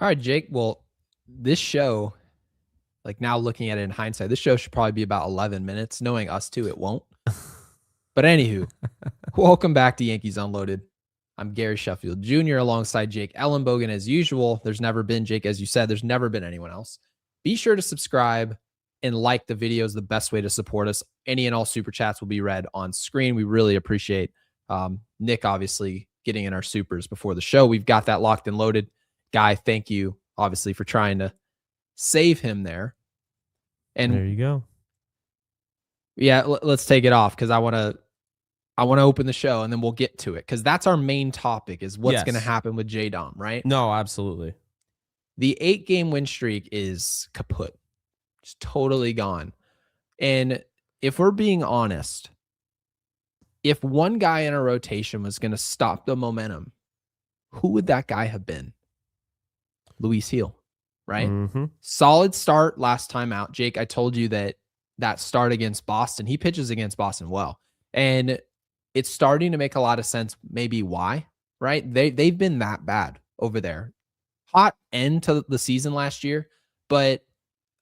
All right, Jake. Well, this show, like now looking at it in hindsight, this show should probably be about 11 minutes. Knowing us too, it won't. But anywho, welcome back to Yankees Unloaded. I'm Gary Sheffield Jr. alongside Jake Ellenbogen as usual. There's never been, Jake, as you said, there's never been anyone else. Be sure to subscribe and like the videos. The best way to support us. Any and all super chats will be read on screen. We really appreciate Nick, obviously, getting in our supers before the show. We've got that locked and loaded. Guy, thank you, obviously, for trying to save him there. And there you go. Yeah, let's take it off because I want to open the show and then we'll get to it because that's our main topic is what's going to happen with J-Dom, right? No, absolutely. The 8-game win streak is kaput. Just totally gone. And if we're being honest, if one guy in a rotation was going to stop the momentum, who would that guy have been? Luis Gil, right? Mm-hmm. Solid start last time out. Jake, I told you that start against Boston, he pitches against Boston well. And it's starting to make a lot of sense maybe why, right? They've been that bad over there. Hot end to the season last year, but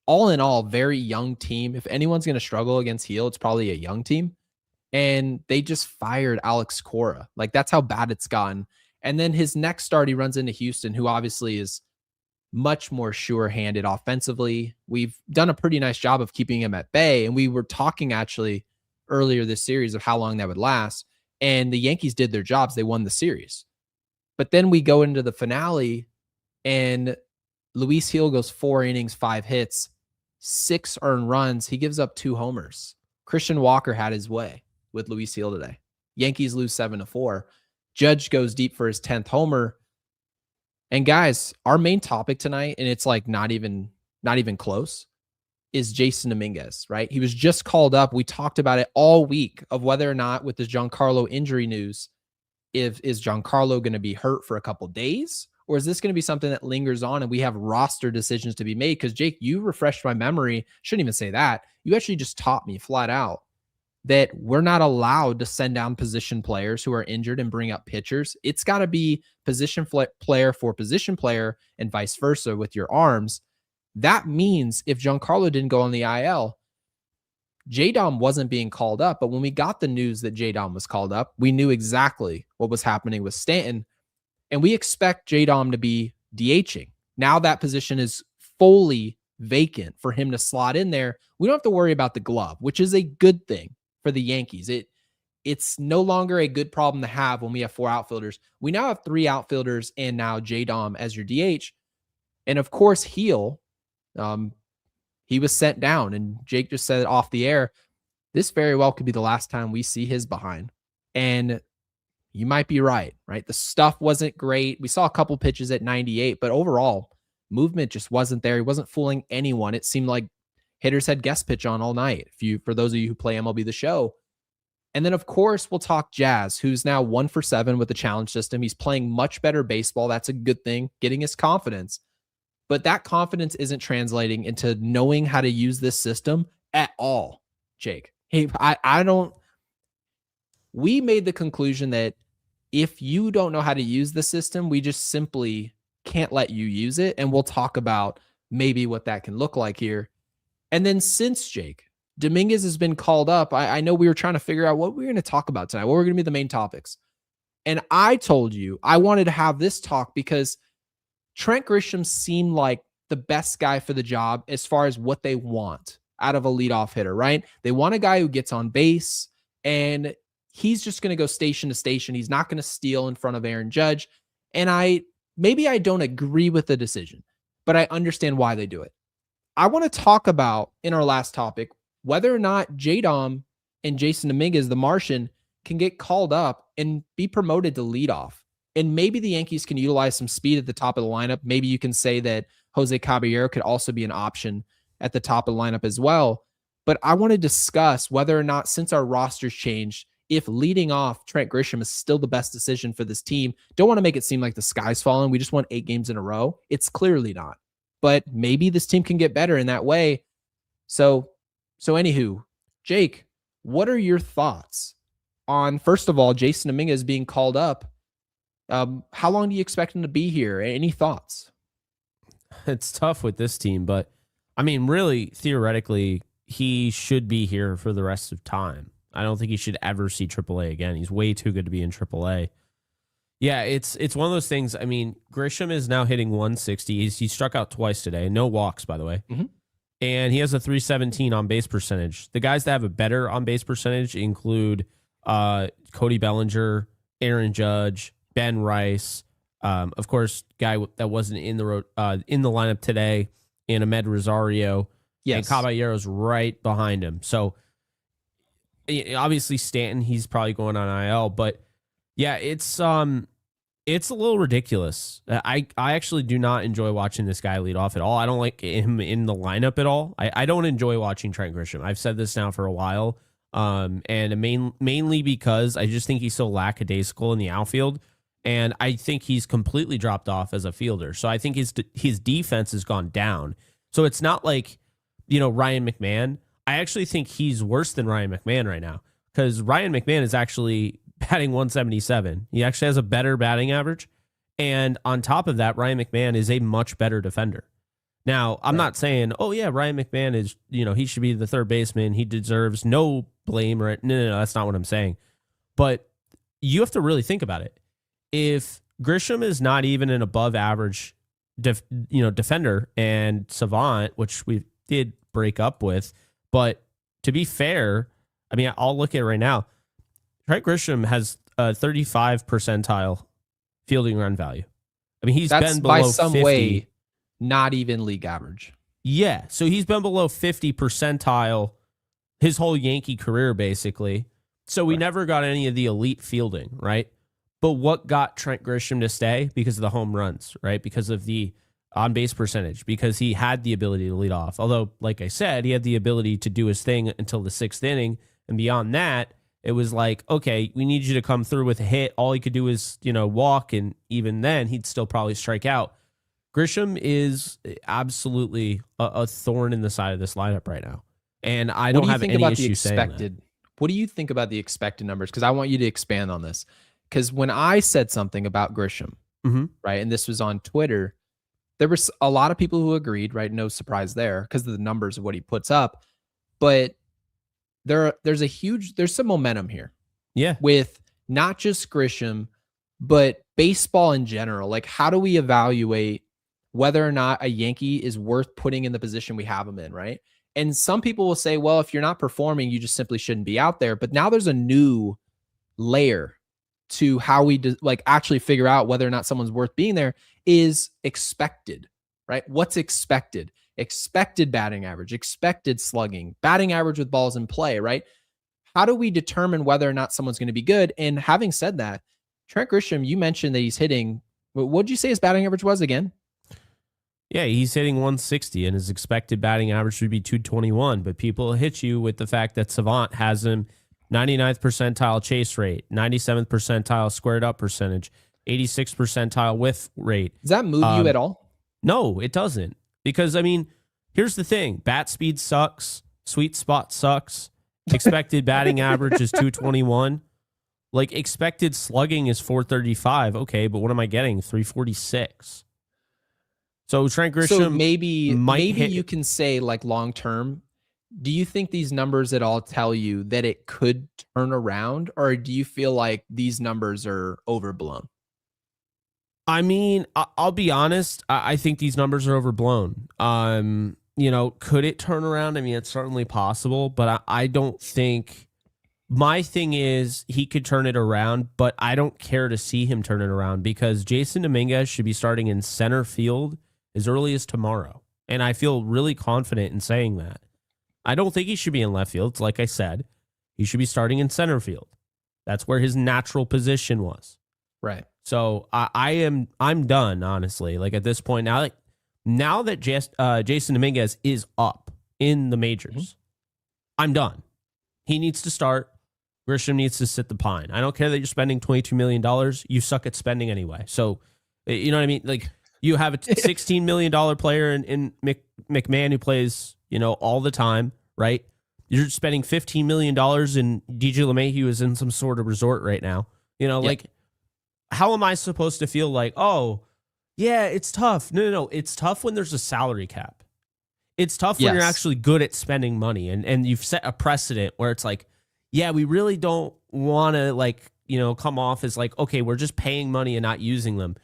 all in all, very young team. If anyone's going to struggle against Gil, it's probably a young team. And they just fired Alex Cora. Like, that's how bad it's gotten. And then his next start, he runs into Houston, who obviously is much more sure-handed offensively. We've done a pretty nice job of keeping him at bay. And we were talking actually earlier this series of how long that would last. And the Yankees did their jobs. They won the series. But then we go into the finale and Luis Gil goes 4 innings, 5 hits, 6 earned runs. He gives up 2 homers. Christian Walker had his way with Luis Gil today. Yankees lose 7-4. Judge goes deep for his 10th homer. And guys, our main topic tonight, and it's like not even close, is Jasson Dominguez, right? He was just called up. We talked about it all week of whether or not with the Giancarlo injury news, is Giancarlo going to be hurt for a couple days, or is this going to be something that lingers on and we have roster decisions to be made? Because Jake, you refreshed my memory. Shouldn't even say that. You actually just taught me flat out that we're not allowed to send down position players who are injured and bring up pitchers. It's got to be position player for position player and vice versa with your arms. That means if Giancarlo didn't go on the IL, J-Dom wasn't being called up. But when we got the news that J-Dom was called up, we knew exactly what was happening with Stanton. And we expect J-Dom to be DHing. Now that position is fully vacant for him to slot in there. We don't have to worry about the glove, which is a good thing for the Yankees. It's no longer a good problem to have when we have 4 outfielders. We now have 3 outfielders and now J-Dom as your DH. And of course, Gil, he was sent down, and Jake just said it off the air. This very well could be the last time we see his behind. And you might be right? The stuff wasn't great. We saw a couple pitches at 98, but overall, movement just wasn't there. He wasn't fooling anyone. It seemed like hitters had guest pitch on all night. For those of you who play MLB The Show. And then, of course, we'll talk Jazz, who's now 1 for 7 with the challenge system. He's playing much better baseball. That's a good thing, getting his confidence. But that confidence isn't translating into knowing how to use this system at all, Jake. Hey, I don't. We made the conclusion that if you don't know how to use the system, we just simply can't let you use it. And we'll talk about maybe what that can look like here. And then since Jake, Dominguez has been called up, I know we were trying to figure out what we were going to talk about tonight, what were going to be the main topics. And I told you I wanted to have this talk because Trent Grisham seemed like the best guy for the job as far as what they want out of a leadoff hitter, right? They want a guy who gets on base, and he's just going to go station to station. He's not going to steal in front of Aaron Judge. And maybe I don't agree with the decision, but I understand why they do it. I want to talk about, in our last topic, whether or not J-Dom and Jasson Dominguez, the Martian, can get called up and be promoted to leadoff. And maybe the Yankees can utilize some speed at the top of the lineup. Maybe you can say that Jose Caballero could also be an option at the top of the lineup as well. But I want to discuss whether or not, since our rosters changed, if leading off Trent Grisham is still the best decision for this team. Don't want to make it seem like the sky's falling. We just won 8 games in a row. It's clearly not. But maybe this team can get better in that way. So anywho, Jake, what are your thoughts on, first of all, Jasson Dominguez being called up? How long do you expect him to be here? Any thoughts? It's tough with this team, but I mean, really, theoretically, he should be here for the rest of time. I don't think he should ever see AAA again. He's way too good to be in AAA. Yeah, it's one of those things. I mean, Grisham is now hitting 160. He struck out twice today. No walks, by the way. Mm-hmm. And he has a 317 on base percentage. The guys that have a better on base percentage include Cody Bellinger, Aaron Judge, Ben Rice, of course, guy that wasn't in the lineup today, and Ahmed Rosario. Yes. And Caballero's right behind him. So obviously Stanton, he's probably going on IL, but yeah, it's a little ridiculous. I actually do not enjoy watching this guy lead off at all. I don't like him in the lineup at all. I don't enjoy watching Trent Grisham. I've said this now for a while, and mainly because I just think he's so lackadaisical in the outfield, and I think he's completely dropped off as a fielder. So I think his defense has gone down. So it's not like, Ryan McMahon. I actually think he's worse than Ryan McMahon right now, because Ryan McMahon is actually batting 177. He actually has a better batting average. And on top of that, Ryan McMahon is a much better defender. Now, I'm not saying, oh, yeah, Ryan McMahon is, he should be the third baseman. He deserves no blame. No, that's not what I'm saying. But you have to really think about it. If Grisham is not even an above average defender, and Savant, which we did break up with, but to be fair, I mean, I'll look at it right now. Trent Grisham has a 35 percentile fielding run value. I mean, That's been below by some 50. way not even league average. Yeah, so he's been below 50 percentile his whole Yankee career, basically. So we never got any of the elite fielding, right? But what got Trent Grisham to stay? Because of the home runs, right? Because of the on-base percentage, because he had the ability to lead off. Although, like I said, he had the ability to do his thing until the sixth inning. And beyond that, it was like, okay, we need you to come through with a hit. All he could do is, walk. And even then, he'd still probably strike out. Grisham is absolutely a thorn in the side of this lineup right now. And I don't have any issue saying that. What do you think about the expected numbers? Because I want you to expand on this. Because when I said something about Grisham, right, and this was on Twitter, there was a lot of people who agreed, right? No surprise there because of the numbers of what he puts up. But there's some momentum here. Yeah. With not just Grisham, but baseball in general. Like, how do we evaluate whether or not a Yankee is worth putting in the position we have him in, right? And some people will say, well, if you're not performing, you just simply shouldn't be out there. But now there's a new layer to how we actually figure out whether or not someone's worth being there is expected, right? What's expected? Expected batting average, expected slugging, batting average with balls in play, right? How do we determine whether or not someone's going to be good? And having said that, Trent Grisham, you mentioned that he's hitting, what did you say his batting average was again? Yeah, he's hitting 160 and his expected batting average would be 221, but people hit you with the fact that Savant has him 99th percentile chase rate, 97th percentile squared up percentage, 86th percentile whiff rate. Does that move you at all? No, it doesn't. Because, I mean, here's the thing. Bat speed sucks. Sweet spot sucks. Expected batting average is 221. Like, expected slugging is 435. Okay, but what am I getting? 346. So Trent Grisham, so maybe you can say, like, long term, do you think these numbers at all tell you that it could turn around, or do you feel like these numbers are overblown? I mean, I'll be honest. I think these numbers are overblown. Could it turn around? I mean, it's certainly possible, but I don't think. My thing is he could turn it around, but I don't care to see him turn it around because Jasson Dominguez should be starting in center field as early as tomorrow. And I feel really confident in saying that. I don't think he should be in left field. Like I said, he should be starting in center field. That's where his natural position was. Right. So I'm done, honestly. Like at this point now that Jasson Dominguez is up in the majors, I'm done. He needs to start. Grisham needs to sit the pine. I don't care that you're spending $22 million. You suck at spending anyway. So, you know what I mean? Like you have a $16 million player in McMahon who plays, all the time, right? You're spending $15 million and DJ LeMahieu is in some sort of resort right now. Like, how am I supposed to feel like, oh, Yeah, it's tough. No. It's tough when there's a salary cap. It's tough when you're Yes. actually good at spending money and you've set a precedent where it's like, yeah, we really don't want to like, come off as like, okay, we're just paying money and not using them.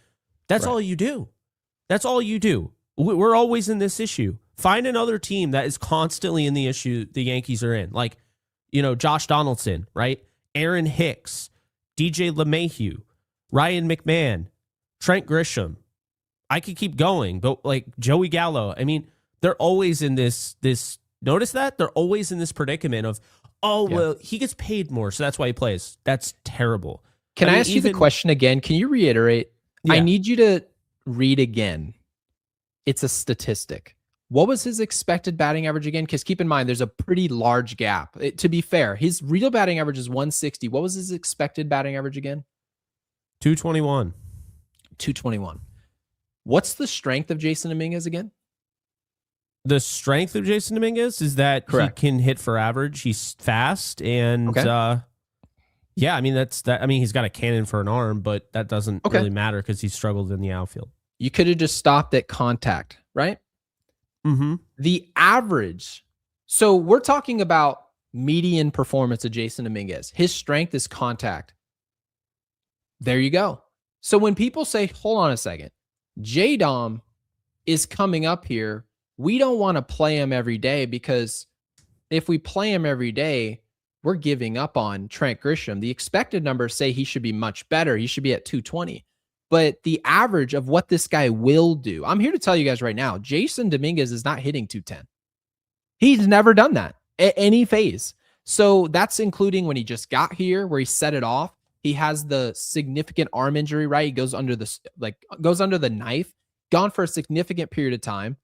That's Right. all you do. That's all you do. We're always in this issue. Find another team that is constantly in the issue the Yankees are in. Like, Josh Donaldson, right? Aaron Hicks, DJ LeMahieu, Ryan McMahon, Trent Grisham. I could keep going, but like Joey Gallo. I mean, they're always in this notice that? They're always in this predicament of, well, he gets paid more, so that's why he plays. That's terrible. Can I ask you the question again? Can you reiterate? Yeah. I need you to read again. It's a statistic. What was his expected batting average again? Because keep in mind, there's a pretty large gap. To be fair, his real batting average is 160. What was his expected batting average again? 221. 221. What's the strength of Jasson Dominguez again? The strength of Jasson Dominguez is that Correct. He can hit for average. He's fast and yeah, I mean that's that. I mean he's got a cannon for an arm, but that doesn't really matter because he struggled in the outfield. You could have just stopped at contact, right? Mm-hmm. The average. So we're talking about median performance of Jasson Dominguez. His strength is contact. There you go. So when people say, hold on a second, J-Dom is coming up here, we don't want to play him every day because if we play him every day, we're giving up on Trent Grisham. The expected numbers say he should be much better. He should be at 220. But the average of what this guy will do, I'm here to tell you guys right now, Jasson Dominguez is not hitting 210. He's never done that at any phase. So that's including when he just got here, where he set it off. He has the significant arm injury, right? He goes under the knife, gone for a significant period of time,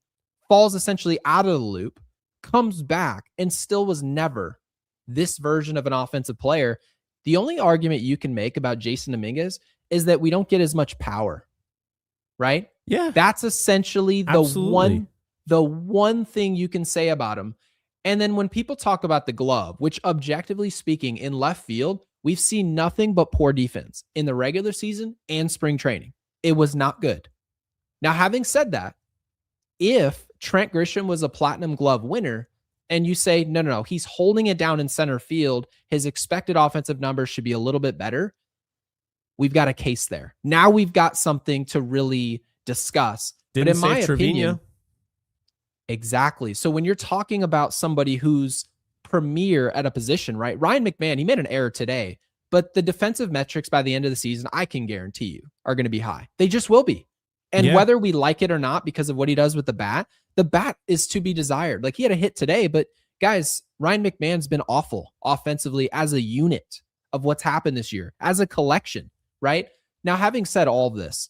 falls essentially out of the loop, comes back, and still was never this version of an offensive player. The only argument you can make about Jasson Dominguez is that we don't get as much power, right? Yeah. That's essentially the one thing you can say about him. And then when people talk about the glove, which objectively speaking in left field, we've seen nothing but poor defense in the regular season and spring training. It was not good. Now, having said that, if Trent Grisham was a platinum glove winner and you say, no, he's holding it down in center field, his expected offensive numbers should be a little bit better, we've got a case there. Now we've got something to really discuss. But in my opinion, exactly. So when you're talking about somebody who's premier at a position, right? Ryan McMahon, he made an error today, but the defensive metrics by the end of the season, I can guarantee you, are going to be high. They just will be. And whether we like it or not because of what he does with the bat is to be desired. Like he had a hit today, but guys, Ryan McMahon's been awful offensively as a unit of what's happened this year, as a collection, right? Now, having said all this,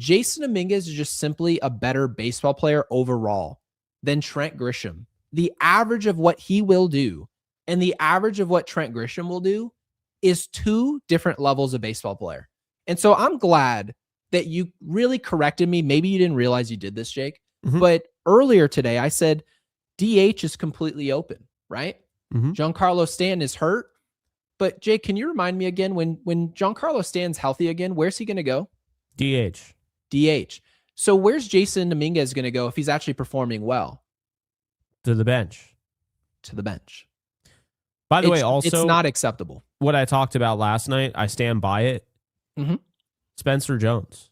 Jasson Dominguez is just simply a better baseball player overall than Trent Grisham. The average of what he will do and the average of what Trent Grisham will do is two different levels of baseball player. And so I'm glad that you really corrected me. Maybe you didn't realize you did this, Jake. Mm-hmm. But earlier today, I said DH is completely open, right? Mm-hmm. Giancarlo Stanton is hurt. But Jake, can you remind me again, when Giancarlo Stanton's healthy again, where's he going to go? DH. So where's Jasson Dominguez going to go if he's actually performing well? To the bench. By the way, also, it's not acceptable. What I talked about last night, I stand by it. Mm-hmm. Spencer Jones.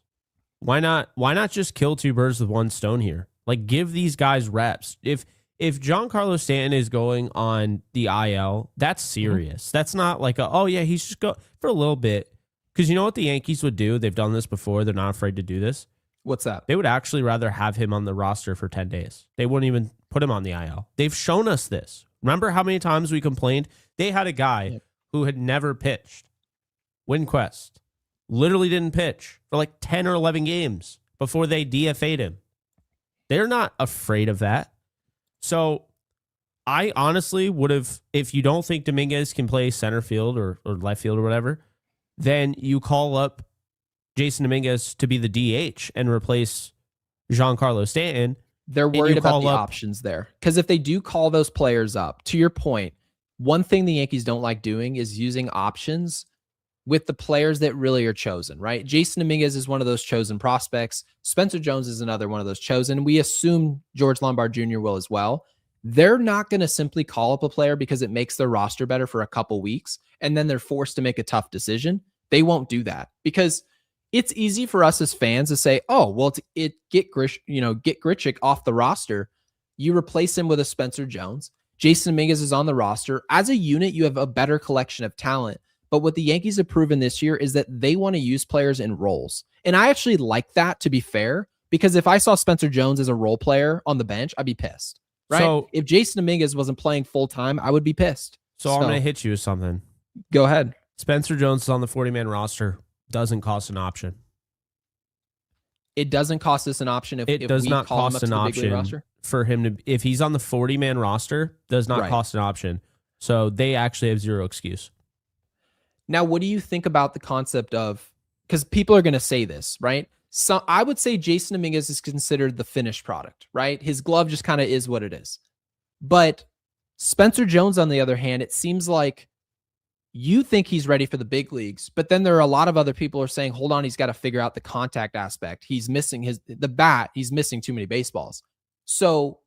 Why not just kill two birds with one stone here? Like give these guys reps. If Giancarlo Stanton is going on the IL, that's serious. Mm-hmm. That's not like he's just go for a little bit. Because you know what the Yankees would do? They've done this before. They're not afraid to do this. What's that? They would actually rather have him on the roster for 10 days. They wouldn't even put him on the IL. They've shown us this. Remember how many times we complained? They had a guy who had never pitched. Winquest. Literally didn't pitch for like 10 or 11 games before they DFA'd him. They're not afraid of that. So I honestly would have, if you don't think Dominguez can play center field or left field or whatever, then you call up Jasson Dominguez to be the DH and replace Giancarlo Stanton. They're worried about the options there. Because if they do call those players up, to your point, one thing the Yankees don't like doing is using options with the players that really are chosen, right? Jasson Dominguez is one of those chosen prospects. Spencer Jones is another one of those chosen. We assume George Lombard Jr. will as well. They're not going to simply call up a player because it makes their roster better for a couple weeks and then they're forced to make a tough decision. They won't do that because it's easy for us as fans to say, "Oh, well, get Grichuk off the roster." You replace him with a Spencer Jones. Jasson Dominguez is on the roster. As a unit, you have a better collection of talent. But what the Yankees have proven this year is that they want to use players in roles. And I actually like that, to be fair, because if I saw Spencer Jones as a role player on the bench, I'd be pissed. Right? So, if Jasson Dominguez wasn't playing full-time, I would be pissed. So I'm going to hit you with something. Go ahead. Spencer Jones is on the 40-man roster. Doesn't cost an option. It doesn't cost us an option if does not cost an option for him to, if he's on the 40-man roster, does not cost an option. So they actually have zero excuse. Now, what do you think about the concept of, because people are going to say this, right? So I would say Jasson Dominguez is considered the finished product, right? His glove just kind of is what it is. But Spencer Jones, on the other hand, it seems like you think he's ready for the big leagues, but then there are a lot of other people are saying, hold on, he's got to figure out the contact aspect. He's missing the bat. He's missing too many baseballs. So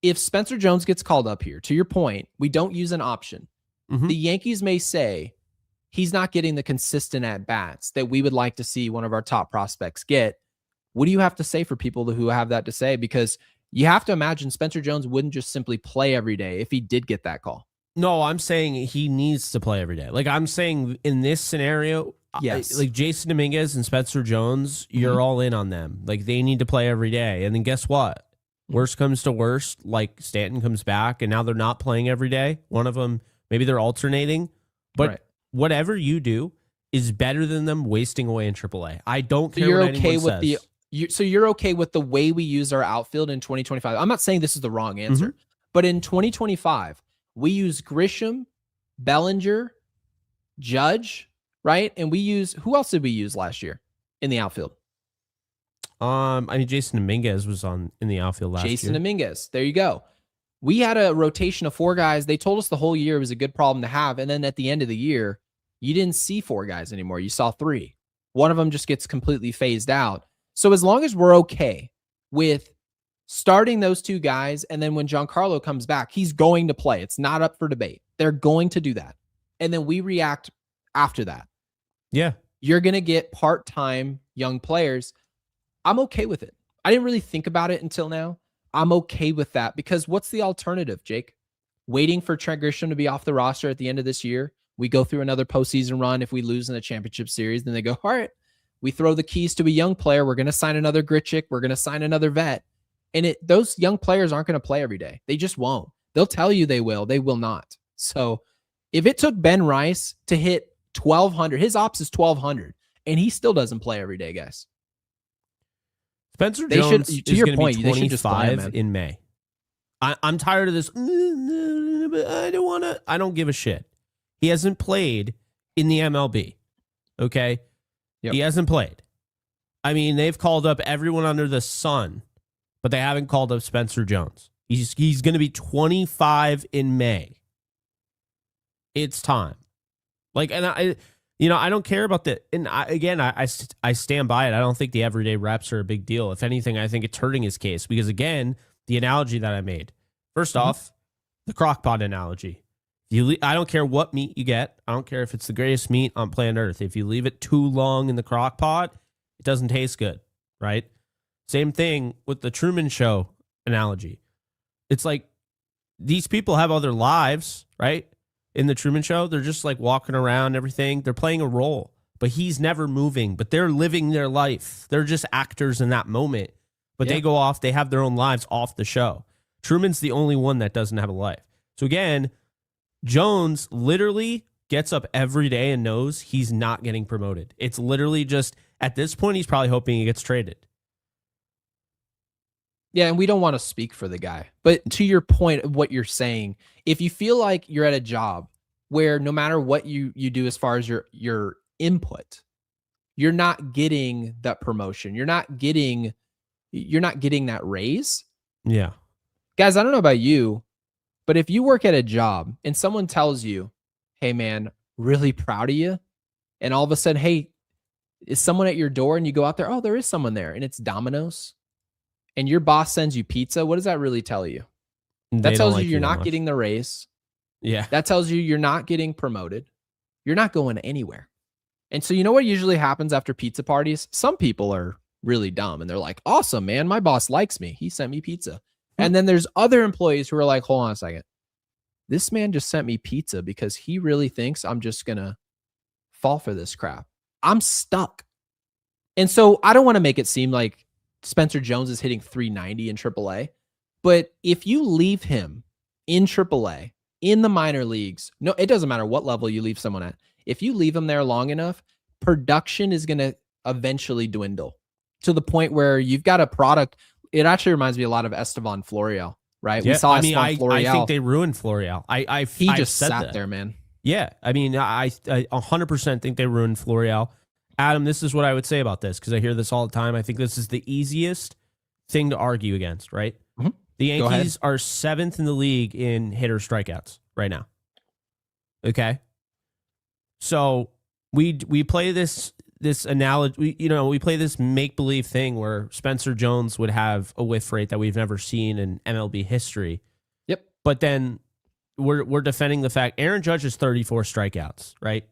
if Spencer Jones gets called up here, to your point, we don't use an option. The Yankees may say he's not getting the consistent at bats that we would like to see one of our top prospects get. What do you have to say for people who have that to say? Because you have to imagine Spencer Jones wouldn't just simply play every day if he did get that call. No, I'm saying he needs to play every day. Like I'm saying in this scenario, yes, like Jasson Dominguez and Spencer Jones, you're all in on them. Like they need to play every day. And then guess what? Worst comes to worst, like Stanton comes back and now they're not playing every day. One of them, maybe they're alternating, but whatever you do is better than them wasting away in AAA. I don't care what anyone says. So you're okay with the way we use our outfield in 2025. I'm not saying this is the wrong answer, but in 2025, we use Grisham, Bellinger, Judge, right? And we use, who else did we use last year in the outfield? I mean, Jasson Dominguez was in the outfield last year. Jasson Dominguez. There you go. We had a rotation of 4 guys. They told us the whole year it was a good problem to have. And then at the end of the year, you didn't see 4 guys anymore. You saw 3. One of them just gets completely phased out. So as long as we're okay with starting those 2 guys, and then when Giancarlo comes back, he's going to play. It's not up for debate. They're going to do that. And then we react after that. Yeah. You're going to get part-time young players. I'm okay with it. I didn't really think about it until now. I'm okay with that because what's the alternative, Jake? Waiting for Trent Grisham to be off the roster at the end of this year. We go through another postseason run. If we lose in the championship series, then they go, all right, we throw the keys to a young player. We're going to sign another Grichuk. We're going to sign another vet. And those young players aren't going to play every day. They just won't. They'll tell you they will. They will not. So if it took Ben Rice to hit 1,200, his ops is 1,200, and he still doesn't play every day, guys. Spencer Jones is going to be 25 in May. I'm tired of this. I don't give a shit. He hasn't played in the MLB. Okay? Yep. He hasn't played. I mean, they've called up everyone under the sun, but they haven't called up Spencer Jones. He's going to be 25 in May. It's time. Like, and I don't care about that. And I stand by it. I don't think the everyday reps are a big deal. If anything, I think it's hurting his case because, again, the analogy that I made. First off, the crockpot analogy. I don't care what meat you get. I don't care if it's the greatest meat on planet Earth. If you leave it too long in the crockpot, it doesn't taste good, right? Same thing with the Truman Show analogy. It's like these people have other lives, right? In the Truman Show, they're just like walking around, everything. They're playing a role, but he's never moving, but they're living their life. They're just actors in that moment, but they go off. They have their own lives off the show. Truman's the only one that doesn't have a life. So again, Jones literally gets up every day and knows he's not getting promoted. It's literally just, at this point, he's probably hoping he gets traded. Yeah, and we don't want to speak for the guy. But to your point of what you're saying, if you feel like you're at a job where no matter what you do as far as your input, you're not getting that promotion. You're not getting that raise. Yeah. Guys, I don't know about you, but if you work at a job and someone tells you, hey man, really proud of you, and all of a sudden, hey, is someone at your door? And you go out there, oh, there is someone there, and it's Domino's, and your boss sends you pizza. What does that really tell you? That tells you you're not getting the raise. Yeah. That tells you you're not getting promoted. You're not going anywhere. And so you know what usually happens after pizza parties? Some people are really dumb and they're like, awesome, man, my boss likes me. He sent me pizza. And then there's other employees who are like, hold on a second. This man just sent me pizza because he really thinks I'm just going to fall for this crap. I'm stuck. And so I don't want to make it seem like Spencer Jones is hitting 390 in AAA. But if you leave him in AAA, in the minor leagues, no, it doesn't matter what level you leave someone at. If you leave them there long enough, production is going to eventually dwindle to the point where you've got a product. It actually reminds me a lot of Estevan Florial, right? Yeah, we saw I Florial. think they ruined Florial. He just sat there, man. Yeah, I mean, I 100% think they ruined Florial. Adam, this is what I would say about this because I hear this all the time. I think this is the easiest thing to argue against, right? Mm-hmm. The Yankees are 7th in the league in hitter strikeouts right now. Okay, so we play this analogy. We play this make believe thing where Spencer Jones would have a whiff rate that we've never seen in MLB history. Yep. But then we're defending the fact Aaron Judge is 34 strikeouts, right?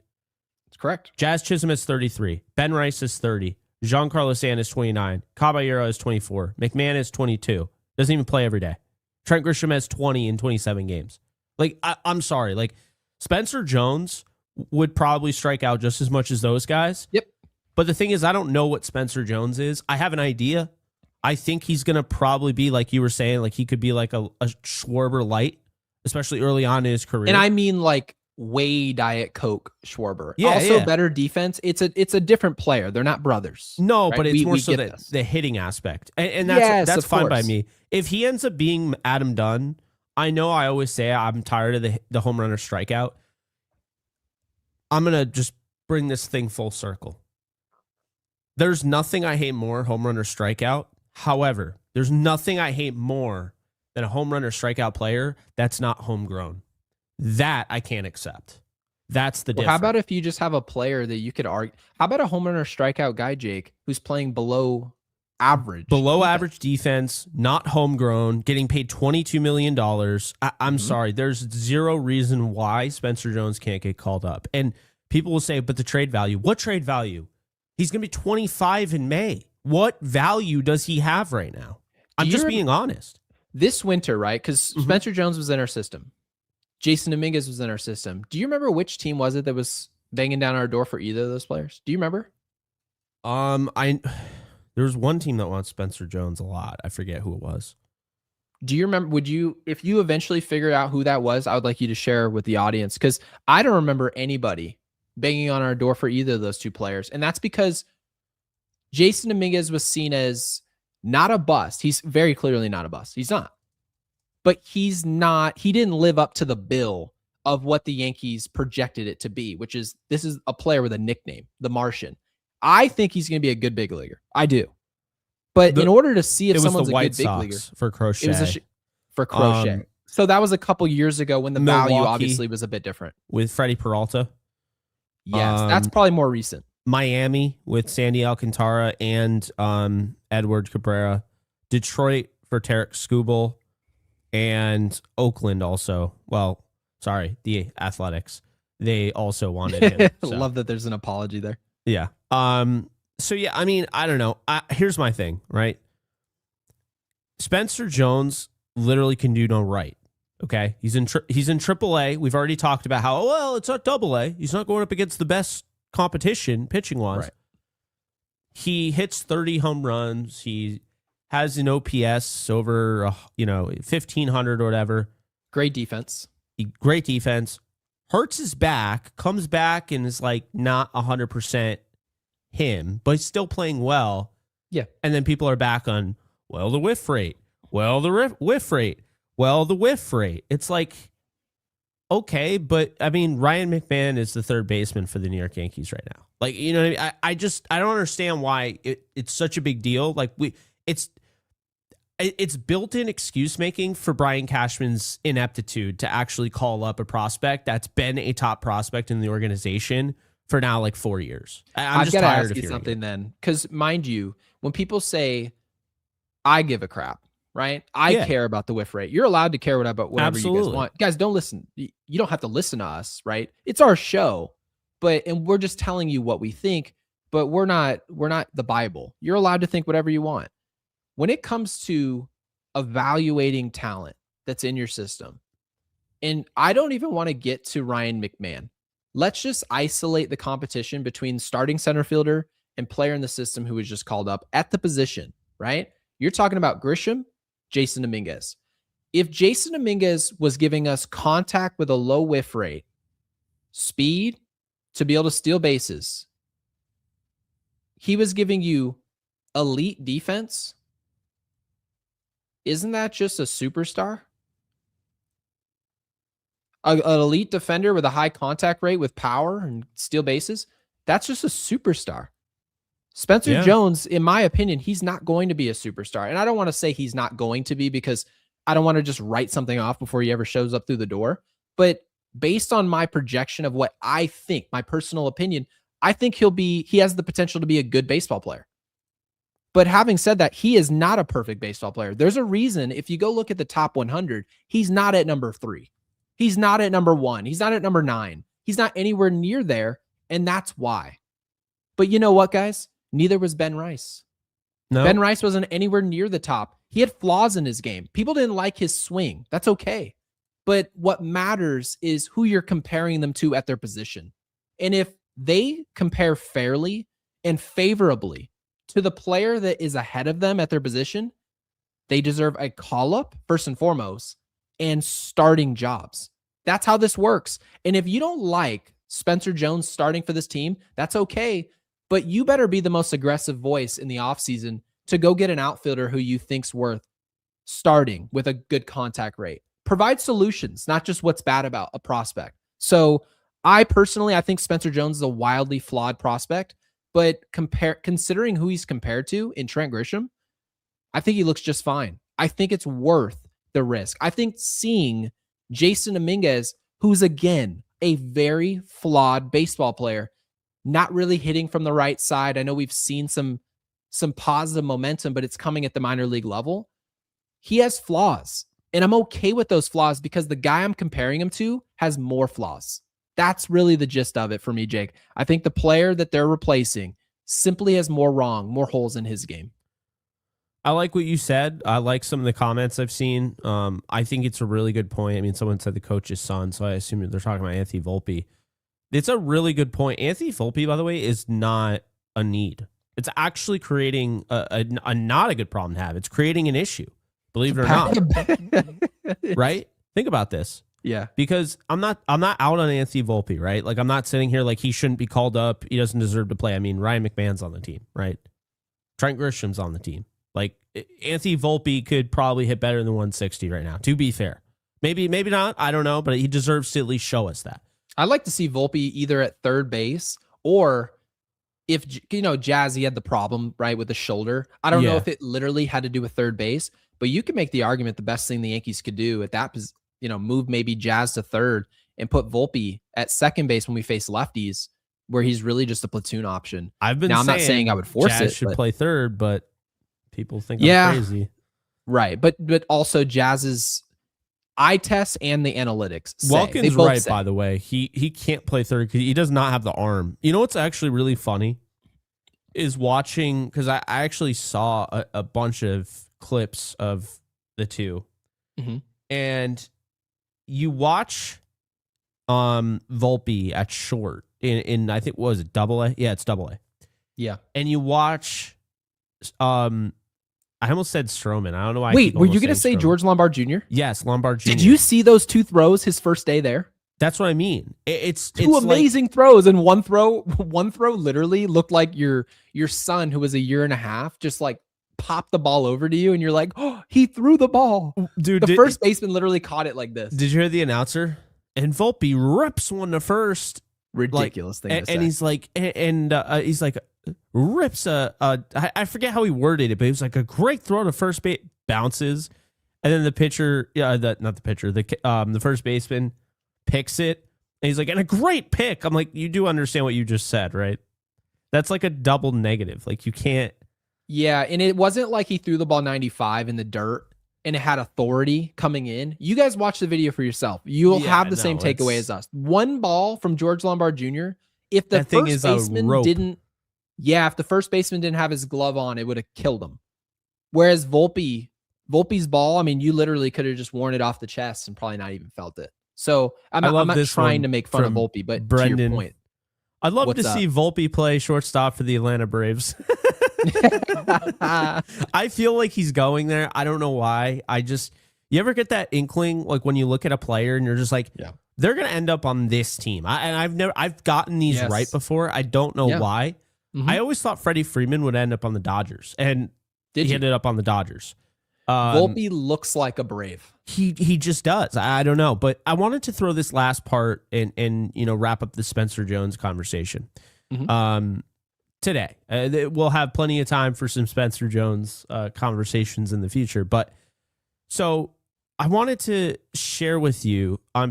That's correct. Jazz Chisholm is 33. Ben Rice is 30. Giancarlo Stanton is 29. Caballero is 24. McMahon is 22. Doesn't even play every day. Trent Grisham has 20 in 27 games. Like, I'm sorry. Like, Spencer Jones would probably strike out just as much as those guys. Yep. But the thing is, I don't know what Spencer Jones is. I have an idea. I think he's going to probably be, like you were saying, like he could be like a Schwarber light, especially early on in his career. And I mean like way Diet Coke Schwarber. Yeah, also better defense. It's a different player. They're not brothers. No, right? but it's more so the hitting aspect. And that's fine by me. If he ends up being Adam Dunn, I know I always say I'm tired of the home run or strikeout. I'm going to just bring this thing full circle. There's nothing I hate more, home run or strikeout. However, there's nothing I hate more than a home run or strikeout player that's not homegrown. That I can't accept. That's the difference. How about if you just have a player that you could argue? How about a home run or strikeout guy, Jake, who's playing below average? Below average defense, not homegrown, getting paid $22 million. I'm sorry. There's zero reason why Spencer Jones can't get called up. And people will say, but the trade value. What trade value? He's going to be 25 in May. What value does he have right now? I'm just being honest. This winter, right? Because Spencer Jones was in our system. Jasson Dominguez was in our system. Do you remember which team was it that was banging down our door for either of those players? Do you remember? There was one team that wants Spencer Jones a lot. I forget who it was. Do you remember? If you eventually figure out who that was, I would like you to share with the audience because I don't remember anybody banging on our door for either of those two players. And that's because Jasson Dominguez was seen as not a bust. He's very clearly not a bust. He's not. But he didn't live up to the bill of what the Yankees projected it to be, which is this is a player with a nickname, the Martian. I think he's going to be a good big leaguer. I do. But in order to see if someone's a good big leaguer, for Crochet. It was for Crochet. So that was a couple years ago when the value obviously was a bit different. With Freddie Peralta. Yes, that's probably more recent. Miami with Sandy Alcantara and Edward Cabrera. Detroit for Tarek Skubal. And Oakland also. Well, sorry, the Athletics. They also wanted him. So. Love that there's an apology there. Yeah. So yeah, I mean, I don't know. Here's my thing, right? Spencer Jones literally can do no right. Okay, he's in AAA. We've already talked about how it's not AA. He's not going up against the best competition pitching wise. Right. He hits 30 home runs. He has an OPS over 1,500 or whatever. Great defense. Great defense. Hurts his back, comes back and is like not 100% him, but he's still playing well. Yeah. And then people are back on, the whiff rate. The whiff rate. The whiff rate. It's like, okay, but I mean, Ryan McMahon is the third baseman for the New York Yankees right now. Like, you know what I mean? I don't understand why it's such a big deal. Like it's built-in excuse making for Brian Cashman's ineptitude to actually call up a prospect that's been a top prospect in the organization for now like 4 years. I'm I've just got to tired ask of you hearing something it. then, because mind you, when people say I give a crap, right? I Yeah. care about the whiff rate. You're allowed to care about whatever you guys Absolutely. want. Guys, don't listen. You don't have to listen to us, right? It's our show, and we're just telling you what we think, but we're not the Bible. You're allowed to think whatever you want. When it comes to evaluating talent that's in your system, and I don't even want to get to Ryan McMahon. Let's just isolate the competition between starting center fielder and player in the system who was just called up at the position, right? You're talking about Grisham, Jasson Dominguez. If Jasson Dominguez was giving us contact with a low whiff rate, speed to be able to steal bases, he was giving you elite defense, isn't that just a superstar? An elite defender with a high contact rate with power and steal bases, that's just a superstar. Spencer Jones, in my opinion, he's not going to be a superstar. And I don't want to say he's not going to be because I don't want to just write something off before he ever shows up through the door. But based on my projection of what I think, my personal opinion, I think he has the potential to be a good baseball player. But having said that, he is not a perfect baseball player. There's a reason, if you go look at the top 100, he's not at number 3. He's not at number 1. He's not at number 9. He's not anywhere near there, and that's why. But you know what, guys? Neither was Ben Rice. No. Ben Rice wasn't anywhere near the top. He had flaws in his game. People didn't like his swing. That's okay. But what matters is who you're comparing them to at their position. And if they compare fairly and favorably to the player that is ahead of them at their position, they deserve a call-up, first and foremost, and starting jobs. That's how this works. And if you don't like Spencer Jones starting for this team, that's okay. But you better be the most aggressive voice in the offseason to go get an outfielder who you think's worth starting with a good contact rate. Provide solutions, not just what's bad about a prospect. So I think Spencer Jones is a wildly flawed prospect, but considering who he's compared to in Trent Grisham, I think he looks just fine. I think it's worth the risk. I think seeing Jasson Dominguez, who's again a very flawed baseball player, not really hitting from the right side. I know we've seen some positive momentum, but it's coming at the minor league level. He has flaws, and I'm okay with those flaws because the guy I'm comparing him to has more flaws. That's really the gist of it for me, Jake. I think the player that they're replacing simply has more holes in his game. I like what you said. I like some of the comments I've seen. I think it's a really good point. I mean, someone said the coach's son, so I assume they're talking about Anthony Volpe. It's a really good point. Anthony Volpe, by the way, is not a need. It's actually creating a not a good problem to have. It's creating an issue, believe it or not. Right? Think about this. Yeah. Because I'm not out on Anthony Volpe, right? Like, I'm not sitting here like he shouldn't be called up. He doesn't deserve to play. I mean, Ryan McMahon's on the team, right? Trent Grisham's on the team. Like, Anthony Volpe could probably hit better than 160 right now, to be fair. Maybe not. I don't know, but he deserves to at least show us that. I'd like to see Volpe either at third base or if, Jazzy had the problem, right, with the shoulder. I don't know if it literally had to do with third base, but you can make the argument the best thing the Yankees could do at that, move maybe Jazz to third and put Volpe at second base when we face lefties, where he's really just a platoon option. I'm not saying I would force Jazz should play third, but people think I'm crazy. Right. But also Jazz's eye test and the analytics. Welkin's right, by the way. He can't play third because he does not have the arm. You know what's actually really funny is watching, because I actually saw a bunch of clips of the two. Mm-hmm. And you watch Volpe at short in I think, what was it, AA? Yeah, it's AA. Yeah. And you watch I almost said Stroman. I don't know why. Wait, were you going to say Stroman. George Lombard Jr.? Yes, Lombard Jr. Did you see those two throws his first day there? That's what I mean. It's two amazing throws, and one throw literally looked like your son, who was a year and a half, just like popped the ball over to you, and you're like, oh, he threw the ball. Dude, the first baseman literally caught it like this. Did you hear the announcer? And Volpe rips one to first. Ridiculous thing to say. And he's like, he's like, rips I forget how he worded it, but it was like a great throw to first base, bounces, and then the pitcher, the first baseman picks it, And he's like, and a great pick. I'm like, you do understand what you just said, right? That's like a double negative. Like you can't. Yeah, and it wasn't like he threw the ball 95 in the dirt and it had authority coming in. You guys watch the video for yourself. You'll have the same takeaway as us. One ball from George Lombard Jr. If the first baseman didn't, if the first baseman didn't have his glove on, it would have killed him. Whereas Volpe's ball, I mean, you literally could have just worn it off the chest and probably not even felt it. So I'm not trying to make fun of Volpe, but Brendan, to your point. I'd love to see Volpe play shortstop for the Atlanta Braves. I feel like he's going there. I don't know why. You ever get that inkling, like when you look at a player and you're just like, they're going to end up on this team. I've gotten these right before. I don't know why. Mm-hmm. I always thought Freddie Freeman would end up on the Dodgers, and he ended up on the Dodgers. Volpe looks like a Brave. He just does. I don't know, but I wanted to throw this last part and wrap up the Spencer Jones conversation. Mm-hmm. Today, we'll have plenty of time for some Spencer Jones conversations in the future. But so I wanted to share with you I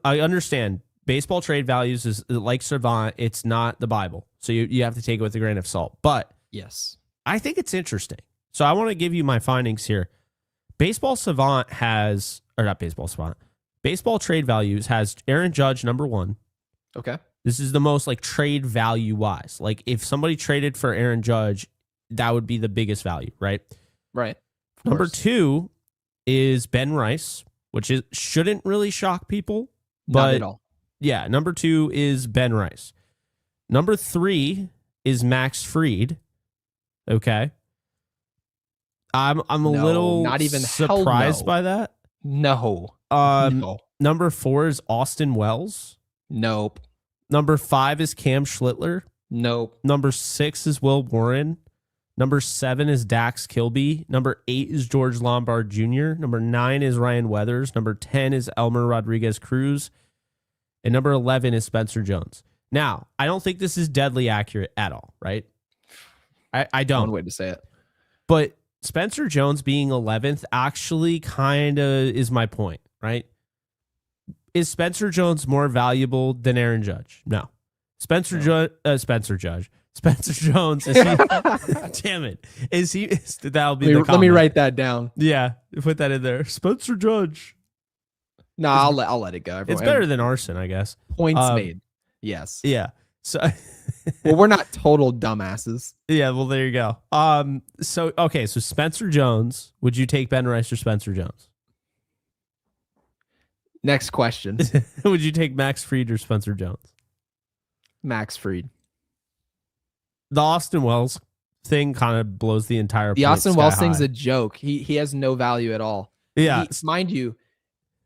understand baseball trade values is like Savant. It's not the Bible, so you have to take it with a grain of salt. But yes, I think it's interesting. So I want to give you my findings here. Baseball Savant Baseball Trade Values has Aaron Judge number 1. Okay. This is the most like trade value wise. Like if somebody traded for Aaron Judge, that would be the biggest value, right? Right. Number 2 is Ben Rice, which shouldn't really shock people. Not at all. Yeah, number 2 is Ben Rice. Number 3 is Max Fried. Okay. I'm a little not even surprised by that. No. No. Number 4 is Austin Wells. Nope. Number 5 is Cam Schlittler. Nope. Number 6 is Will Warren. Number 7 is Dax Kilby. Number 8 is George Lombard Jr. Number 9 is Ryan Weathers. Number 10 is Elmer Rodriguez Cruz. And number 11 is Spencer Jones. Now, I don't think this is deadly accurate at all, right? I don't. One way to say it. But Spencer Jones being 11th actually kind of is my point, right? Is Spencer Jones more valuable than Aaron Judge? No. Spencer Jones. Is he? Damn it! Is he? That'll be. Let me write that down. Yeah, put that in there. Spencer Judge. No, I'll let it go. Everyone. It's better than arson, I guess. Points made. Yes. Yeah. So. Well, we're not total dumbasses. Yeah. Well, there you go. So Spencer Jones. Would you take Ben Rice or Spencer Jones? Next question. Would you take Max Fried or Spencer Jones? Max Fried. The Austin Wells thing kind of blows the entire. The Austin Wells thing's a joke. He has no value at all. Yeah, mind you,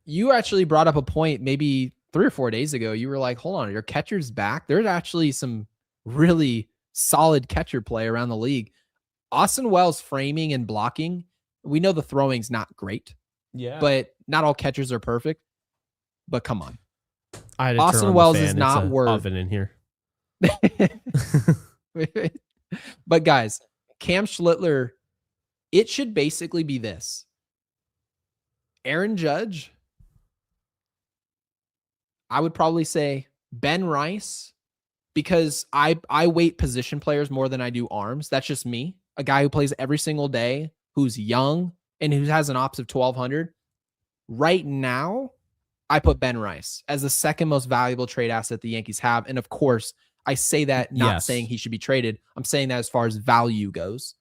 you actually brought up a point maybe 3 or 4 days ago. You were like, "Hold on, your catcher's back." There's actually some really solid catcher play around the league. Austin Wells' framing and blocking. We know the throwing's not great. Yeah, but not all catchers are perfect. But come on, Austin Wells is not worth oven in here. But guys, Cam Schlittler, it should basically be this. Aaron Judge, I would probably say Ben Rice, because I weight position players more than I do arms. That's just me. A guy who plays every single day, who's young, and who has an ops of 1,200. Right now, I put Ben Rice as the second most valuable trade asset the Yankees have. And of course, I say that not saying he should be traded. I'm saying that as far as value goes.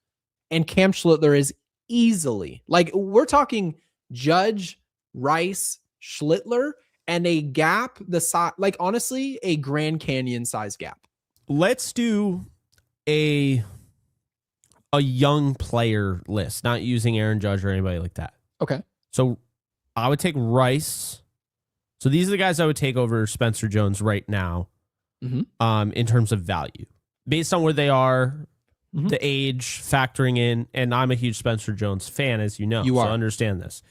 And Cam Schlittler is easily, like, we're talking Judge, Rice, Schlittler, and a gap the size, like, honestly, a Grand Canyon size gap. Let's do a young player list, not using Aaron Judge or anybody like that. Okay. So I would take Rice. So these are the guys I would take over Spencer Jones right now, in terms of value, based on where they are, the age factoring in. And I'm a huge Spencer Jones fan, as you know. So understand this.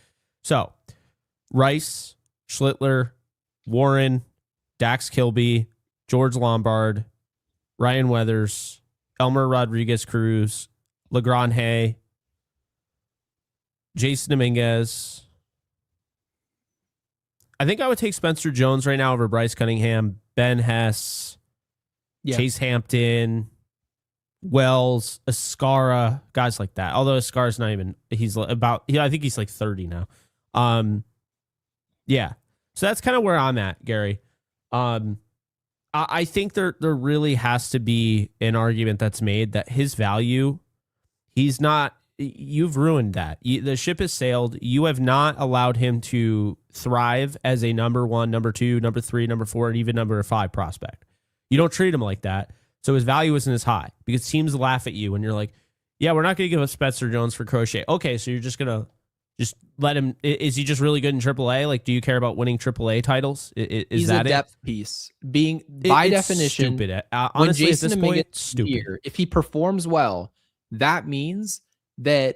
So Rice, Schlittler, Warren, Dax Kilby, George Lombard, Ryan Weathers, Elmer Rodriguez Cruz, LeGrand Hay, Jasson Dominguez, I think I would take Spencer Jones right now over Bryce Cunningham, Ben Hess, Chase Hampton, Wells, Ascara, guys like that. Although Ascara's not even, I think he's like 30 now. Yeah. So that's kind of where I'm at, Gary. I think there really has to be an argument that's made that his value, you've ruined that. The ship has sailed. You have not allowed him to thrive as a number 1, number 2, number 3, number 4, and even number 5 prospect. You don't treat him like that. So his value isn't as high because teams laugh at you and you're like, yeah, we're not going to give up Spencer Jones for Crochet. Okay, so you're just going to just let him. Is he just really good in AAA? Like, do you care about winning AAA titles? He's a depth piece. By definition, stupid. Honestly, at this point, stupid. Here, if he performs well, that means that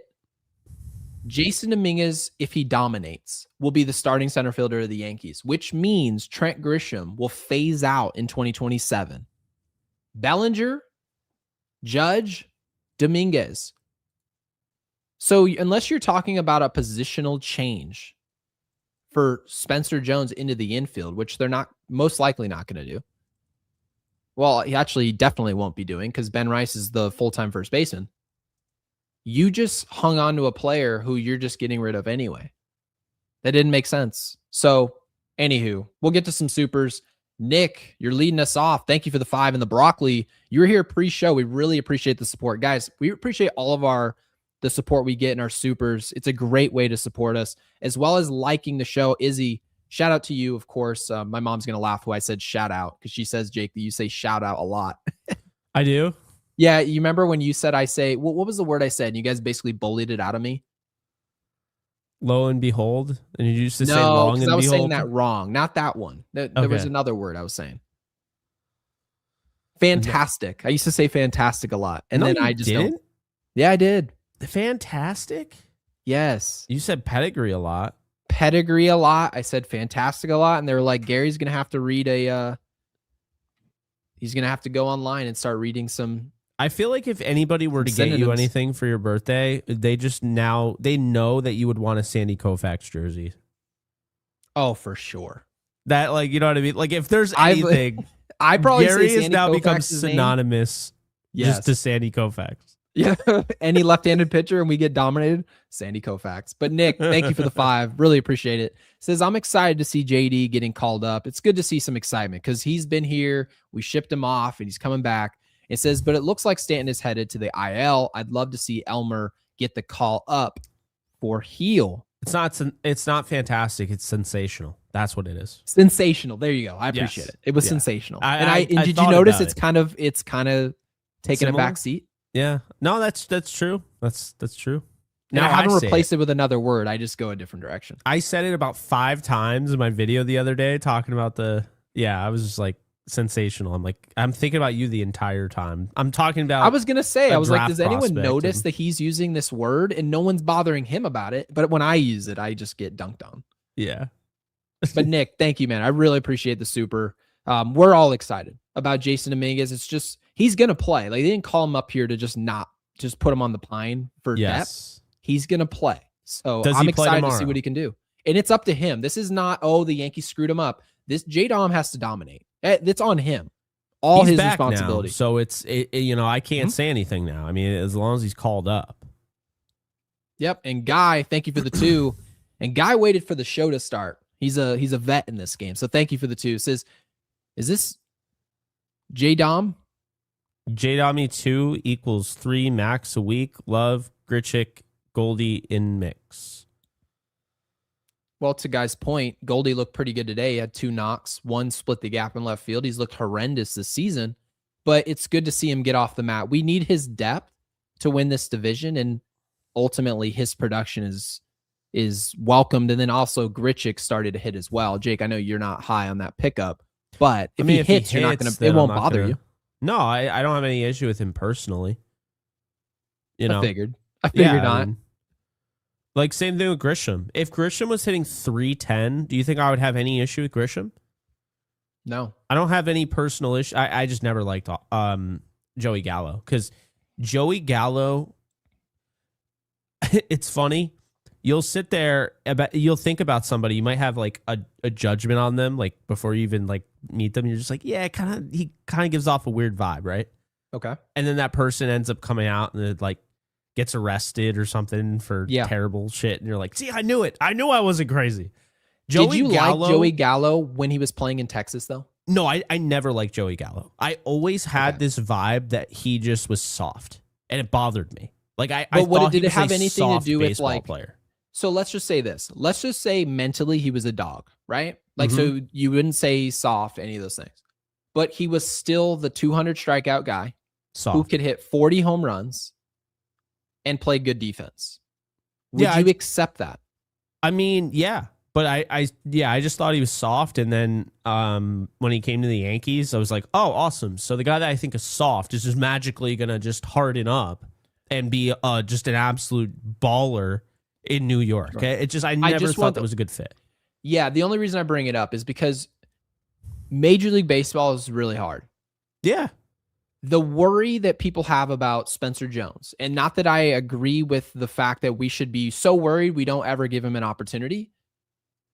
Jasson Dominguez, if he dominates, will be the starting center fielder of the Yankees, which means Trent Grisham will phase out in 2027. Bellinger, Judge, Dominguez. So unless you're talking about a positional change for Spencer Jones into the infield, which they're not most likely not going to do. Well, he actually definitely won't be doing because Ben Rice is the full-time first baseman. You just hung on to a player who you're just getting rid of anyway. That didn't make sense. So, anywho, we'll get to some supers. Nick, you're leading us off. Thank you for the 5 and the broccoli. You were here pre-show. We really appreciate the support. Guys, we appreciate all of the support we get in our supers. It's a great way to support us, as well as liking the show. Izzy, shout out to you, of course. My mom's going to laugh who I said shout out because she says, Jake, that you say shout out a lot. I do? Yeah, you remember when you said I say, what was the word I said? And you guys basically bullied it out of me. Lo and behold? And you used to say long long and behold? I was behold? saying that wrong. Not that one. There was another word I was saying. Fantastic. I used to say fantastic a lot. And then I just didn't? don't. Yeah, I did. Fantastic? Yes. You said pedigree a lot. Pedigree a lot. I said fantastic a lot. And they were like, Gary's going to have to read he's going to have to go online and start reading some. I feel like if anybody were to get you anything for your birthday, they know that you would want a Sandy Koufax jersey. Oh, for sure. That, like, you know what I mean? Like, if there's anything, I probably Gary say has Sandy now Koufax's become synonymous just to Sandy Koufax. Yeah. Any left-handed pitcher and we get dominated, Sandy Koufax. But Nick, thank you for the 5. Really appreciate it. Says, I'm excited to see JD getting called up. It's good to see some excitement because he's been here. We shipped him off and he's coming back. It says, but it looks like Stanton is headed to the IL. I'd love to see Elmer get the call up for heel. It's not fantastic. It's sensational. That's what it is. Sensational. There you go. I appreciate it. It was sensational. And did you notice it's kind of taking a back seat? Yeah. No, that's true. That's true. Now I haven't replaced it with another word. I just go a different direction. I said it about 5 times in my video the other day talking about I was just like, sensational. I'm thinking about you the entire time. I'm talking about. I was gonna say, I was like, does anyone notice that he's using this word and no one's bothering him about it? But when I use it, I just get dunked on. Yeah. But Nick, thank you, man. I really appreciate the super. We're all excited about Jasson Dominguez. It's just he's gonna play. Like they didn't call him up here to just put him on the pine for depth. He's gonna play. So I'm excited to see what he can do. And it's up to him. This is not the Yankees screwed him up. This J-Dom has to dominate. It's on him. He's his responsibility. Now, so I can't say anything now. I mean, as long as he's called up. Yep. And Guy, thank you for the 2. And Guy waited for the show to start. He's a vet in this game. So thank you for the 2. Says, is this J-Dom? J-Dommy 2 equals 3 max a week. Love, Grichuk, Goldie in mix. Well, to Guy's point, Goldie looked pretty good today. He had 2 knocks, 1 split the gap in left field. He's looked horrendous this season, but it's good to see him get off the mat. We need his depth to win this division, and ultimately his production is welcomed. And then also Grichuk started to hit as well. Jake, I know you're not high on that pickup, but if he hits, you're not going to. It won't bother you. No, I don't have any issue with him personally. I figured not. Like, same thing with Grisham. If Grisham was hitting 310, do you think I would have any issue with Grisham? No. I don't have any personal issue. I just never liked Joey Gallo. Because Joey Gallo, it's funny. you'll sit there you'll think about somebody, you might have like a judgment on them like before you even like meet them. You're just like, yeah, he kind of gives off a weird vibe, right? Okay. And then that person ends up coming out and it, like gets arrested or something for terrible shit, and you're like, see, I knew it. I knew I wasn't crazy. Did you like Joey Gallo when he was playing in Texas though? No, I never liked Joey Gallo. I always had this vibe that he just was soft, and it bothered me. Like I thought did it have anything to do with like player? So let's just say this. Let's just say mentally he was a dog, right? Like, so you wouldn't say soft, any of those things. But he was still the 200 strikeout guy who could hit 40 home runs and play good defense. Would you accept that? I mean, yeah. But I just thought he was soft. And then when he came to the Yankees, I was like, oh, awesome. So the guy that I think is soft is just magically going to just harden up and be just an absolute baller in New York. Right. It just, I never thought that was a good fit. Yeah. The only reason I bring it up is because Major League Baseball is really hard. Yeah. The worry that people have about Spencer Jones, and not that I agree with the fact that we should be so worried we don't ever give him an opportunity,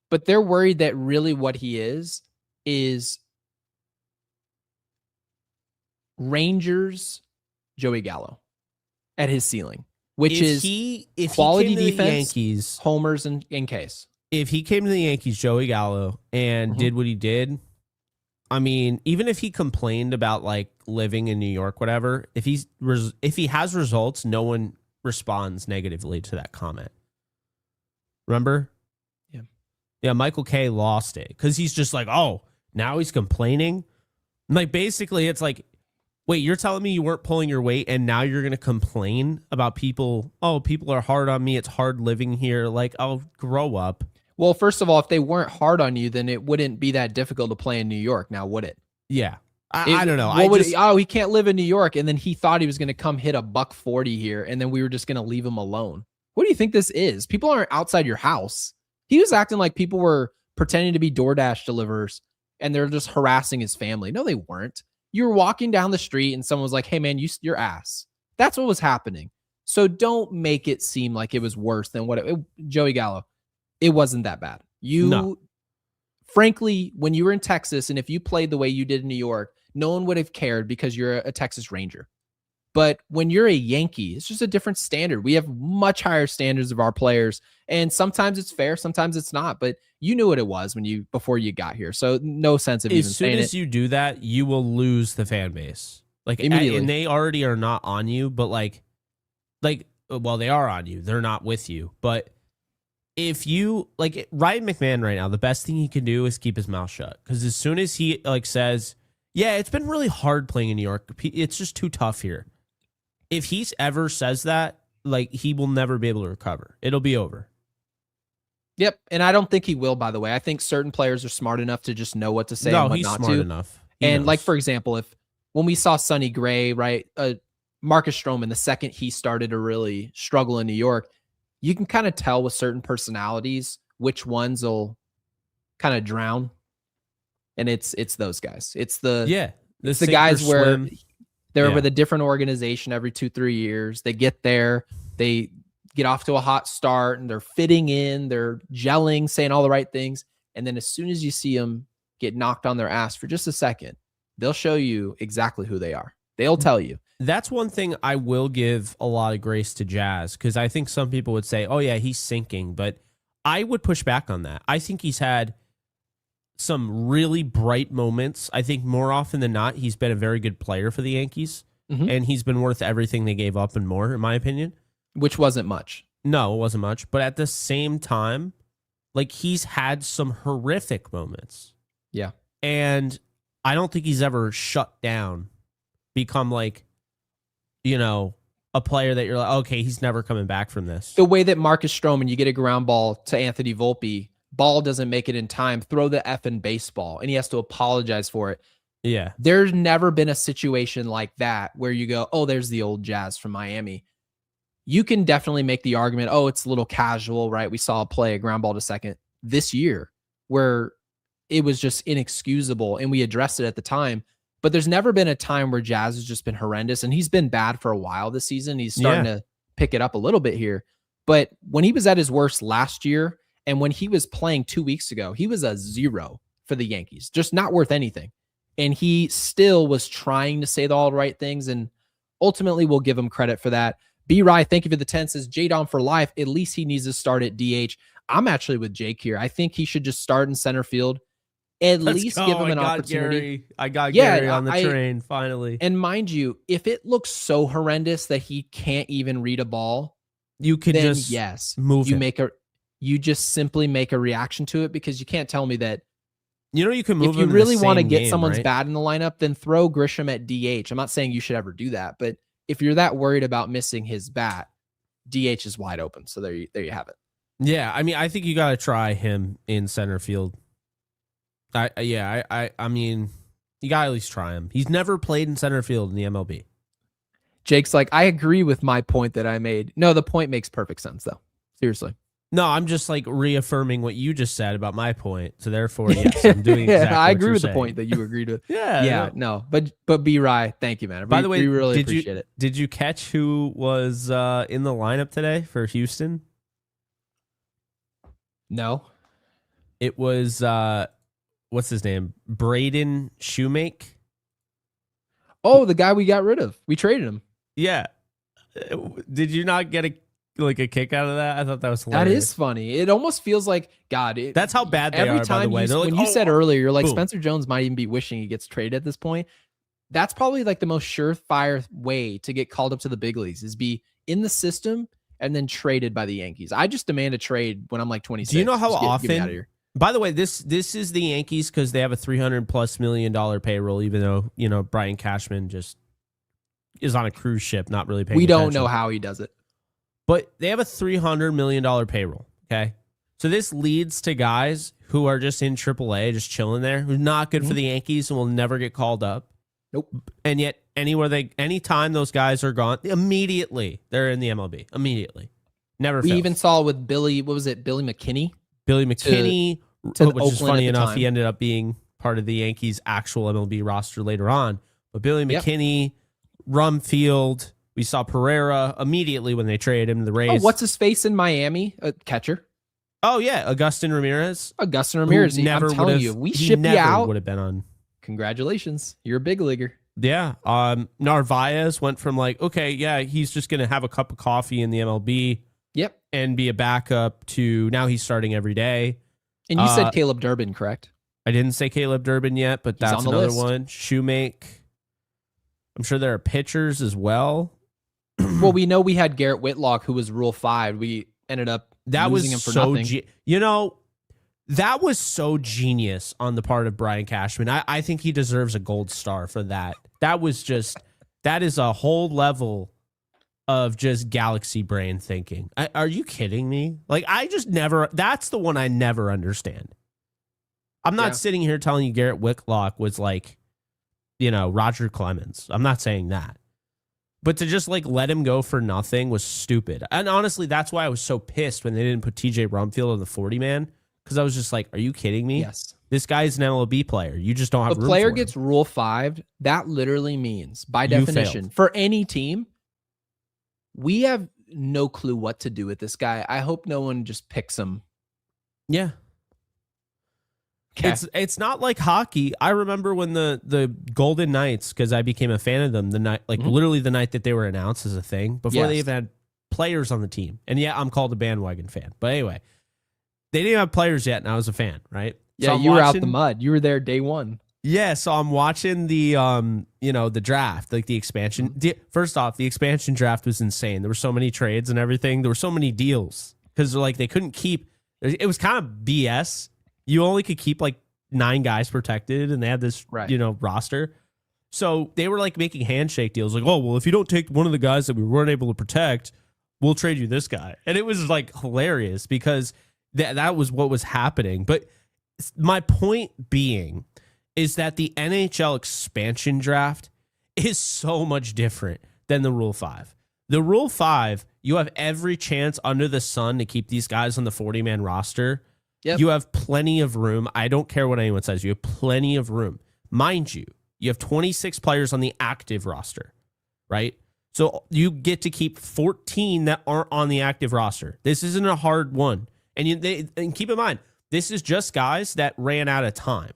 but they're worried that really what he is Rangers Joey Gallo at his ceiling, which if quality defense, Yankees, homers, and in case. If he came to the Yankees, Joey Gallo, and did what he did, I mean, even if he complained about like living in New York, whatever, if he has results, no one responds negatively to that comment. Remember? Yeah, Michael K lost it because he's just like, oh, now he's complaining. Like, basically, it's like, wait, you're telling me you weren't pulling your weight and now you're going to complain about people? Oh, people are hard on me. It's hard living here. Like, I'll grow up. Well, first of all, if they weren't hard on you, then it wouldn't be that difficult to play in New York. Now, would it? Yeah. I don't know. He can't live in New York. And then he thought he was going to come hit a $140 here. And then we were just going to leave him alone. What do you think this is? People aren't outside your house. He was acting like people were pretending to be DoorDash deliverers and they're just harassing his family. No, they weren't. You were walking down the street and someone was like, hey, man, your ass. That's what was happening. So don't make it seem like it was worse than Joey Gallo. It wasn't that bad. Frankly, when you were in Texas and if you played the way you did in New York, no one would have cared because you're a Texas Ranger. But when you're a Yankee, it's just a different standard. We have much higher standards of our players. And sometimes it's fair, sometimes it's not. But you knew what it was before you got here. So no sense of even saying it. As soon as you do that, you will lose the fan base. Like immediately. And they already are not on you, but well, they are on you. They're not with you. But if you like Ryan McMahon right now, the best thing he can do is keep his mouth shut. Because as soon as he says, yeah, it's been really hard playing in New York. It's just too tough here. If he ever says that, he will never be able to recover. It'll be over. Yep. And I don't think he will, by the way. I think certain players are smart enough to just know what to say and what not to. No, he's smart enough. And knows. For example, when we saw Sonny Gray, right, Marcus Stroman, the second he started to really struggle in New York, you can kind of tell with certain personalities which ones will kind of drown. And it's those guys. It's the guys where they're with a different organization every 2-3 years. They get there, they get off to a hot start, and they're fitting in, they're gelling, saying all the right things. And then as soon as you see them get knocked on their ass for just a second, they'll show you exactly who they are. They'll tell you. That's one thing I will give a lot of grace to Jazz, because I think some people would say, oh, yeah, he's sinking. But I would push back on that. I think he's had some really bright moments. I think more often than not, he's been a very good player for the Yankees, and he's been worth everything they gave up and more, in my opinion. Which wasn't much. No, it wasn't much. But at the same time, he's had some horrific moments. Yeah. And I don't think he's ever shut down, become a player that you're like, okay, he's never coming back from this. The way that Marcus Stroman, you get a ground ball to Anthony Volpe, ball doesn't make it in time, throw the effing baseball, and he has to apologize for it. Yeah. There's never been a situation like that where you go, oh, there's the old Jazz from Miami. You can definitely make the argument, oh, it's a little casual, right? We saw a ground ball to second this year where it was just inexcusable, and we addressed it at the time. But there's never been a time where Jazz has just been horrendous, and he's been bad for a while this season. He's starting to pick it up a little bit here. But when he was at his worst last year and when he was playing 2 weeks ago, he was a 0 for the Yankees, just not worth anything. And he still was trying to say all the right things. And ultimately, we'll give him credit for that. B. Rye, thank you for the 10, says J-Dom for life. At least he needs to start at DH. I'm actually with Jake here. I think he should just start in center field. Let's least give him an opportunity. Gary. I got Gary on the train, finally. And mind you, if it looks so horrendous that he can't even read a ball, you could just move him. You just simply make a reaction to it, because you can't tell me that. You can move if you him really want to get game, someone's right? bat in the lineup, then throw Grisham at DH. I'm not saying you should ever do that, but if you're that worried about missing his bat, DH is wide open. So there you have it. Yeah, I mean, I think you got to try him in center field. I mean, you got to at least try him. He's never played in center field in the MLB. Jake's like, I agree with my point that I made. No, the point makes perfect sense, though. Seriously. No, I'm just like reaffirming what you just said about my point. So therefore, yes, I'm doing exactly I agree with saying. the point that you agreed with. Yeah. No, but B. Rye, thank you, man. By the way, we really appreciate it. Did you catch who was in the lineup today for Houston? No. It was what's his name? Braden Shoemake. Oh, the guy we got rid of. We traded him. Yeah. Did you not get a kick out of that? I thought that was hilarious. That is funny. It almost feels like, God. That's how bad they every are, time by the way. They're like, when you said earlier, you're like, boom. Spencer Jones might even be wishing he gets traded at this point. That's probably like the most surefire way to get called up to the big leagues, is be in the system and then traded by the Yankees. I just demand a trade when I'm like 26. Do you know how Just often? get me out of here. By the way, this is the Yankees because they have a $300+ million payroll, even though, Brian Cashman just is on a cruise ship, not really paying attention. don't know how he does it. But they have a $300 million payroll, okay? So this leads to guys who are just in AAA, just chilling there, who's not good for the Yankees and will never get called up. Nope. And yet, anytime those guys are gone, immediately they're in the MLB. Immediately. Never We fails. even saw with Billy McKinney? Billy McKinney, to which is Oakland funny at the enough, time. he ended up being part of the Yankees' actual MLB roster later on. But Billy McKinney, Rumfield, we saw Pereira immediately when they traded him to the Rays. Oh, what's his face in Miami? Catcher. Oh, yeah, Augustin Ramirez. I'm telling you, we ship you out. Would have been on. Congratulations. You're a big leaguer. Yeah. Narvaez went from he's just going to have a cup of coffee in the MLB. Yep. And be a backup to now he's starting every day. And you said Caleb Durbin, correct? I didn't say Caleb Durbin yet, but that's another one. Shoemake. I'm sure there are pitchers as well. Well, we know we had Garrett Whitlock, who was Rule 5. We ended up losing him for nothing. That was so genius on the part of Brian Cashman. I think he deserves a gold star for that. That is a whole level of just galaxy brain thinking. Are you kidding me? That's the one I never understand. I'm not sitting here telling you Garrett Whitlock was Roger Clemens. I'm not saying that. But to just let him go for nothing was stupid. And honestly, that's why I was so pissed when they didn't put TJ Rumfield on the 40-man. Because I was just like, are you kidding me? Yes. This guy's an MLB player. You just don't have room for him. A player for gets him. Rule 5. That literally means, by You definition, failed. for any team, we have no clue what to do with this guy. I hope no one just picks him. Yeah. Okay. It's not like hockey. I remember when the Golden Knights, because I became a fan of them the night, literally the night that they were announced as a thing, before they even had players on the team. And yeah, I'm called a bandwagon fan. But anyway, they didn't have players yet, and I was a fan, right? Yeah, so you were out the mud. You were there day one. Yeah, so I'm watching the the draft, the expansion. First off, the expansion draft was insane. There were so many trades and everything. There were so many deals because they couldn't keep. It was kind of BS. You only could keep 9 guys protected, and they had this roster. So they were making handshake deals. Oh, well, if you don't take one of the guys that we weren't able to protect, we'll trade you this guy. And it was hilarious because that was what was happening. But my point being is that the NHL expansion draft is so much different than the Rule 5. The Rule 5, you have every chance under the sun to keep these guys on the 40-man roster. Yep. You have plenty of room. I don't care what anyone says. You have plenty of room. Mind you, you have 26 players on the active roster, right? So you get to keep 14 that aren't on the active roster. This isn't a hard one. And keep in mind, this is just guys that ran out of time.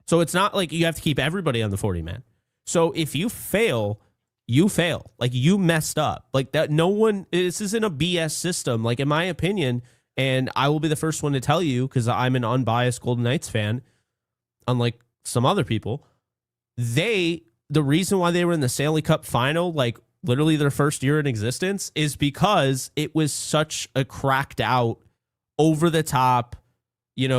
So it's not like you have to keep everybody on the 40-man. So if you fail, you fail. Like, you messed up. Like, that, no one, this isn't a BS system. Like, in my opinion, and I will be the first one to tell you, because I'm an unbiased Golden Knights fan, unlike some other people, the reason why they were in the Stanley Cup final, like literally their first year in existence, is because it was such a cracked out, over the top,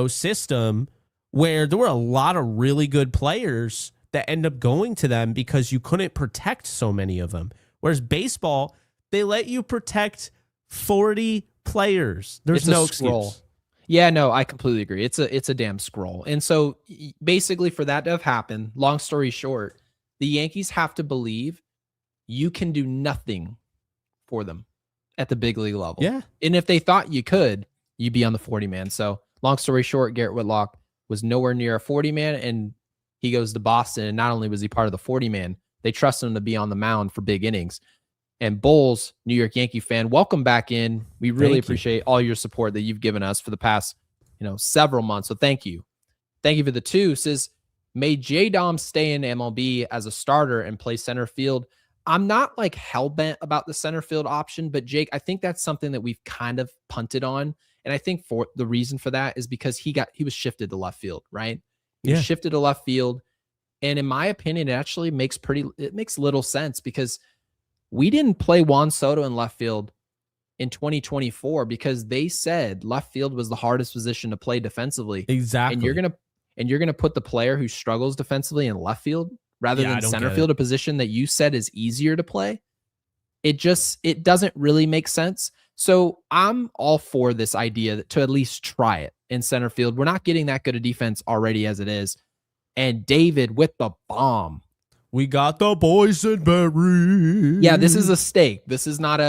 system where there were a lot of really good players that end up going to them because you couldn't protect so many of them. Whereas baseball, they let you protect 40 players. There's no excuse. Yeah, no, I completely agree. It's a damn scroll. And so basically, for that to have happened, long story short, the Yankees have to believe you can do nothing for them at the big league level. Yeah. And if they thought you could, you'd be on the 40-man. So long story short, Garrett Whitlock was nowhere near a 40-man, and he goes to Boston. And not only was he part of the 40-man, they trusted him to be on the mound for big innings. And Bulls, New York Yankee fan, welcome back in. We really appreciate all your support that you've given us for the past, several months. So thank you. Thank you for the 2. Says, may J Dom stay in MLB as a starter and play center field? I'm not like hell-bent about the center field option, but Jake, I think that's something that we've kind of punted on. And I think for the reason for that is because he was shifted to left field, right? He was shifted to left field. And in my opinion, it actually makes little sense, because we didn't play Juan Soto in left field in 2024 because they said left field was the hardest position to play defensively. Exactly. And you're gonna put the player who struggles defensively in left field rather than center field, a position that you said is easier to play. It doesn't really make sense. So I'm all for this idea to at least try it in center field. We're not getting that good a defense already as it is. And David with the bomb. We got the boysenberry. Yeah, this is a steak. This is not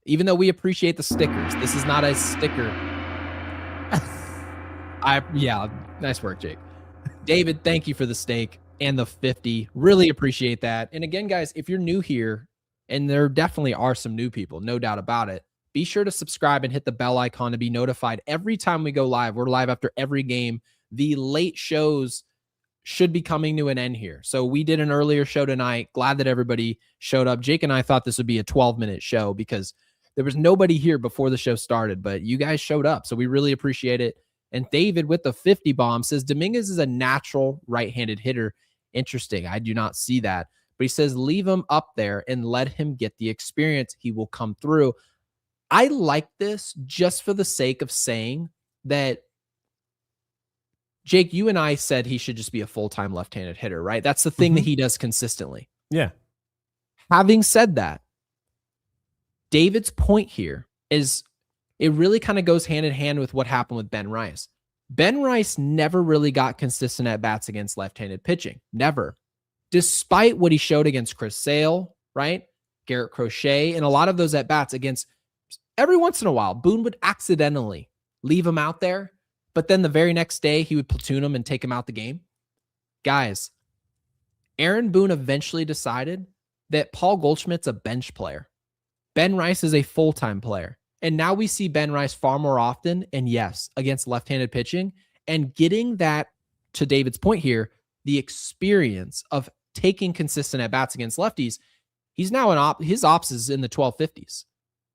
even though we appreciate the stickers, this is not a sticker. Nice work, Jake. David, thank you for the steak and the 50. Really appreciate that. And again, guys, if you're new here, and there definitely are some new people, no doubt about it, be sure to subscribe and hit the bell icon to be notified every time we go live. We're live after every game. The late shows should be coming to an end here. So we did an earlier show tonight. Glad that everybody showed up. Jake and I thought this would be a 12-minute show because there was nobody here before the show started, but you guys showed up. So we really appreciate it. And David with the 50 bomb says, Dominguez is a natural right-handed hitter. Interesting. I do not see that. But he says, leave him up there and let him get the experience. He will come through. I like this just for the sake of saying that, Jake, you and I said he should just be a full-time left-handed hitter, right? That's the thing that he does consistently. Yeah. Having said that, David's point here is it really kind of goes hand in hand with what happened with Ben Rice. Ben Rice never really got consistent at-bats against left-handed pitching. Never. Despite what he showed against Chris Sale, right? Garrett Crochet, and a lot of those at-bats against, every once in a while, Boone would accidentally leave him out there, but then the very next day, he would platoon him and take him out the game. Guys, Aaron Boone eventually decided that Paul Goldschmidt's a bench player. Ben Rice is a full-time player. And now we see Ben Rice far more often, and yes, against left-handed pitching, and getting that, to David's point here, the experience of taking consistent at-bats against lefties. He's now his ops is in the 1250s.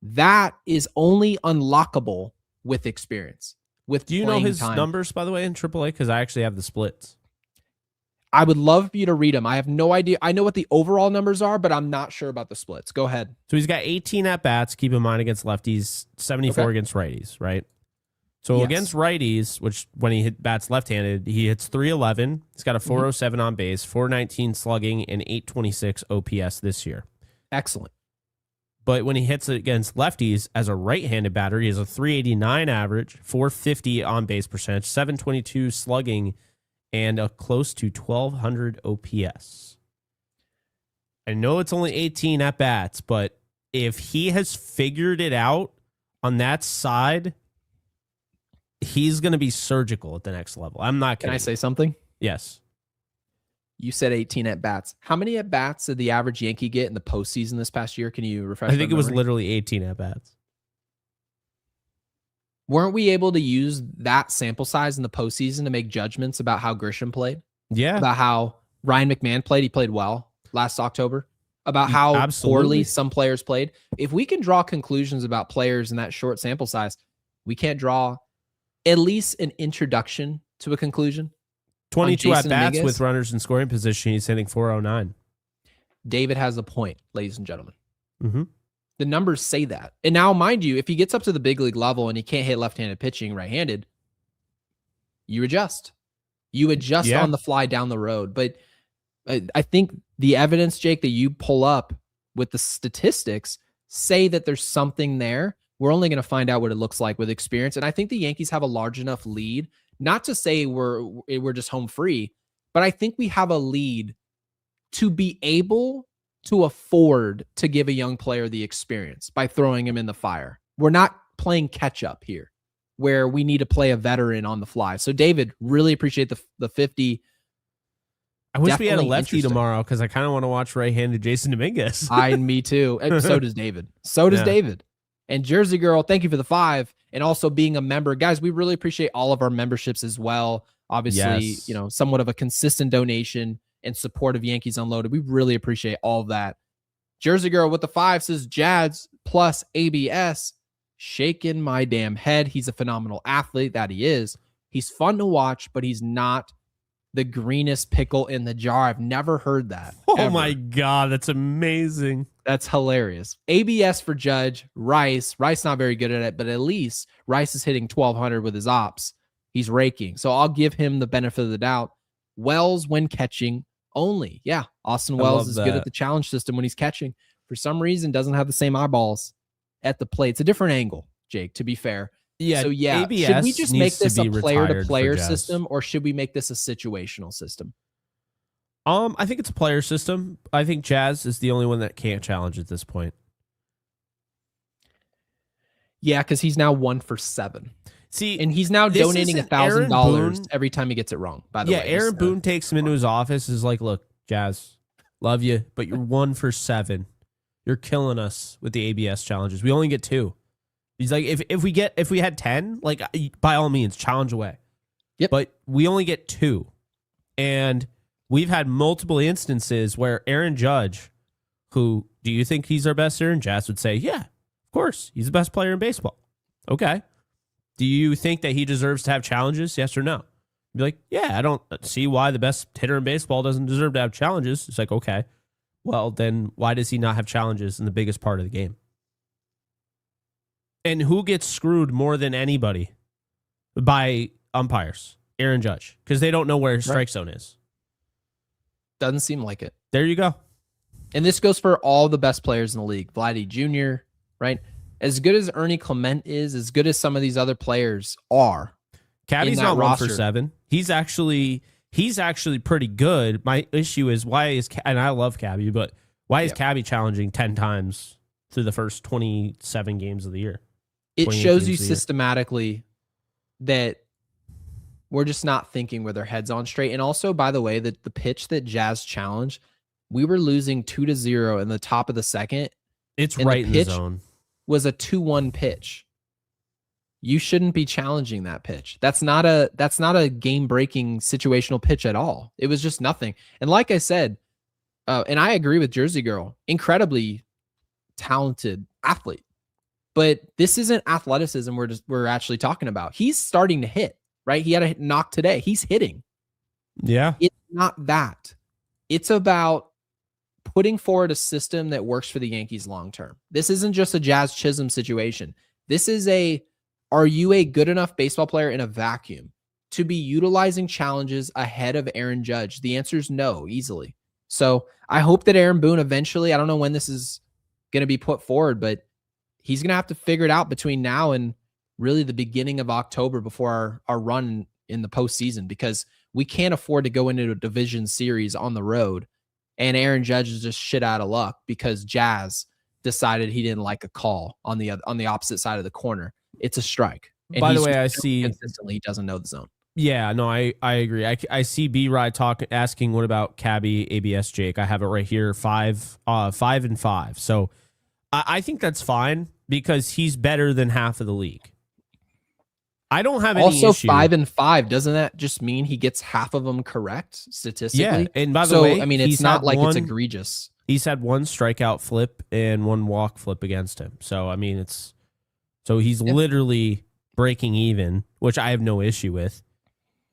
That is only unlockable with experience. Do you know his numbers, by the way, in AAA? Because I actually have the splits. I would love for you to read them. I have no idea. I know what the overall numbers are, but I'm not sure about the splits. Go ahead. So he's got 18 at-bats, keep in mind, against lefties, 74 against righties, right? So against righties, which when he bats left-handed, he hits 311. He's got a 407 on base, 419 slugging, and 826 OPS this year. Excellent. But when he hits it against lefties as a right-handed batter, he has a 389 average, 450 on base percentage, 722 slugging, and a close to 1,200 OPS. I know it's only 18 at-bats, but if he has figured it out on that side, he's going to be surgical at the next level. I'm not kidding. Can I say something? Yes. You said 18 at bats. How many at bats did the average Yankee get in the postseason this past year? Can you refresh? I think it was literally 18 at bats. Weren't we able to use that sample size in the postseason to make judgments about how Grisham played? Yeah. About how Ryan McMahon played. He played well last October. About how Absolutely. poorly some players played. If we can draw conclusions about players in that short sample size, we can't draw at least an introduction to a conclusion. 22 at bats Dominguez with runners in scoring position. He's hitting 409. David has a point, ladies and gentlemen. Mm-hmm. The numbers say that. And now, mind you, if he gets up to the big league level and he can't hit left-handed pitching right-handed, you adjust. You adjust on the fly down the road. But I think the evidence, Jake, that you pull up with the statistics say that there's something there. We're only going to find out what it looks like with experience. And I think the Yankees have a large enough lead, not to say we're just home free, but I think we have a lead to be able to afford to give a young player the experience by throwing him in the fire. We're not playing catch up here where we need to play a veteran on the fly. So David, really appreciate the 50. I wish we had a lefty tomorrow because I kind of want to watch right-handed Jasson Dominguez. Me too. And so does David. So does David. And Jersey Girl, thank you for the 5. And also being a member. Guys, we really appreciate all of our memberships as well. Obviously, somewhat of a consistent donation and support of Yankees Unloaded. We really appreciate all of that. Jersey Girl with the 5 says Jazz plus ABS. Shaking my damn head. He's a phenomenal athlete. That he is. He's fun to watch, but he's not the greenest pickle in the jar. I've never heard that. Oh my God, that's amazing. That's hilarious. ABS for Judge. Rice not very good at it, but at least Rice is hitting 1,200 with his ops. He's raking. So I'll give him the benefit of the doubt. Wells when catching only. Yeah, Austin Wells is good at the challenge system when he's catching. For some reason, doesn't have the same eyeballs at the plate. It's a different angle, Jake, to be fair. Yeah. So ABS should we just make this a player-to-player Jazz system, or should we make this a situational system? I think it's a player system. I think Jazz is the only one that can't challenge at this point. Yeah, because he's now 1 for 7. See, and he's now donating $1,000 every time he gets it wrong. By the way, Aaron Boone takes him into his office. Is like, look, Jazz, love you, but you're 1 for 7. You're killing us with the ABS challenges. We only get 2. He's like, if we had 10, like by all means, challenge away. Yep. But we only get 2, and we've had multiple instances where Aaron Judge, who do you think he's our best hitter? And Jazz would say, yeah, of course, he's the best player in baseball. Okay. Do you think that he deserves to have challenges? Yes or no? Be like, yeah, I don't see why the best hitter in baseball doesn't deserve to have challenges. It's like, okay, well, then why does he not have challenges in the biggest part of the game? And who gets screwed more than anybody by umpires? Aaron Judge, because they don't know where his strike zone is. Doesn't seem like it. There you go. And this goes for all the best players in the league. Vladdy Jr., right? As good as Ernie Clement is, as good as some of these other players are. Cabby's not 1 for 7. He's actually pretty good. My issue is and I love Cabby, but why is Cabby challenging 10 times through the first 27 games of the year? It shows you systematically that we're just not thinking with our heads on straight. And also, by the way, that the pitch that Jazz challenged, we were losing 2-0 in the top of the second. It's right in the zone. Was a 2-1 pitch. You shouldn't be challenging that pitch. That's not a game-breaking situational pitch at all. It was just nothing. And like I said, and I agree with Jersey Girl, incredibly talented athlete. But this isn't athleticism we're actually talking about. He's starting to hit, right? He had a knock today. He's hitting. Yeah. It's not that. It's about putting forward a system that works for the Yankees long term. This isn't just a Jazz Chisholm situation. This is are you a good enough baseball player in a vacuum to be utilizing challenges ahead of Aaron Judge? The answer is no, easily. So I hope that Aaron Boone eventually, I don't know when this is going to be put forward, but he's going to have to figure it out between now and really the beginning of October before our run in the postseason, because we can't afford to go into a division series on the road and Aaron Judge is just shit out of luck because Jazz decided he didn't like a call on the opposite side of the corner. It's a strike. And by the way, I see consistently he doesn't know the zone. Yeah, no, I agree. I see B-Ride asking what about Cabby, ABS, Jake. I have it right here, 5-5. So I think that's fine because he's better than half of the league. I don't have any Also, issue. 5-5, doesn't that just mean he gets half of them correct statistically? Yeah, and by the way, I mean, it's not like it's egregious. He's had one strikeout flip and one walk flip against him. So I mean, he's literally breaking even, which I have no issue with.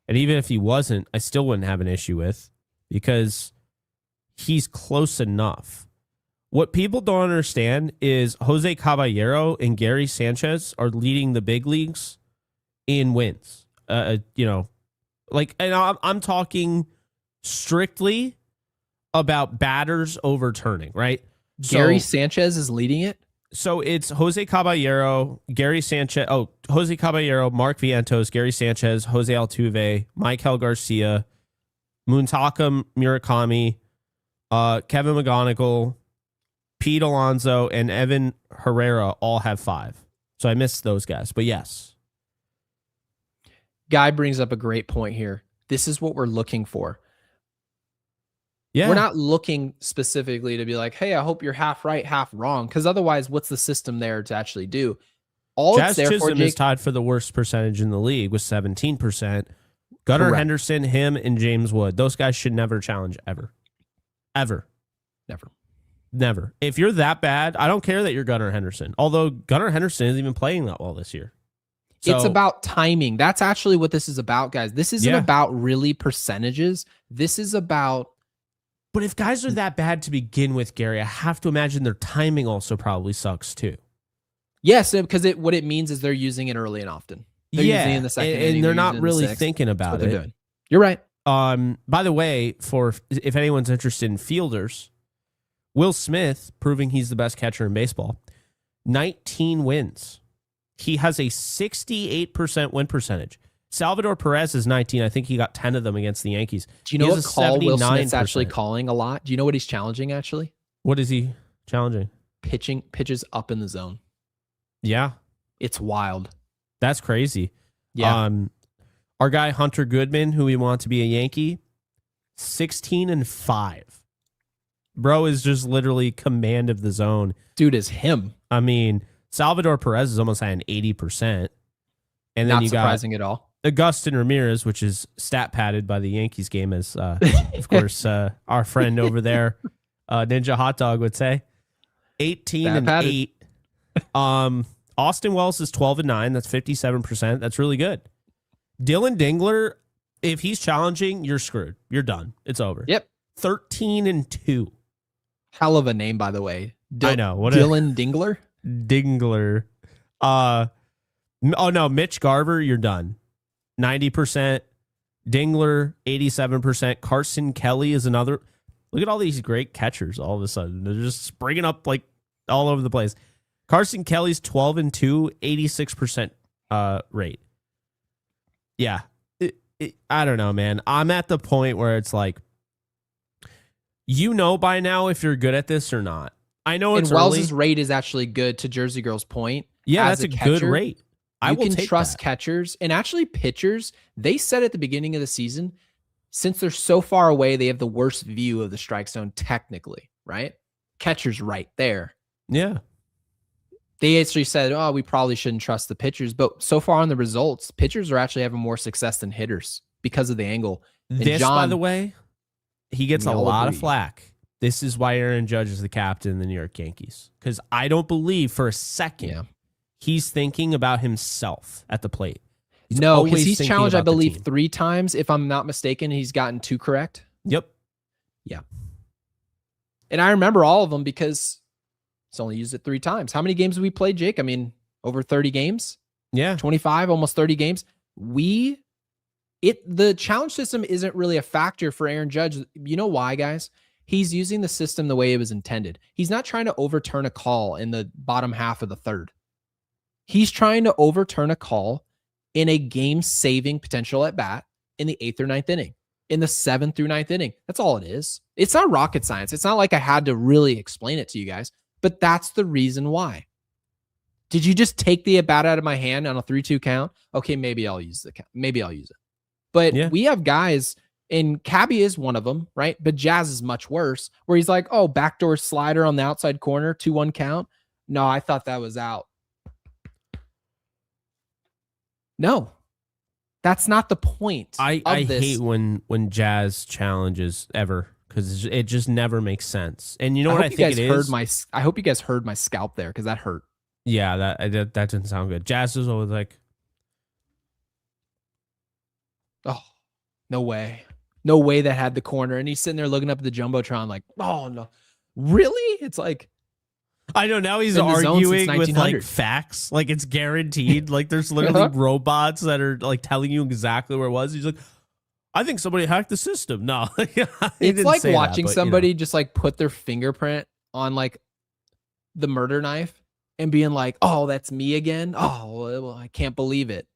And even if he wasn't, I still wouldn't have an issue with because he's close enough. What people don't understand is Jose Caballero and Gary Sanchez are leading the big leagues in wins. And I'm talking strictly about batters overturning, right? Gary Sanchez is leading it. So it's Jose Caballero, Jose Caballero, Mark Vientos, Gary Sanchez, Jose Altuve, Michael Garcia, Muntaka Murakami, Kevin McGonigal, Pete Alonso, and Evan Herrera all have 5. So I missed those guys, but yes. Guy brings up a great point here. This is what we're looking for. Yeah. We're not looking specifically to be like, hey, I hope you're half right, half wrong. Because otherwise, what's the system there to actually do? All Jazz it's there Chisholm for, Jake, is tied for the worst percentage in the league with 17%. Gunnar Correct. Henderson, him, and James Wood. Those guys should never challenge ever. Ever. Never. If you're that bad, I don't care that you're Gunnar Henderson. Although Gunnar Henderson isn't even playing that well this year. So, it's about timing. That's actually what this is about, guys. This isn't about really percentages. This is about... But if guys are that bad to begin with, Gary, I have to imagine their timing also probably sucks too. Yes, because what it means is they're using it early and often. They're using it in the second inning, and they're not really thinking about it. Doing. You're right. By the way, if anyone's interested in fielders, Will Smith, proving he's the best catcher in baseball, 19 wins. He has a 68% win percentage. Salvador Perez is 19. I think he got 10 of them against the Yankees. Do you know what call Will Smith's actually calling a lot? Do you know what he's challenging, actually? What is he challenging? Pitches up in the zone. Yeah. It's wild. That's crazy. Yeah. Our guy, Hunter Goodman, who we want to be a Yankee, 16-5. Bro is just literally command of the zone. Dude is him. I mean, Salvador Perez is almost at an 80%. And then not you surprising at all. Augustin Ramirez, which is stat padded by the Yankees game, as of course our friend over there, Ninja Hot Dog, would say. 18-8. Austin Wells is 12-9. That's 57%. That's really good. Dylan Dingler, if he's challenging, you're screwed. You're done. It's over. Yep. 13-2. Hell of a name, by the way. I know. Dylan Dingler? Dingler. Oh no, Mitch Garver, you're done. 90%. Dingler, 87%. Carson Kelly is another. Look at all these great catchers all of a sudden. They're just springing up like all over the place. Carson Kelly's 12-2, 86% rate. Yeah. I don't know, man. I'm at the point where it's like, you know by now if you're good at this or not. I know it's Wells' rate is actually good, to Jersey Girl's point. Yeah, that's a good rate. You can trust catchers and actually pitchers. They said at the beginning of the season, since they're so far away, they have the worst view of the strike zone technically, right? Catcher's right there. Yeah. They actually said, oh, we probably shouldn't trust the pitchers. But so far on the results, pitchers are actually having more success than hitters because of the angle. And John, by the way, he gets a lot of flack. This is why Aaron Judge is the captain of the New York Yankees. Because I don't believe for a second he's thinking about himself at the plate. No, because he's challenged, I believe, 3 times. If I'm not mistaken, he's gotten 2 correct. Yep. Yeah. And I remember all of them because it's only used it 3 times. How many games have we played, Jake? I mean, over 30 games? Yeah. 25, almost 30 games. The challenge system isn't really a factor for Aaron Judge. You know why, guys? He's using the system the way it was intended. He's not trying to overturn a call in the bottom half of the third. He's trying to overturn a call in a game-saving potential at bat in the 8th or 9th inning, in the 7th through 9th inning. That's all it is. It's not rocket science. It's not like I had to really explain it to you guys, but that's the reason why. Did you just take the at bat out of my hand on a 3-2 count? Okay, maybe I'll use it. But Yeah. we have guys, and Cabby is one of them, right? But Jazz is much worse, where he's like, oh, backdoor slider on the outside corner, 2-1 count. No, I thought that was out. No, that's not the point. I hate when Jazz challenges ever, because it just never makes sense. And you know what I think it is? I hope you guys heard my scalp there, because that hurt. Yeah, that didn't sound good. Jazz is always like, oh, no way. No way that had the corner. And he's sitting there looking up at the Jumbotron like, oh, no. Really? It's like, I know, now he's been in the zone since arguing with like 1900. facts. Like it's guaranteed. Like there's literally robots that are like telling you exactly where it was. He's like, I think somebody hacked the system. No. it's like watching somebody just like put their fingerprint on like the murder knife and being like, oh, that's me again. Oh, well, I can't believe it.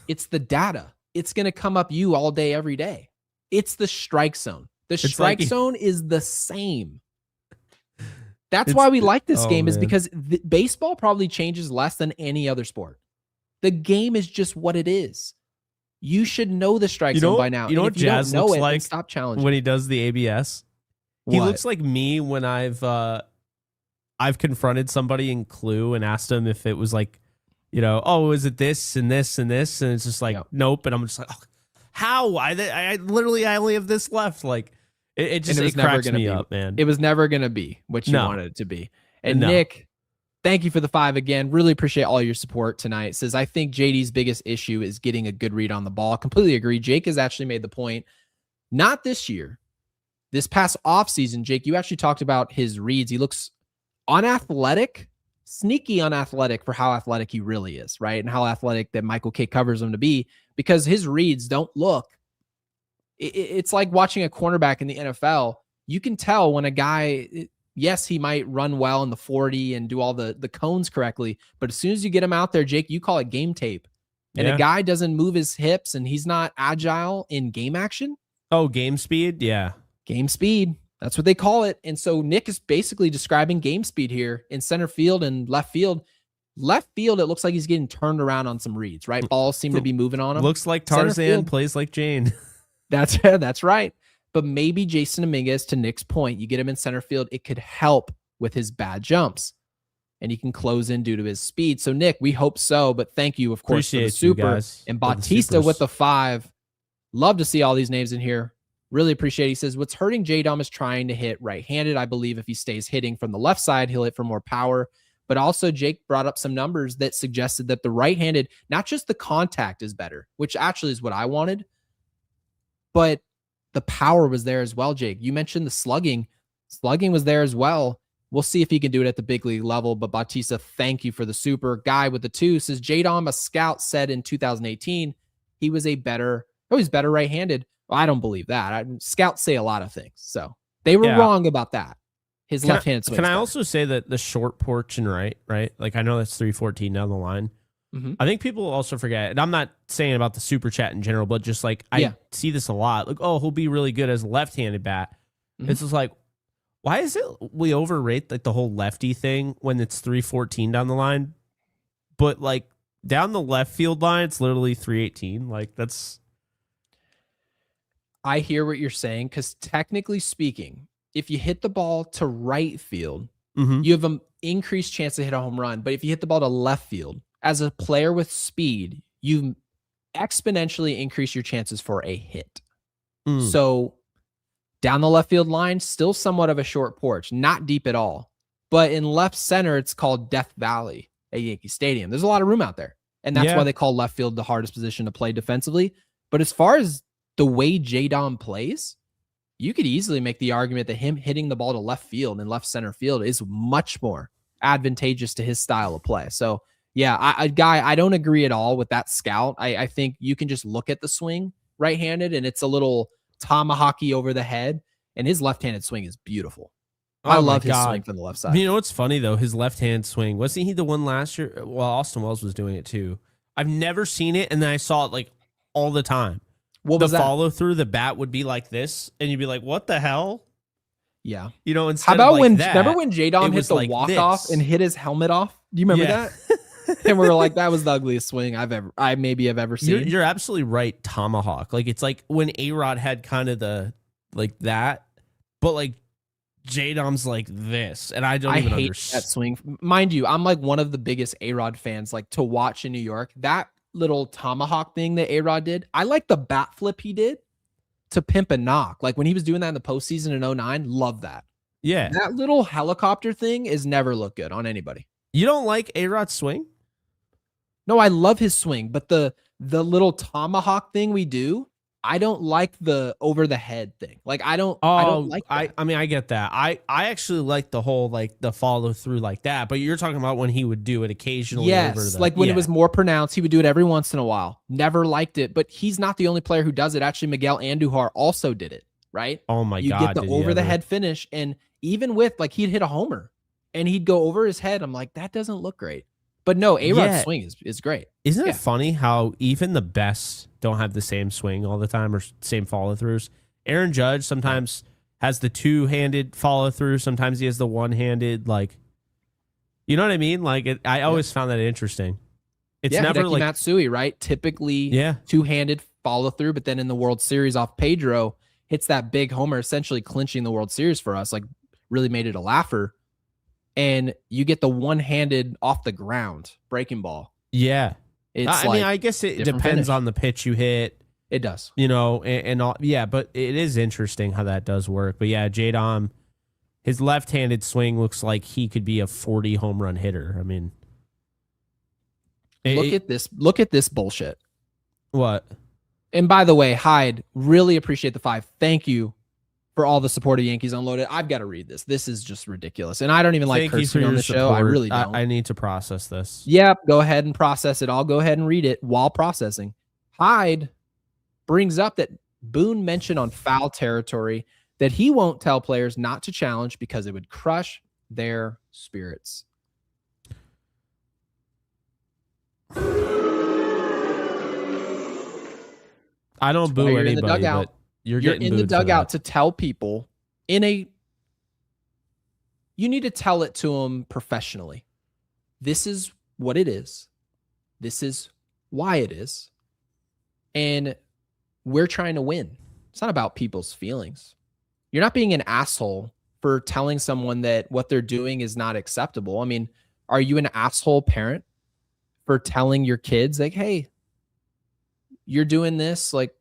It's the data. It's going to come up you all day, every day. It's the strike zone. The strike zone is the same. That's why we like this game, is because baseball probably changes less than any other sport. The game is just what it is. You should know the strike zone by now. You know what Jazz looks like stop challenging. When he does the ABS? He looks like me when I've confronted somebody in Clue and asked them if it was like, you know, oh, is it this and this and this? And it's just like, nope. And I'm just like, oh, how? I literally only have this left. Like, it cracks me up, man. It was never going to be what you wanted it to be. And Nick, thank you for the 5 again. Really appreciate all your support tonight. Says, I think JD's biggest issue is getting a good read on the ball. Completely agree. Jake has actually made the point. Not this year. This past offseason, Jake, you actually talked about his reads. He looks unathletic, sneaky unathletic for how athletic he really is, right? And how athletic that Michael K covers him to be, because his reads don't look. It's like watching a cornerback in the NFL. You can tell when a guy, yes, he might run well in the 40 and do all the cones correctly, but as soon as you get him out there, Jake, you call it game tape. And a guy doesn't move his hips and he's not agile in game action. Oh, game speed? Yeah. Game speed. That's what they call it. And so Nick is basically describing game speed here in center field and left field. Left field, it looks like he's getting turned around on some reads, right? Balls seem to be moving on him. Looks like Tarzan plays like Jane. That's right. But maybe Jasson Dominguez, to Nick's point, you get him in center field, it could help with his bad jumps. And he can close in due to his speed. So, Nick, we hope so. But thank you, of course, for the super. And Bautista with the 5. Love to see all these names in here. Really appreciate it. He says, what's hurting J-Dom is trying to hit right-handed. I believe if he stays hitting from the left side, he'll hit for more power. But also, Jake brought up some numbers that suggested that the right-handed, not just the contact is better, which actually is what I wanted, but the power was there as well, Jake. You mentioned the slugging. Slugging was there as well. We'll see if he can do it at the big league level. But Bautista, thank you for the super. Guy with the 2 says, J-Dom, a scout, said in 2018 he was better right-handed. Well, I don't believe that. Scouts say a lot of things. So they were wrong about that. His left-handed swing. Can I also say that the short porch and right? Like, I know that's 314 down the line. Mm-hmm. I think people also forget, and I'm not saying about the super chat in general, but just like I see this a lot. Like, oh, he'll be really good as a left-handed bat. Mm-hmm. It's just like, why is it we overrate like the whole lefty thing when it's 314 down the line, but like down the left field line, it's literally 318. Like that's. I hear what you're saying, because technically speaking, if you hit the ball to right field, you have an increased chance to hit a home run. But if you hit the ball to left field, as a player with speed, you exponentially increase your chances for a hit. So down the left field line, still somewhat of a short porch, not deep at all. But in left center, it's called Death Valley at Yankee Stadium. There's a lot of room out there. And that's why they call left field the hardest position to play defensively. But as far as the way J-Dom plays, you could easily make the argument that him hitting the ball to left field and left center field is much more advantageous to his style of play. So, yeah, I don't agree at all with that scout. I think you can just look at the swing right-handed, and it's a little tomahawky over the head, and his left-handed swing is beautiful. I love his swing from the left side. You know what's funny, though? His left-hand swing. Wasn't he the one last year? Well, Austin Wells was doing it, too. I've never seen it, and then I saw it, like, all the time. What was that? Follow-through, the bat would be like this, and you'd be like, what the hell? Yeah. You know, instead how about of like remember when J-Dom hit the like walk-off and hit his helmet off? Do you remember that? And we were like, that was the ugliest swing I maybe have ever seen. You're absolutely right. Tomahawk. Like, it's like when A-Rod had kind of the, like that, but like J-Dom's like this. And I don't even hate understand that swing. Mind you, I'm like one of the biggest A-Rod fans, like to watch in New York. That little tomahawk thing that A-Rod did, I like the bat flip he did to pimp and knock. Like when he was doing that in the postseason in 09, love that. Yeah. That little helicopter thing is never looked good on anybody. You don't like A-Rod's swing? No, I love his swing, but the little tomahawk thing we do, I don't like the over the head thing. Like I don't like that. I mean, I get that. I actually like the whole like the follow through like that, but you're talking about when he would do it occasionally. Yes, over the, like when it was more pronounced, he would do it every once in a while. Never liked it, but he's not the only player who does it. Actually, Miguel Andujar also did it, right? Oh my God. You get the over the head finish, and even with like he'd hit a homer and he'd go over his head. I'm like, that doesn't look great. But no, A-Rod's swing is great. Isn't it funny how even the best don't have the same swing all the time or same follow-throughs? Aaron Judge sometimes has the two-handed follow-through. Sometimes he has the one-handed, like, you know what I mean? Like, I always found that interesting. It's never Hideki like Matsui, right? Typically two-handed follow-through, but then in the World Series off Pedro, hits that big homer, essentially clinching the World Series for us, like really made it a laugher. And you get the one-handed off the ground breaking ball. Yeah. It's I mean, I guess it depends on the pitch you hit. It does. You know, and all, yeah, but it is interesting how that does work. But yeah, J-Dom, his left-handed swing looks like he could be a 40 home run hitter. I mean, look at this bullshit. What? And by the way, Hyde, really appreciate the 5. Thank you for all the support of Yankees Unloaded. I've got to read this. This is just ridiculous. And I don't even like cursing on the show. I really don't. I need to process this. Yep. Go ahead and process it. I'll go ahead and read it while processing. Hyde brings up that Boone mentioned on Foul Territory that he won't tell players not to challenge because it would crush their spirits. I don't boo anybody, but you're in the dugout to tell people you need to tell it to them professionally. This is what it is. This is why it is. And we're trying to win. It's not about people's feelings. You're not being an asshole for telling someone that what they're doing is not acceptable. I mean, are you an asshole parent for telling your kids like, hey, you're doing this, like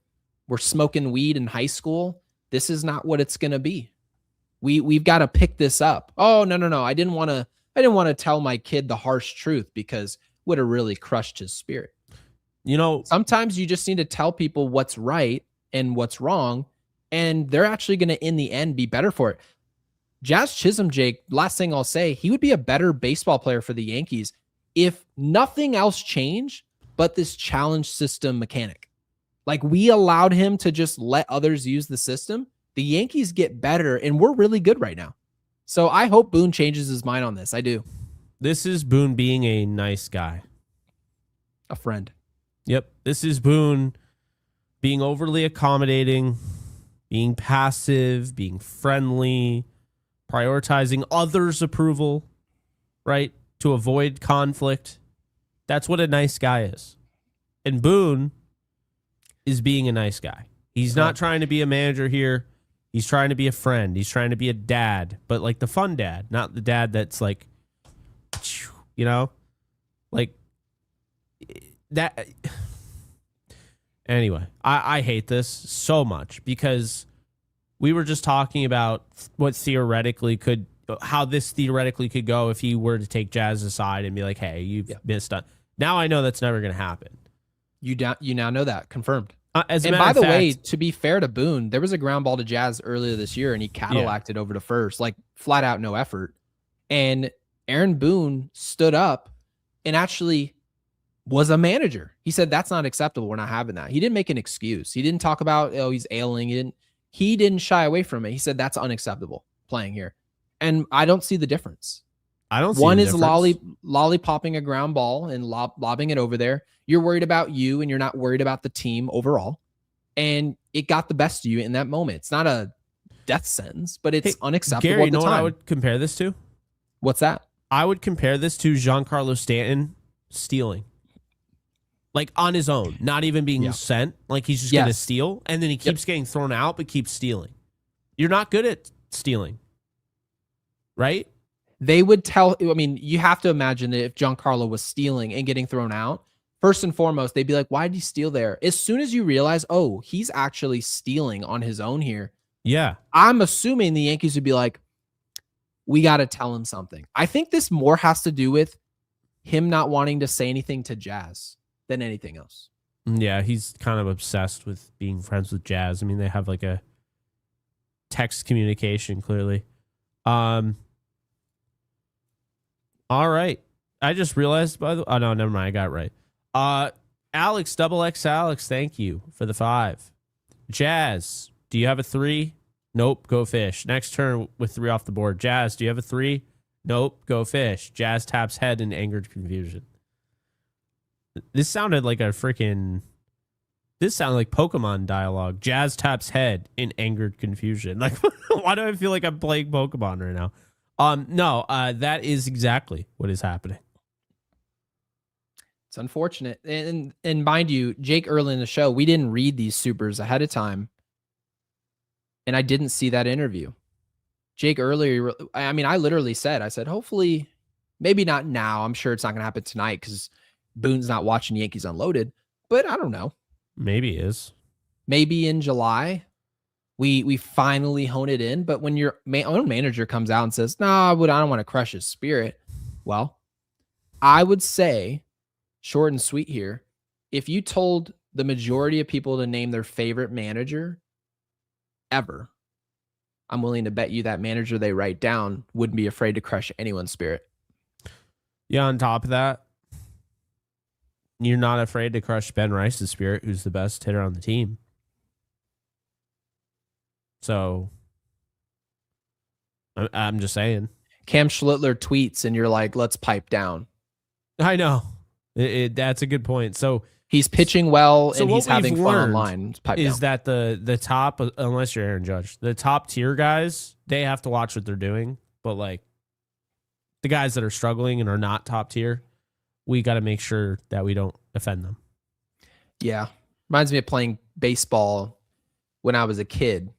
we're smoking weed in high school. This is not what it's going to be. We've got to pick this up. Oh, no. I didn't want to tell my kid the harsh truth because it would have really crushed his spirit. You know, sometimes you just need to tell people what's right and what's wrong, and they're actually going to, in the end, be better for it. Jazz Chisholm, Jake, last thing I'll say, he would be a better baseball player for the Yankees if nothing else changed but this challenge system mechanic. Like we allowed him to just let others use the system. The Yankees get better, and we're really good right now. So I hope Boone changes his mind on this. I do. This is Boone being a nice guy. A friend. Yep. This is Boone being overly accommodating, being passive, being friendly, prioritizing others' approval, right? To avoid conflict. That's what a nice guy is. And Boone is being a nice guy. He's not trying to be a manager here. He's trying to be a friend. He's trying to be a dad, but like the fun dad, not the dad that's like, you know, like that. Anyway, I hate this so much because we were just talking about how this theoretically could go if he were to take Jazz aside and be like, hey, you've missed on. Now I know that's never going to happen. You now know that. Confirmed. And by the way, to be fair to Boone, there was a ground ball to Jazz earlier this year, and he Cadillac'd it over to first, like flat out no effort. And Aaron Boone stood up and actually was a manager. He said, that's not acceptable. We're not having that. He didn't make an excuse. He didn't talk about, oh, he's ailing. He didn't shy away from it. He said, that's unacceptable playing here. And I don't see the difference. I don't see one the is difference. lollipopping a ground ball and lobbing it over there. You're worried about you and you're not worried about the team overall. And it got the best of you in that moment. It's not a death sentence, but it's unacceptable. Gary, at you the know time. what I would compare this to? What's that? I would compare this to Giancarlo Stanton stealing. Like on his own, not even being sent. Like he's just going to steal. And then he keeps getting thrown out, but keeps stealing. You're not good at stealing. Right? They would tell, I mean, you have to imagine that if Giancarlo was stealing and getting thrown out, first and foremost, they'd be like, why did he steal there? As soon as you realize, oh, he's actually stealing on his own here. Yeah. I'm assuming the Yankees would be like, we got to tell him something. I think this more has to do with him not wanting to say anything to Jazz than anything else. Yeah, he's kind of obsessed with being friends with Jazz. I mean, they have like a text communication, clearly. All right. I just realized, by the way, oh, no, never mind. I got it right. Alex, double X Alex, thank you for the 5. Jazz, do you have a 3? Nope, go fish. Next turn with 3 off the board. Jazz, do you have a 3? Nope, go fish. Jazz taps head in angered confusion. This sounded like this sounded like Pokemon dialogue. Jazz taps head in angered confusion. Like, why do I feel like I'm playing Pokemon right now? No, that is exactly what is happening. It's unfortunate. And mind you, Jake, early in the show, we didn't read these supers ahead of time. And I didn't see that interview. Jake earlier, I mean, I literally said, hopefully, maybe not now. I'm sure it's not going to happen tonight because Boone's not watching Yankees Unloaded. But I don't know. Maybe he is. Maybe in July. We finally hone it in, but when your own manager comes out and says, "No, I don't want to crush his spirit," well, I would say, short and sweet here, if you told the majority of people to name their favorite manager ever, I'm willing to bet you that manager they write down wouldn't be afraid to crush anyone's spirit. Yeah, on top of that, you're not afraid to crush Ben Rice's spirit, who's the best hitter on the team. So, I'm just saying. Cam Schlittler tweets and you're like, let's pipe down. I know. That's a good point. So he's pitching well and he's having fun online. Pipe is down. that the top, unless you're Aaron Judge, the top tier guys, they have to watch what they're doing. But like the guys that are struggling and are not top tier, we got to make sure that we don't offend them. Yeah. Reminds me of playing baseball when I was a kid.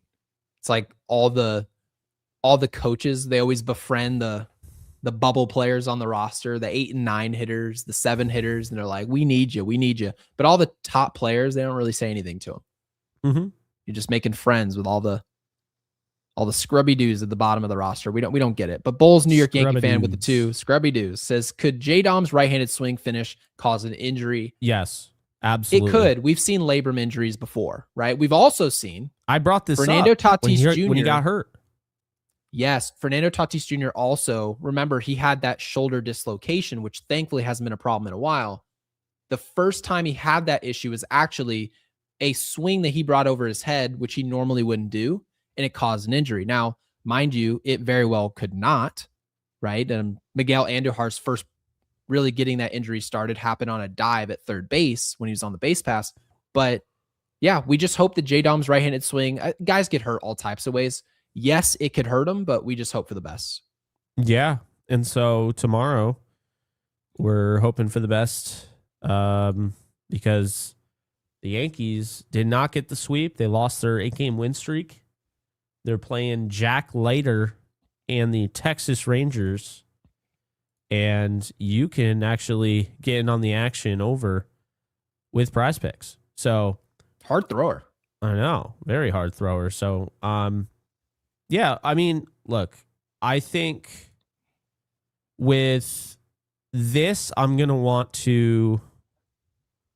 It's like all the coaches, they always befriend the bubble players on the roster, the 8 and 9 hitters, the 7 hitters, and they're like, we need you. But all the top players, they don't really say anything to them. Mm-hmm. You're just making friends with all the scrubby dudes at the bottom of the roster. We don't get it. But Bulls, New York Yankee fan with the 2, scrubby dudes, says, could J-Dom's right-handed swing finish cause an injury? Yes. Absolutely. It could. We've seen labrum injuries before, right? We've also seen I brought this Fernando up Tatis Jr. when he got hurt. Yes, Fernando Tatis Jr. also, remember, he had that shoulder dislocation, which thankfully hasn't been a problem in a while. The first time he had that issue was actually a swing that he brought over his head, which he normally wouldn't do, and it caused an injury. Now, mind you, it very well could not, right? Miguel Andujar's first really getting that injury started happened on a dive at third base when he was on the base pass. But yeah, we just hope that J-Dom's right-handed swing, guys get hurt all types of ways. Yes, it could hurt him, but we just hope for the best. Yeah. And so tomorrow we're hoping for the best because the Yankees did not get the sweep. They lost their 8-game win streak. They're playing Jack Leiter and the Texas Rangers. And you can actually get in on the action over with PrizePicks. So hard thrower. I know, very hard thrower. So, yeah, I mean, look, I think with this, I'm going to want to,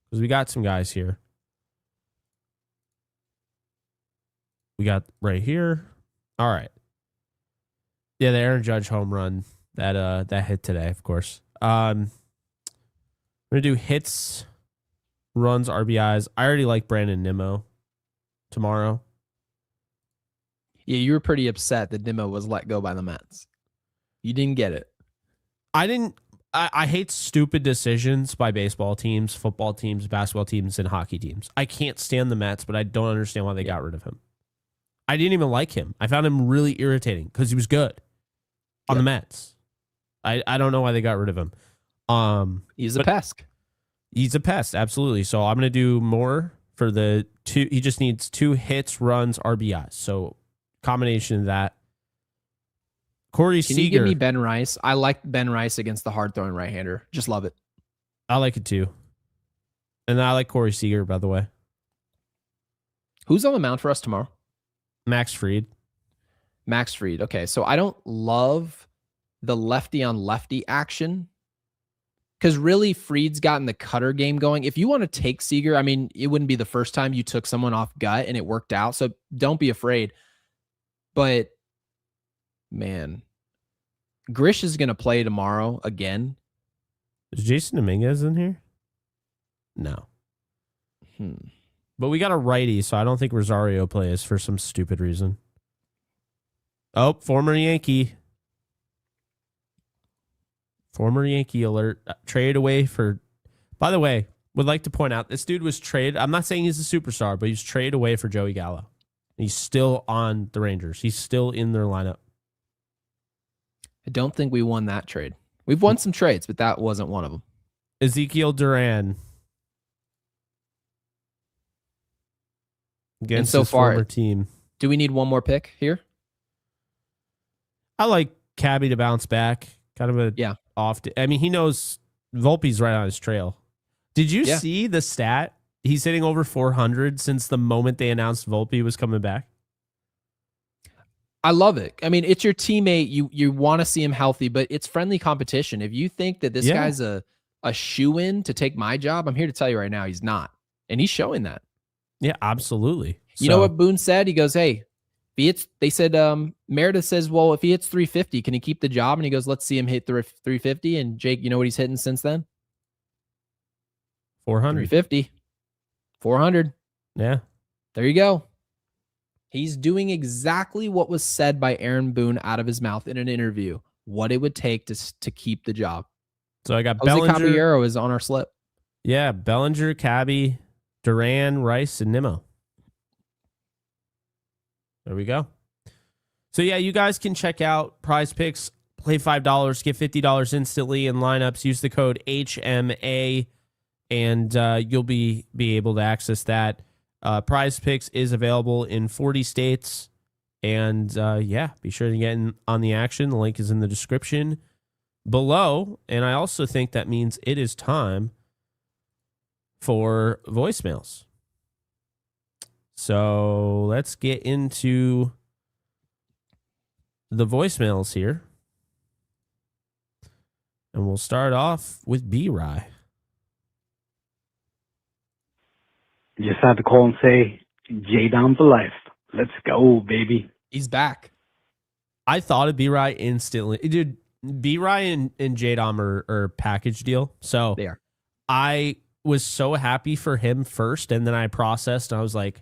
because we got some guys here. We got right here. All right. Yeah, the Aaron Judge home run. That hit today, of course. I'm gonna do hits, runs, RBIs. I already like Brandon Nimmo tomorrow. Yeah, you were pretty upset that Nimmo was let go by the Mets. You didn't get it. I didn't. I hate stupid decisions by baseball teams, football teams, basketball teams, and hockey teams. I can't stand the Mets, but I don't understand why they got rid of him. I didn't even like him. I found him really irritating because he was good on the Mets. I don't know why they got rid of him. He's a pest. He's a pest, absolutely. So I'm going to do more for the 2. He just needs 2 hits, runs, RBIs. So combination of that. Corey Seager. Can you give me Ben Rice? I like Ben Rice against the hard-throwing right-hander. Just love it. I like it too. And I like Corey Seager, by the way. Who's on the mound for us tomorrow? Max Fried. Max Fried. Okay, so I don't love the lefty-on-lefty action because really Fried's gotten the cutter game going. If you want to take Seager, I mean, it wouldn't be the first time you took someone off gut and it worked out, so don't be afraid. But, man, Grish is going to play tomorrow again. Is Jasson Dominguez in here? No. But we got a righty, so I don't think Rosario plays for some stupid reason. Oh, former Yankee. Former Yankee alert. Trade away for... By the way, would like to point out, this dude was traded. I'm not saying he's a superstar, but he's traded away for Joey Gallo. He's still on the Rangers. He's still in their lineup. I don't think we won that trade. We've won some trades, but that wasn't one of them. Ezekiel Duran. Against so his far, former team. Do we need one more pick here? I like Cabby to bounce back. Kind of a off. I mean, he knows Volpe's right on his trail. Did you see the stat? He's hitting over 400 since the moment they announced Volpe was coming back. I love it. I mean, it's your teammate. You want to see him healthy, but it's friendly competition. If you think that this guy's a shoe-in to take my job, I'm here to tell you right now, he's not. And he's showing that. Yeah, absolutely. You know what Boone said? He goes, hey, they said, Meredith says, well, if he hits 350, can he keep the job? And he goes, let's see him hit 350. And Jake, you know what he's hitting since then? 400. 350. 400. Yeah. There you go. He's doing exactly what was said by Aaron Boone out of his mouth in an interview, what it would take to keep the job. So I got Jose Bellinger. Caballero is on our slip. Yeah, Bellinger, Cabby, Duran, Rice, and Nimmo. There we go. So yeah, you guys can check out PrizePicks, play $5, get $50 instantly in lineups. Use the code HMA, and you'll be able to access that. PrizePicks is available in 40 states, and be sure to get in on the action. The link is in the description below, and I also think that means it is time for voicemails. So let's get into the voicemails here, and we'll start off with B-Rye. Just had to call and say, J down for life. Let's go, baby. He's back. I thought of B-Rye instantly. Dude, B-Rye and J-Dom are package deal. So they are. I was so happy for him first, and then I processed, and I was like,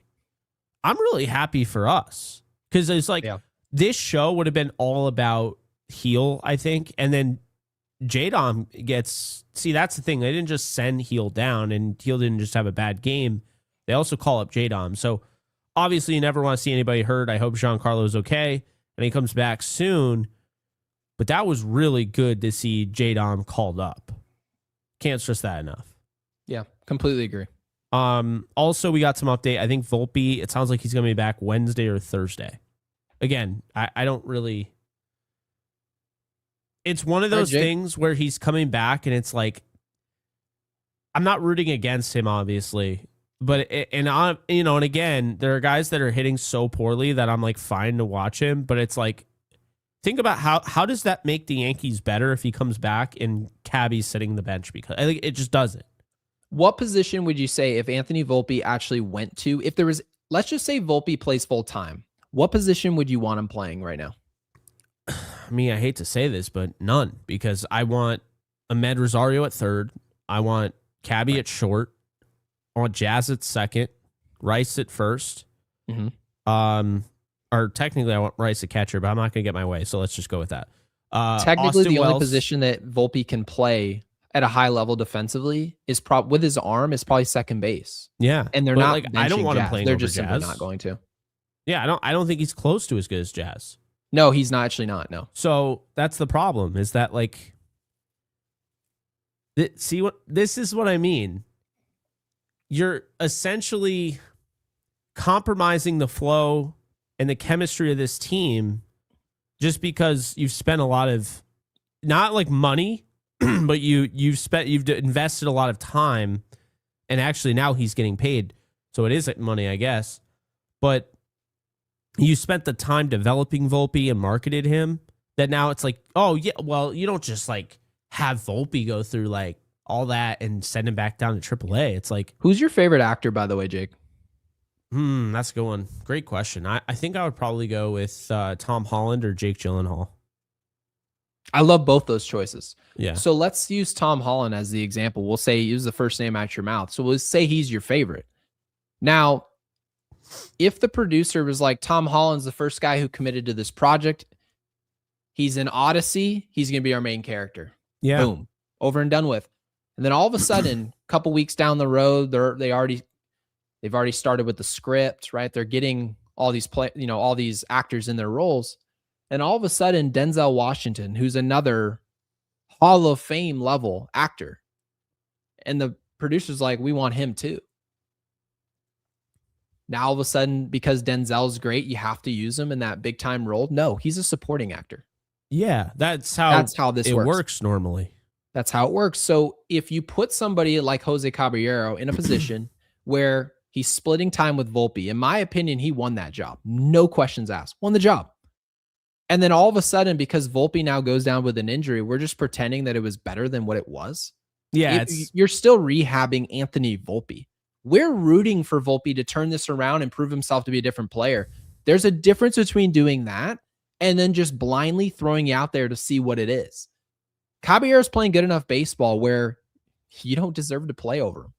I'm really happy for us. Because it's like, this show would have been all about Heel, I think. And then J-Dom gets... See, that's the thing. They didn't just send Heel down, and Heel didn't just have a bad game. They also call up J-Dom. So obviously you never want to see anybody hurt. I hope Giancarlo's okay and he comes back soon. But that was really good to see J-Dom called up. Can't stress that enough. Yeah, completely agree. Also, we got some update. I think Volpe, it sounds like he's going to be back Wednesday or Thursday. Again, I don't really... It's one of those things where he's coming back and it's like, I'm not rooting against him, obviously. But, and again, there are guys that are hitting so poorly that I'm like fine to watch him. But it's like, think about how does that make the Yankees better if he comes back and Cabby's sitting the bench? Because I think it just doesn't. What position would you say if Anthony Volpe actually went to, if there was, let's just say Volpe plays full time, what position would you want him playing right now? I mean, I hate to say this, but none, because I want Ahmed Rosario at third. I want Cabby at short. I want Jazz at second, Rice at first. Mm-hmm. Or technically I want Rice at catcher, but I'm not going to get my way, so let's just go with that. Technically, Austin the Wells, only position that Volpe can play at a high level defensively is with his arm is probably second base. Yeah, and they're not. Like, I don't want him playing. They're over just Jazz. simply not going to. Yeah, I don't think he's close to as good as Jazz. No, he's not actually not. No. So that's the problem. Is that like This is what I mean. You're essentially compromising the flow and the chemistry of this team just because you've spent a lot of, not like money, but you've invested a lot of time, and actually now he's getting paid, so it is money, I guess. But you spent the time developing Volpe and marketed him, that now it's like, oh yeah, well, you don't just like have Volpe go through like all that and send him back down to AAA. It's like, who's your favorite actor, by the way, Jake? That's a good one. Great question. I think I would probably go with Tom Holland or Jake Gyllenhaal. I love both those choices. Yeah. So let's use Tom Holland as the example. We'll say use the first name out your mouth. So we'll say he's your favorite. Now, if the producer was like, Tom Holland's the first guy who committed to this project, he's in Odyssey, he's going to be our main character. Yeah. Boom. Over and done with. And then all of a sudden, a couple weeks down the road, they've already started with the script, right? They're getting all these all these actors in their roles. And all of a sudden, Denzel Washington, who's another Hall of Fame level actor, and the producer's like, we want him too. Now all of a sudden, because Denzel's great, you have to use him in that big time role. No, he's a supporting actor. Yeah, that's how this works normally. That's how it works. So if you put somebody like Jose Caballero in a position where he's splitting time with Volpe, in my opinion, he won that job. No questions asked. Won the job. And then all of a sudden, because Volpe now goes down with an injury, we're just pretending that it was better than what it was. Yeah, you're still rehabbing Anthony Volpe. We're rooting for Volpe to turn this around and prove himself to be a different player. There's a difference between doing that and then just blindly throwing you out there to see what it is. Caballero's playing good enough baseball where you don't deserve to play over him.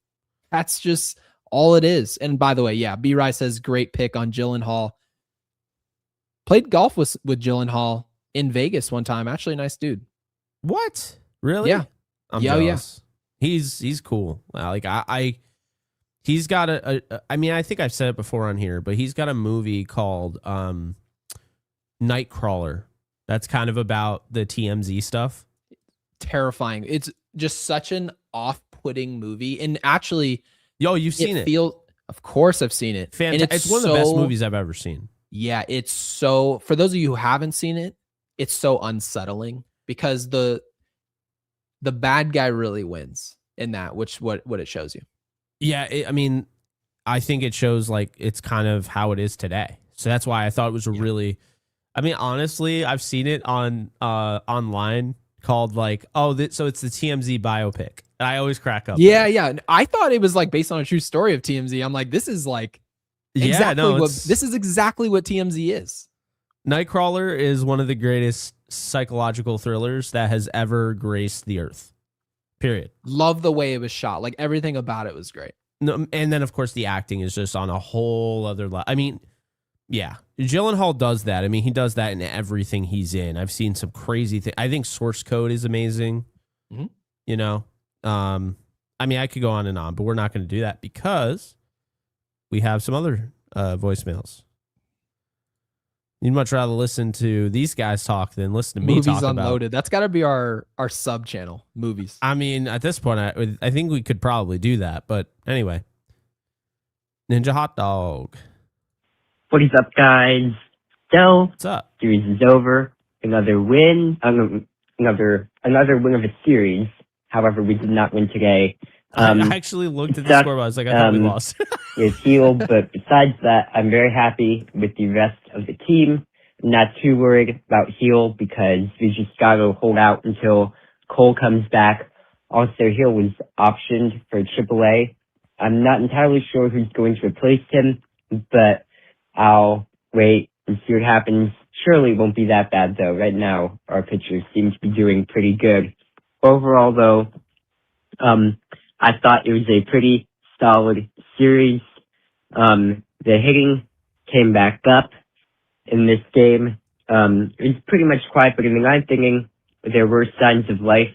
That's just all it is. And by the way, yeah, B-Rye says great pick on Gyllenhaal. Played golf with Gyllenhaal in Vegas one time. Actually, nice dude. What? Really? Yeah. I'm jealous. He's cool. Like he's got I mean, I think I've said it before on here, but he's got a movie called Nightcrawler. That's kind of about the TMZ stuff. Terrifying. It's just such an off-putting movie. And actually, you've seen it. Of course I've seen it. And it's one of the best movies I've ever seen. Yeah, it's so, for those of you who haven't seen it, it's so unsettling because the bad guy really wins in that, which what it shows you. Yeah, I mean, I think it shows like it's kind of how it is today. So that's why I thought it was really, I mean, honestly, I've seen it on online called like, so it's the TMZ biopic. And I always crack up. Yeah. I thought it was like based on a true story of TMZ. I'm like, this is like this is exactly what TMZ is. Nightcrawler is one of the greatest psychological thrillers that has ever graced the earth. Period. Love the way it was shot. Like everything about it was great. No, and then of course the acting is just on a whole other level. I mean, yeah, Gyllenhaal does that. I mean, he does that in everything he's in. I've seen some crazy things. I think Source Code is amazing. Mm-hmm. You know, I mean, I could go on and on, but we're not going to do that because we have some other voicemails. You'd much rather listen to these guys talk than listen to me talk about. Movies Unloaded. That's got to be our sub channel, Movies. I mean, at this point, I think we could probably do that. But anyway, Ninja Hot Dog. What is up, guys? So, What's up? Series is over. Another win. Another win of a series. However, we did not win today. I actually looked at the scoreboard. I was like, I thought we lost. It's Heel, but besides that, I'm very happy with the rest of the team. I'm not too worried about Heel because we just got to hold out until Cole comes back. Also, Heel was optioned for AAA. I'm not entirely sure who's going to replace him, but I'll wait and see what happens. Surely it won't be that bad, though. Right now, our pitchers seem to be doing pretty good. Overall, though, I thought it was a pretty solid series. The hitting came back up in this game. It was pretty much quiet, but in the ninth inning, there were signs of life.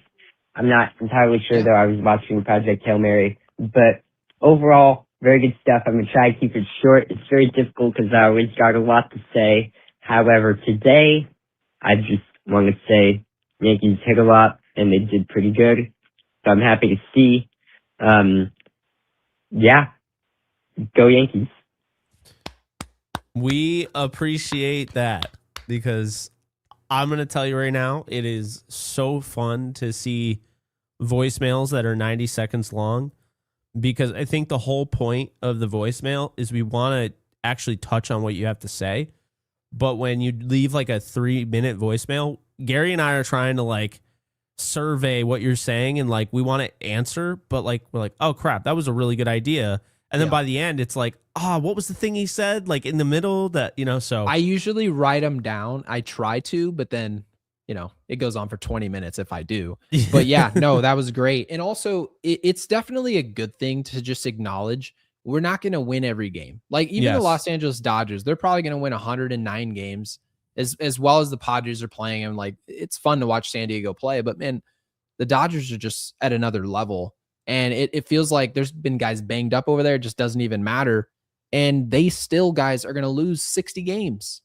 I'm not entirely sure, though. I was watching Project Hail Mary. But overall, very good stuff. I'm going to try to keep it short. It's very difficult because I always got a lot to say. However, today, I just want to say Yankees hit a lot, and they did pretty good. So I'm happy to see. Yeah, go Yankees. We appreciate that because I'm going to tell you right now, it is so fun to see voicemails that are 90 seconds long, because I think the whole point of the voicemail is we want to actually touch on what you have to say. But when you leave like a 3-minute voicemail, Gary and I are trying to like survey what you're saying, and like we want to answer, but like we're like, oh crap, that was a really good idea. And then by the end, it's like, what was the thing he said? Like in the middle that, so I usually write them down. I try to, but then, it goes on for 20 minutes if I do. But yeah, no, that was great. And also it's definitely a good thing to just acknowledge we're not going to win every game. Like even the Los Angeles Dodgers, they're probably going to win 109 games as well as the Padres are playing. And like, it's fun to watch San Diego play, but man, the Dodgers are just at another level. And it feels like there's been guys banged up over there. It just doesn't even matter. And they still, guys, are going to lose 60 games.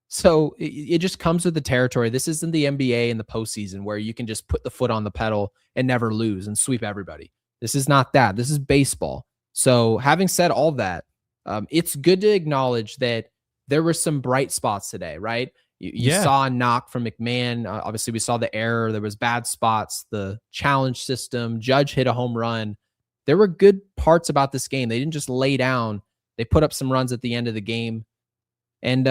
So it just comes with the territory. This isn't the NBA in the postseason where you can just put the foot on the pedal and never lose and sweep everybody. This is not that. This is baseball. So having said all that, it's good to acknowledge that there were some bright spots today, right? You saw a knock from McMahon. Obviously, we saw the error. There was bad spots, the challenge system. Judge hit a home run. There were good parts about this game. They didn't just lay down. They put up some runs at the end of the game. And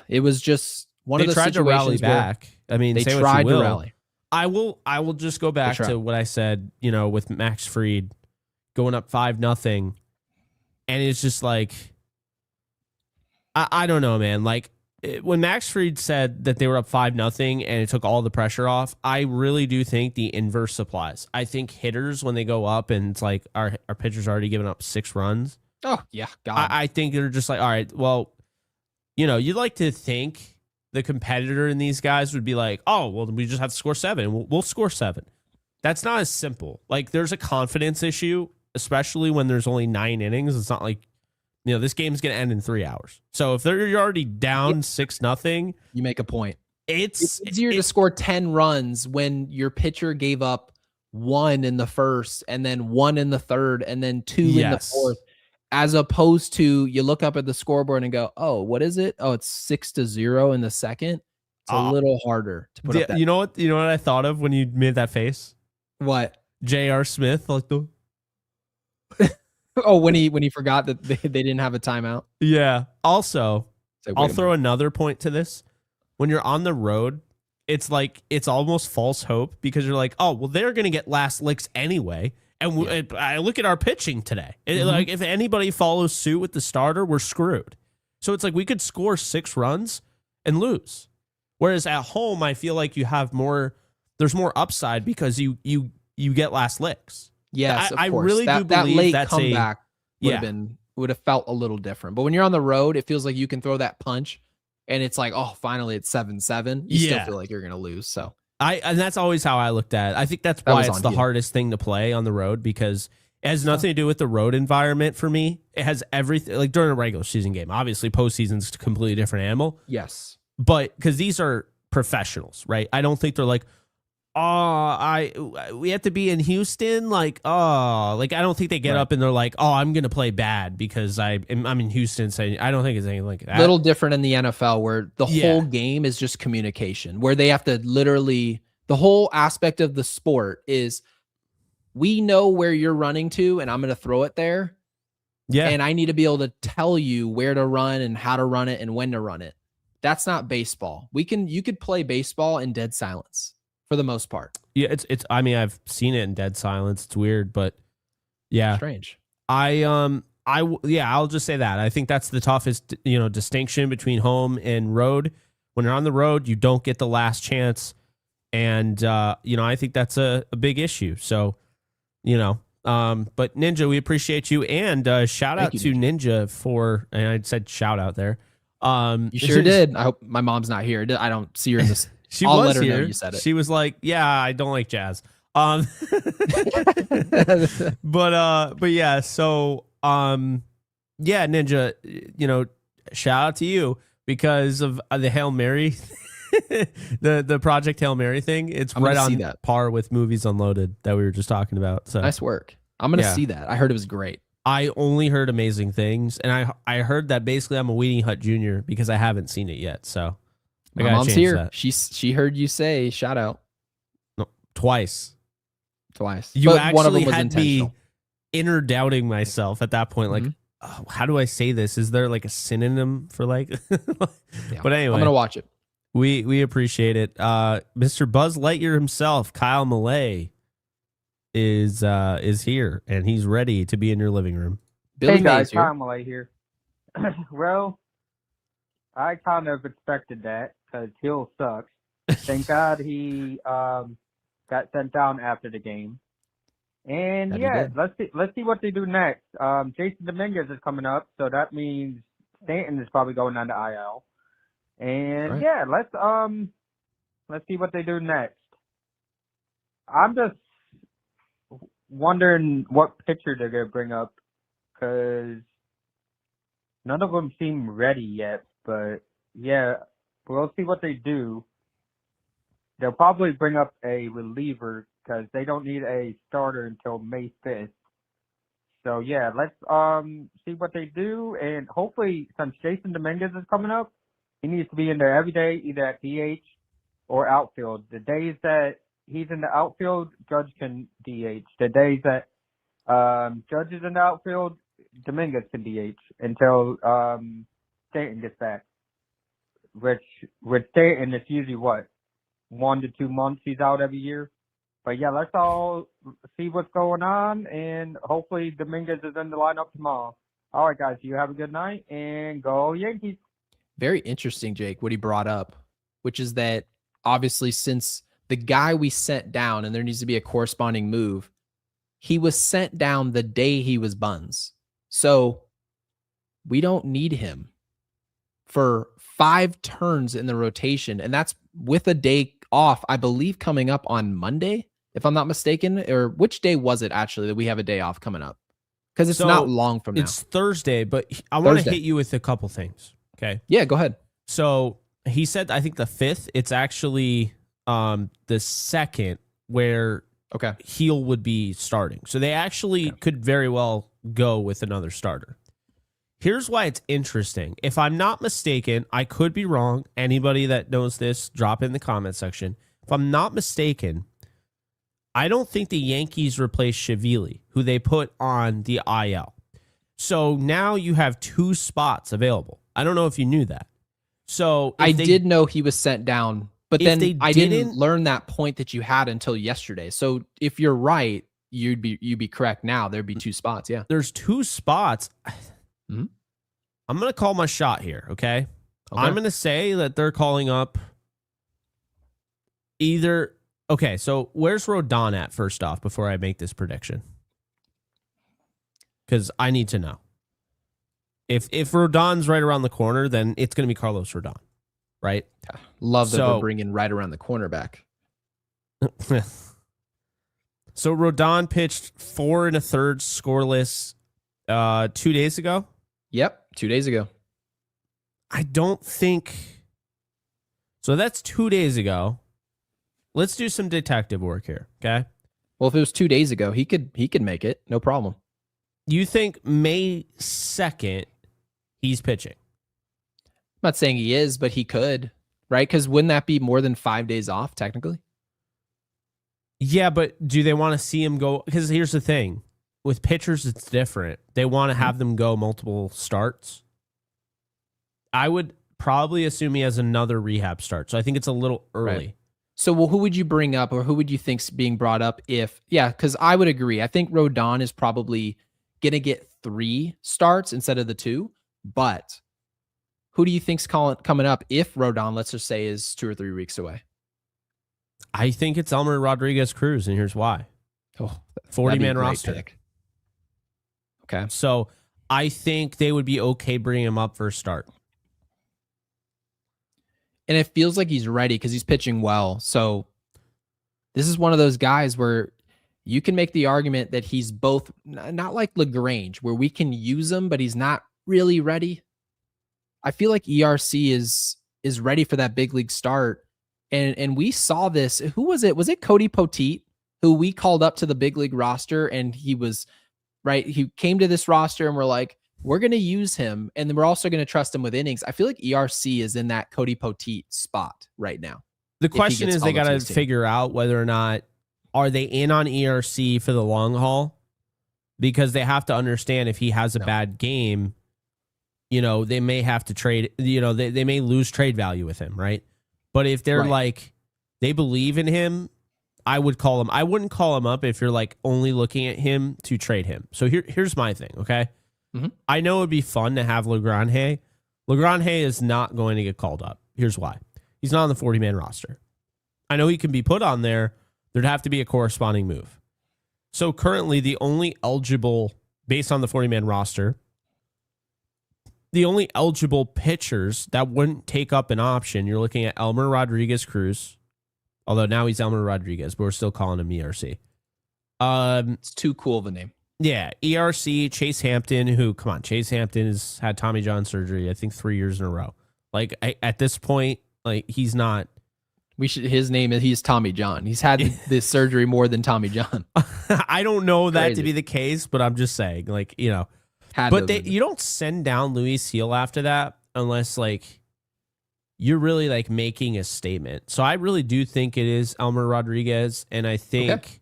it was just one of those situations to rally back. I mean, they tried to rally. I will just go back to what I said, with Max Fried going up 5-0. And it's just like, I don't know, man. Like, when Max Fried said that they were up 5-0 and it took all the pressure off, I really do think the inverse applies. I think hitters, when they go up and it's like our pitcher's already given up 6 runs. Oh, yeah. God. I think they're just like, all right, well, you'd like to think the competitor in these guys would be like, oh, well, we just have to score 7. We'll score 7. That's not as simple. Like, there's a confidence issue, especially when there's only 9 innings. It's not like, this game's going to end in 3 hours. So if you're already down 6-0, you make a point. It's easier to score 10 runs when your pitcher gave up 1 in the first and then 1 in the third and then 2 in the fourth, as opposed to you look up at the scoreboard and go, oh, what is it? Oh, it's 6-0 in the second. It's a little harder to put up that. You know what I thought of when you made that face? What? J.R. Smith, like the Oh, when he forgot that they didn't have a timeout. Yeah. Also, I'll throw another point to this. When you're on the road, it's like it's almost false hope, because you're like, oh, well, they're going to get last licks anyway. And I look at our pitching today. Like, if anybody follows suit with the starter, we're screwed. So it's like we could score 6 runs and lose. Whereas at home, I feel like you have more. There's more upside because you get last licks. Yes, I really do believe that comeback would have felt a little different. But when you're on the road, it feels like you can throw that punch, and it's like, oh, finally it's 7-7. You still feel like you're gonna lose. So and that's always how I looked at it. I think that's why it's the hardest thing to play on the road, because it has nothing to do with the road environment for me. It has everything, like during a regular season game. Obviously, postseason's a completely different animal. Yes, but because these are professionals, right? I don't think they're like, we have to be in Houston. Like, I don't think they get up and they're like, I'm going to play bad because I'm in Houston. So I don't think it's anything like that. Little different in the NFL, where the whole game is just communication, where they have to literally, the whole aspect of the sport is, we know where you're running to and I'm going to throw it there. Yeah. And I need to be able to tell you where to run and how to run it and when to run it. That's not baseball. You could play baseball in dead silence. For the most part. Yeah, it's I mean, I've seen it in dead silence. It's weird, but yeah. Strange. I'll just say that. I think that's the toughest, distinction between home and road. When you're on the road, you don't get the last chance. And I think that's a big issue. So, but Ninja, we appreciate you, and shout out to Ninja for, and I said shout out there. You sure did. I hope my mom's not here. I don't see her in this. I'll let her know you said it. She was like, "Yeah, I don't like jazz." But yeah. So Ninja, shout out to you because of the Hail Mary the Project Hail Mary thing. It's I'm right gonna see on that. par with Movies Unloaded that we were just talking about. So Nice work. I'm gonna Yeah. see that. I heard it was great. I only heard amazing things, and I heard that basically I'm a Weenie Hut Jr. because I haven't seen it yet. So I My gotta mom's change here. that. She heard you say shout out No, twice. twice. You But actually one of them was had intentional. me inner doubting myself at that point. Like, Mhm. oh, how do I say this? Is there like a synonym for like? Yeah. But anyway, I'm gonna watch it. we appreciate it. Mr. Buzz Lightyear himself, Kyle Malay, is here and he's ready to be in your living room. Billy Hey guys, Mays here. Kyle Malay here. Well, I kind of expected that because Hill sucks. Thank God he got sent down after the game. And That he yeah, did. let's see what they do next. Jasson Dominguez is coming up, so that means Stanton is probably going on the IL. And Right. yeah, let's see what they do next. I'm just wondering what pitcher they're gonna bring up because none of them seem ready yet. But yeah, we'll see what they do. They'll probably bring up a reliever because they don't need a starter until May 5th. So yeah, let's see what they do, and hopefully, since Jasson Dominguez is coming up, he needs to be in there every day, either at DH or outfield. The days that he's in the outfield, Judge can DH. The days that Judge is in the outfield, Dominguez can DH until Stanton gets back. Which with Stanton, it's usually what, 1 to 2 months he's out every year. But yeah, let's all see what's going on, and hopefully Dominguez is in the lineup tomorrow. All right, guys, you have a good night, and go Yankees. Very interesting, Jake, what he brought up, which is that obviously since the guy we sent down and there needs to be a corresponding move, he was sent down the day he was buns. So we don't need him for 5 turns in the rotation. And that's with a day off, I believe, coming up on Monday, if I'm not mistaken. Or which day was it actually that we have a day off coming up? Because it's So, not long from now. It's Thursday, but I want to Thursday. hit you with a couple things. Okay. Yeah, go ahead. So he said, I think the 5th, it's actually the 2nd where Okay. Heel would be starting. So they actually could very well go with another starter. Here's why it's interesting. If I'm not mistaken, I could be wrong. Anybody that knows this, drop it in the comment section. If I'm not mistaken, I don't think the Yankees replaced Shivili, who they put on the IL. So now you have 2 spots available. I don't know if you knew that. So I did know he was sent down, but If then they I didn't didn't- learn that point that you had until yesterday. So if you're right, you'd be correct now. There'd be 2 spots. Yeah. there's 2 spots. Mhm. I'm going to call my shot here, okay? I'm going to say that they're calling up either. Okay, so where's Rodon at first off before I make this prediction? Because I need to know. If Rodon's right around the corner, then it's going to be Carlos Rodon, right? Love that So- they're bringing right around the cornerback. So Rodon pitched 4 1/3 scoreless 2 days ago. Yep. 2 days ago. I don't think so. That's 2 days ago. Let's do some detective work here. Okay. Well, if it was 2 days ago, he could make it. No problem. You think May 2nd he's pitching? I'm not saying he is, but he could, right? Because wouldn't that be more than 5 days off technically? Yeah, but do they want to see him go? Because here's the thing. With pitchers, it's different. They want to have them go multiple starts. I would probably assume he has another rehab start. So I think it's a little early. Right. So, well, who would you bring up, or who would you think's being brought up if? Yeah, because I would agree. I think Rodon is probably gonna get 3 starts instead of the 2. But who do you think's coming up if Rodon, let's just say, is 2 or 3 weeks away? I think it's Elmer Rodriguez Cruz, and here's why. Oh, 40-man roster. Pick. Okay. So I think they would be okay bringing him up for a start. And it feels like he's ready because he's pitching well. So this is one of those guys where you can make the argument that he's both not like LaGrange, where we can use him, but he's not really ready. I feel like ERC is is ready for that big league start. And we saw this. Who was it? Was it Cody Poteet, who we called up to the big league roster, and he was right. He came to this roster and we're like, we're going to use him. And then we're also going to trust him with innings. I feel like ERC is in that Cody Poteet spot right now. The question is they got to figure out whether or not are they in on ERC for the long haul, because they have to understand if he has a bad game, they may have to trade, they may lose trade value with him. Right. But if they're like, they believe in him, I would call him. I wouldn't call him up if you're like only looking at him to trade him. So here's my thing. Okay. Mm-hmm. I know it'd be fun to have LeGrand. LeGrand is not going to get called up. Here's why. He's not on the 40-man roster. I know he can be put on there. There'd have to be a corresponding move. So currently the only eligible, based on the 40-man roster, the only eligible pitchers that wouldn't take up an option, you're looking at Elmer Rodriguez Cruz, although now he's Elmer Rodriguez, but we're still calling him ERC. It's too cool of a name. Yeah, ERC, Chase Hampton, Chase Hampton has had Tommy John surgery, I think 3 years in a row. Like, at this point, like, he's not. He's Tommy John. He's had this surgery more than Tommy John. I don't know that to be the case, but I'm just saying, like, But you don't send down Luis Heel after that unless, like, you're really, like, making a statement. So I really do think it is Elmer Rodriguez, and I think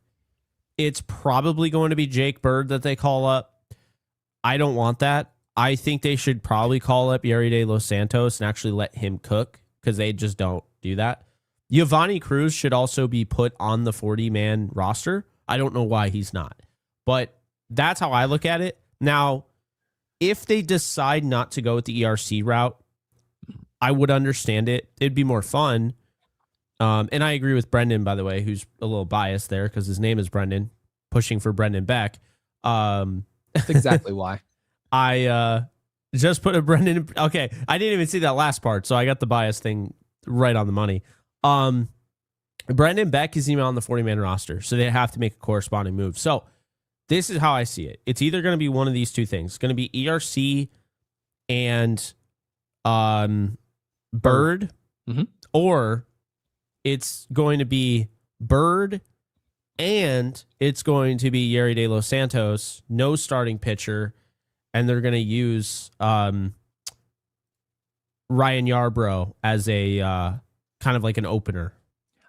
it's probably going to be Jake Bird that they call up. I don't want that. I think they should probably call up Yeri de Los Santos and actually let him cook, because they just don't do that. Giovanni Cruz should also be put on the 40-man roster. I don't know why he's not, but that's how I look at it. Now, if they decide not to go with the ERC route, I would understand it. It'd be more fun. And I agree with Brendan, by the way, who's a little biased there because his name is Brendan, pushing for Brendan Beck. That's exactly why. I just put a Brendan. Okay, I didn't even see that last part, so I got the bias thing right on the money. Brendan Beck is even on the 40-man roster, so they have to make a corresponding move. So this is how I see it. It's either going to be one of these two things. It's going to be ERC and Bird, or it's going to be Bird and it's going to be Yeri de Los Santos, no starting pitcher, and they're going to use Ryan Yarbrough as a kind of like an opener.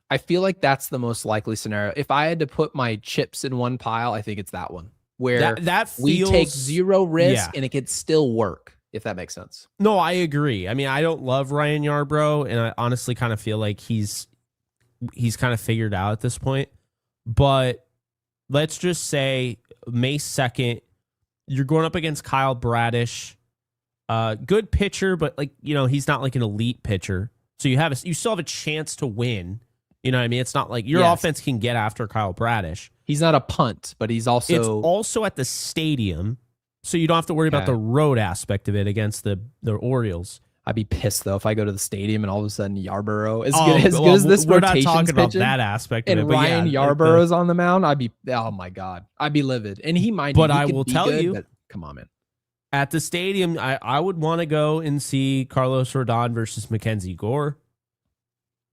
I feel like that's the most likely scenario. If I had to put my chips in one pile, I think it's that one where we take zero risk and it could still work, if that makes sense. No, I agree. I mean, I don't love Ryan Yarbrough, and I honestly kind of feel like he's kind of figured out at this point. But let's just say May 2nd, you're going up against Kyle Bradish. Good pitcher, but he's not like an elite pitcher. So you still have a chance to win. You know what I mean? It's not like your offense can get after Kyle Bradish. He's not a punt, but it's also at the stadium, so you don't have to worry about the road aspect of it against the Orioles. I'd be pissed though if I go to the stadium and all of a sudden Yarbrough as good as this we're rotation's not talking about pitching, that aspect and of it, Ryan Yarborough's on the mound. Oh my god, I'd be livid. And he might. But I will tell you, but come on, man. At the stadium, I would want to go and see Carlos Rodon versus Mackenzie Gore,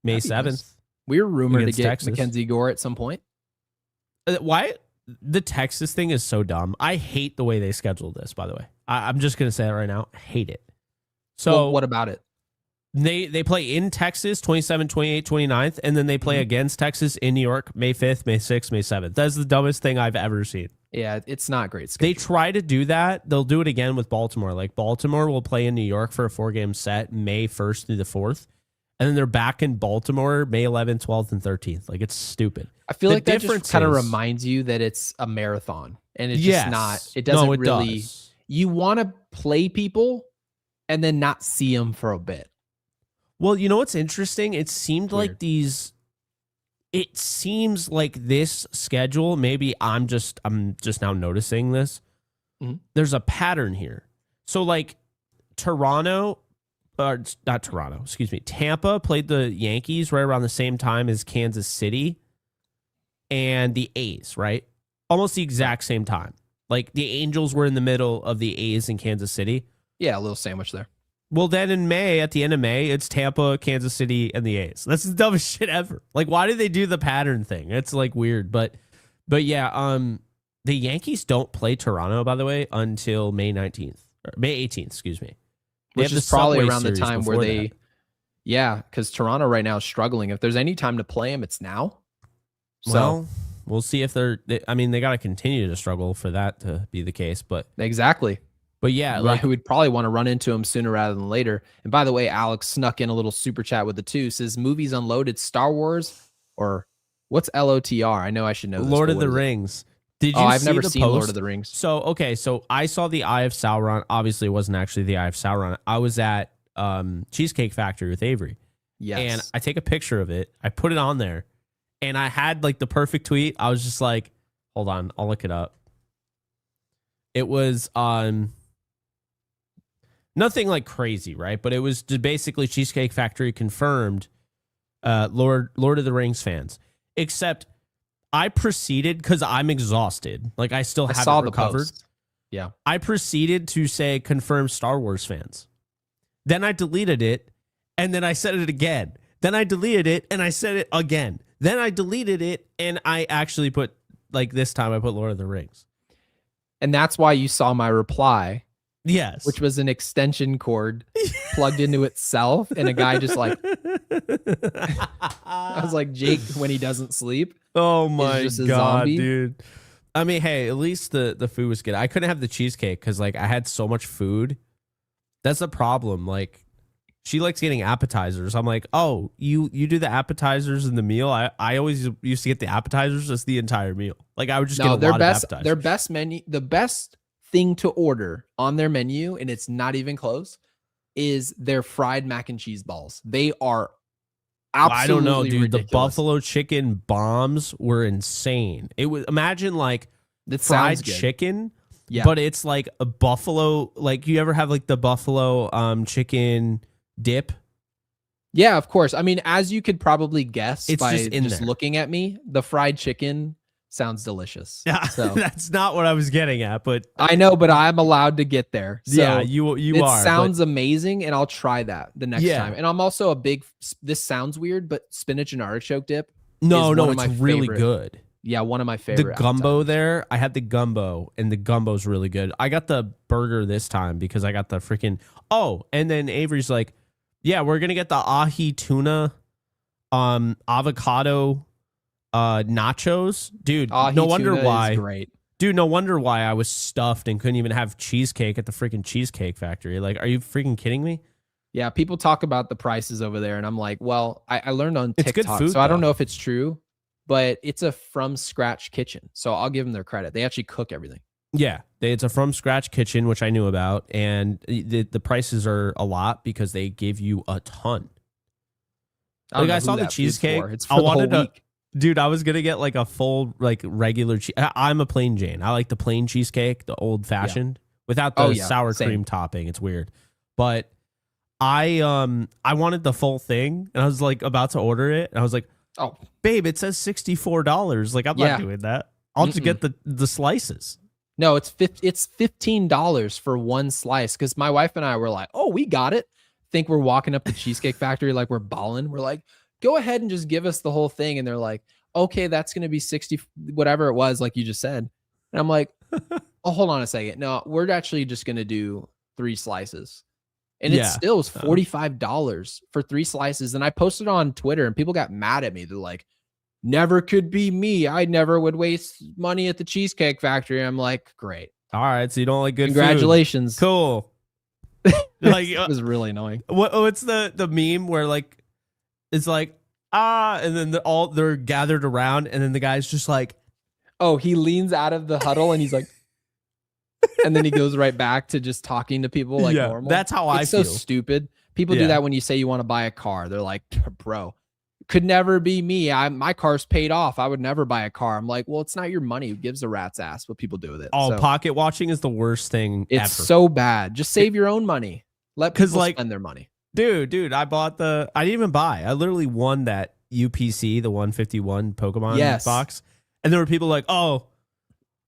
May 7th. We were rumored to get Texas. Mackenzie Gore at some point. Why? The Texas thing is so dumb. I hate the way they scheduled this, by the way. I'm just going to say it right now. I hate it. So what about it? They play in Texas, 27, 28, 29th, and then they play against Texas in New York, May 5th, May 6th, May 7th. That's the dumbest thing I've ever seen. Yeah, it's not great schedule. They try to do that. They'll do it again with Baltimore. Like, Baltimore will play in New York for a 4-game set, May 1st through the 4th. And then they're back in Baltimore, May 11th, 12th, and 13th. Like, it's stupid. I feel like that just kind of reminds you that it's a marathon. And it's just not. It doesn't really. Does. You want to play people and then not see them for a bit. Well, you know what's interesting? It seemed like these. It seems like this schedule. Maybe I'm just now noticing this. Mm-hmm. There's a pattern here. So like Tampa played the Yankees right around the same time as Kansas City and the A's, right? Almost the exact same time. Like the Angels were in the middle of the A's in Kansas City. Yeah, a little sandwich there. Well, then in May, at the end of May, it's Tampa, Kansas City, and the A's. That's the dumbest shit ever. Like, why do they do the pattern thing? It's like weird, but yeah. The Yankees don't play Toronto, by the way, until May 19th or May 18th. Excuse me. Which is probably around the time where they, because Toronto right now is struggling. If there's any time to play them, it's now. So well, we'll see if they got to continue to struggle for that to be the case, but exactly. But yeah, like we'd probably want to run into him sooner rather than later. And by the way, Alex snuck in a little super chat with the 2. Says movies unloaded, Star Wars, or what's LOTR? I know I should know this. Lord of the Rings. Did you? I've see never the seen post? Lord of the Rings. So I saw the Eye of Sauron. Obviously, it wasn't actually the Eye of Sauron. I was at Cheesecake Factory with Avery. Yes. And I take a picture of it. I put it on there, and I had like the perfect tweet. I was just like, hold on, I'll look it up. It was nothing like crazy, right? But it was just basically Cheesecake Factory confirmed Lord of the Rings fans. Except I proceeded, because I'm exhausted. Like I still haven't recovered. Post. Yeah. I proceeded to say confirmed Star Wars fans. Then I deleted it, and then I said it again. Then I deleted it, and I said it again. Then I deleted it, and I actually put, like this time I put Lord of the Rings. And that's why you saw my reply. Yes. Which was an extension cord plugged into itself, and a guy just like I was like, Jake, when he doesn't sleep. Oh my just a God, zombie. dude. I mean, hey, at least the food was good. I couldn't have the cheesecake because like I had so much food. That's the problem. Like she likes getting appetizers. I'm like, oh, you do the appetizers in the meal. I always used to get the appetizers as the entire meal. Like I would just get a lot of appetizers. Their best menu, the best thing to order on their menu, and it's not even close, is their fried mac and cheese balls. They are absolutely I don't know, dude. ridiculous. The buffalo chicken bombs were insane. It was, imagine like fried chicken, yeah, but it's like a buffalo. Like you ever have like the buffalo chicken dip? Yeah, of course. I mean, as you could probably guess It's by just looking at me, the fried chicken sounds delicious. Yeah, so that's not what I was getting at, but I know, but I'm allowed to get there. So yeah, you it are. Sounds amazing, and I'll try that the next Yeah. time. And I'm also a big. This sounds weird, but spinach and artichoke dip. No, one of it's my really favorite. good. Yeah, one of my favorite. The gumbo appetizers. there, I had the gumbo, and the gumbo's really good. I got the burger this time because I got the freaking. Oh, and then Avery's like, yeah, we're gonna get the ahi tuna, avocado, nachos, dude. Ahi no wonder tuna why. is great. Dude, no wonder why I was stuffed and couldn't even have cheesecake at the freaking Cheesecake Factory. Like, are you freaking kidding me? Yeah, people talk about the prices over there, and I'm like, well, I learned on It's good TikTok, food, so I don't though. know if it's true, but it's a from scratch kitchen, so I'll give them their credit. They actually cook everything. Yeah, it's a from scratch kitchen, which I knew about, and the prices are a lot because they give you a ton. Like I saw the cheesecake. It's for the whole week. Dude, I was gonna get like a full like regular. I'm a plain Jane. I like the plain cheesecake, the old fashioned, without the sour cream topping. It's weird, but I wanted the full thing, and I was like about to order it, and I was like, oh, babe, it says $64. Like I'm not doing that. I'll just get the slices. No, it's $15 for one slice, because my wife and I were like, oh, we got it. Think we're walking up the Cheesecake Factory like we're balling. We're like, go ahead and just give us the whole thing. And they're like, okay, that's going to be 60, whatever it was, like you just said. And I'm like, oh, hold on a second. No, we're actually just going to do 3 slices. And it still was $45 for 3 slices. And I posted on Twitter, and people got mad at me. They're like, never could be me. I never would waste money at the Cheesecake Factory. I'm like, great. All right, so you don't like good Congratulations. Food. Cool. Like it was really annoying. What's the meme where like it's like and then they're gathered around, and then the guy's just like, oh, he leans out of the huddle and he's like, and then he goes right back to just talking to people like normal. That's how I feel. It's so stupid. People do that when you say you want to buy a car. They're like, bro, could never be me. My car's paid off. I would never buy a car. I'm like, well, it's not your money. Who gives a rat's ass what people do with it? Oh, so, pocket watching is the worst thing it's ever. so bad. Just save your own money. Let people spend their money. Dude, I didn't even buy. I literally won that UPC, the 151 Pokemon box. And there were people like, oh,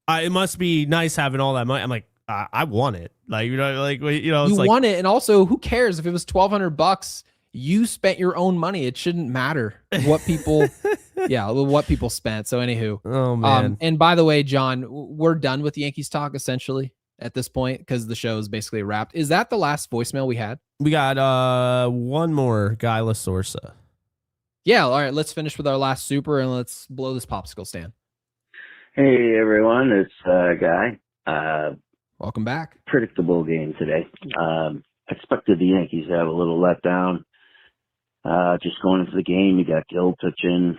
it must be nice having all that money. I'm like, I want it. Like, it's You like, won it, and also, who cares if it was $1,200? You spent your own money. It shouldn't matter what people, what people spent. So, anywho, oh man. and by the way, John, we're done with Yankees talk essentially at this point because the show is basically wrapped. Is that the last voicemail we had? We got one more, Guy Lasorsa. Yeah. All right. Let's finish with our last super and let's blow this popsicle stand. Hey everyone, it's Guy. Welcome back. Predictable game today. Expected the Yankees to have a little letdown. Just going into the game, you got Gill pitching.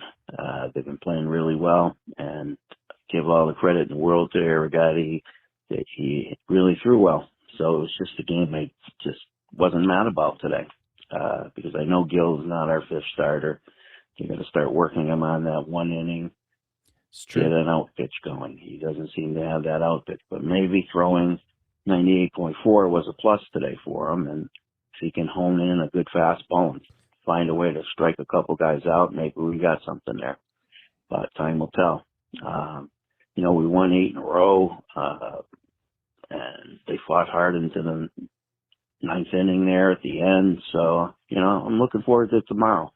They've been playing really well, and give all the credit in the world to Arrigati that he really threw well. So it was just a game I just wasn't mad about today, because I know Gill's not our fifth starter. You're going to start working him on that one inning. It's true. Get an out pitch going. He doesn't seem to have that out pitch, but maybe throwing 98.4 was a plus today for him. And if he can hone in a good fastball and find a way to strike a couple guys out, maybe we got something there. But time will tell. We won 8 in a row, and they fought hard into the ninth inning there at the end. So, I'm looking forward to tomorrow.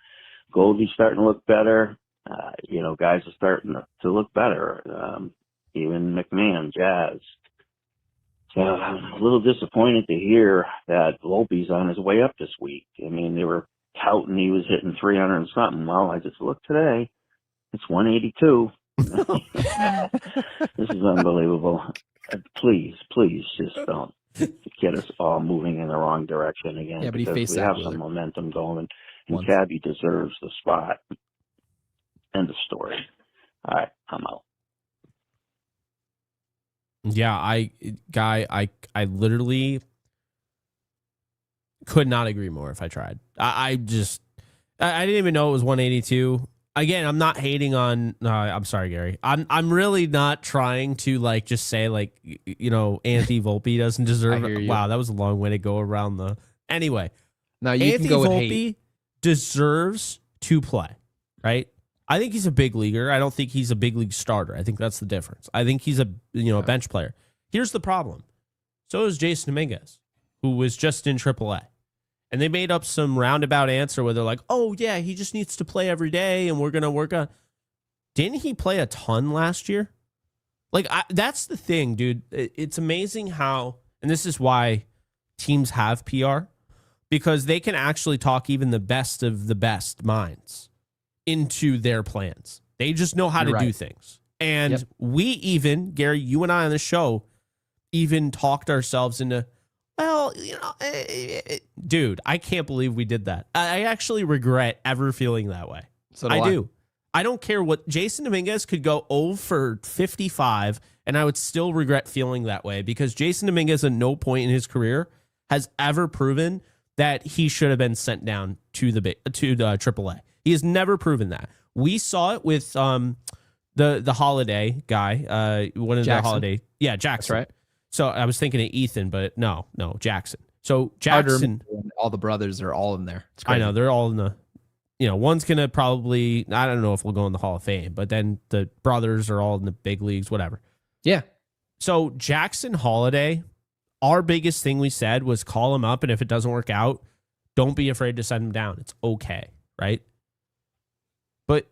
Goldie's starting to look better. Guys are starting to look better. Even McMahon, Jazz. So I'm a little disappointed to hear that Volpe's on his way up this week. I mean, they were touting he was hitting 300 and something. Well, I just looked today. It's 182. This is unbelievable. Please, just don't get us all moving in the wrong direction again. Yeah, but he because faced we that have Wheeler some momentum going, and once. Cabby deserves the spot. End of story. All right, I'm out. Yeah, I literally could not agree more if I tried. I didn't even know it was 182. Again, I'm not hating on. No, I'm sorry, Gary. I'm really not trying to just say Anthony Volpe doesn't deserve it. Wow, that was a long way to go around the. Anyway, now you Anthony can go with Volpe hate. deserves to play, right? I think he's a big leaguer. I don't think he's a big league starter. I think that's the difference. I think he's a bench player. Here's the problem. So is Jasson Dominguez, who was just in AAA. And they made up some roundabout answer where they're like, oh, yeah, he just needs to play every day, and we're going to work on. Didn't he play a ton last year? That's the thing, dude. It's amazing how, and this is why teams have PR, because they can actually talk even the best of the best minds into their plans. They just know how to do things. And we even, Gary, you and I on the show, even talked ourselves into, dude, I can't believe we did that. I actually regret ever feeling that way. So do I do. I don't care what Jasson Dominguez could go 0 for 55, and I would still regret feeling that way because Jasson Dominguez at no point in his career has ever proven that he should have been sent down to the AAA. He has never proven that. We saw it with the Holiday guy, one of Jackson. the Holiday. Yeah, Jackson. That's right. So I was thinking of Ethan, but no, Jackson. So Jackson, all the brothers are all in there. It's crazy. I know they're all in the, one's going to probably, I don't know if we'll go in the Hall of Fame, but then the brothers are all in the big leagues, whatever. Yeah. So Jackson Holiday, our biggest thing we said was call him up. And if it doesn't work out, don't be afraid to send him down. It's okay. Right. But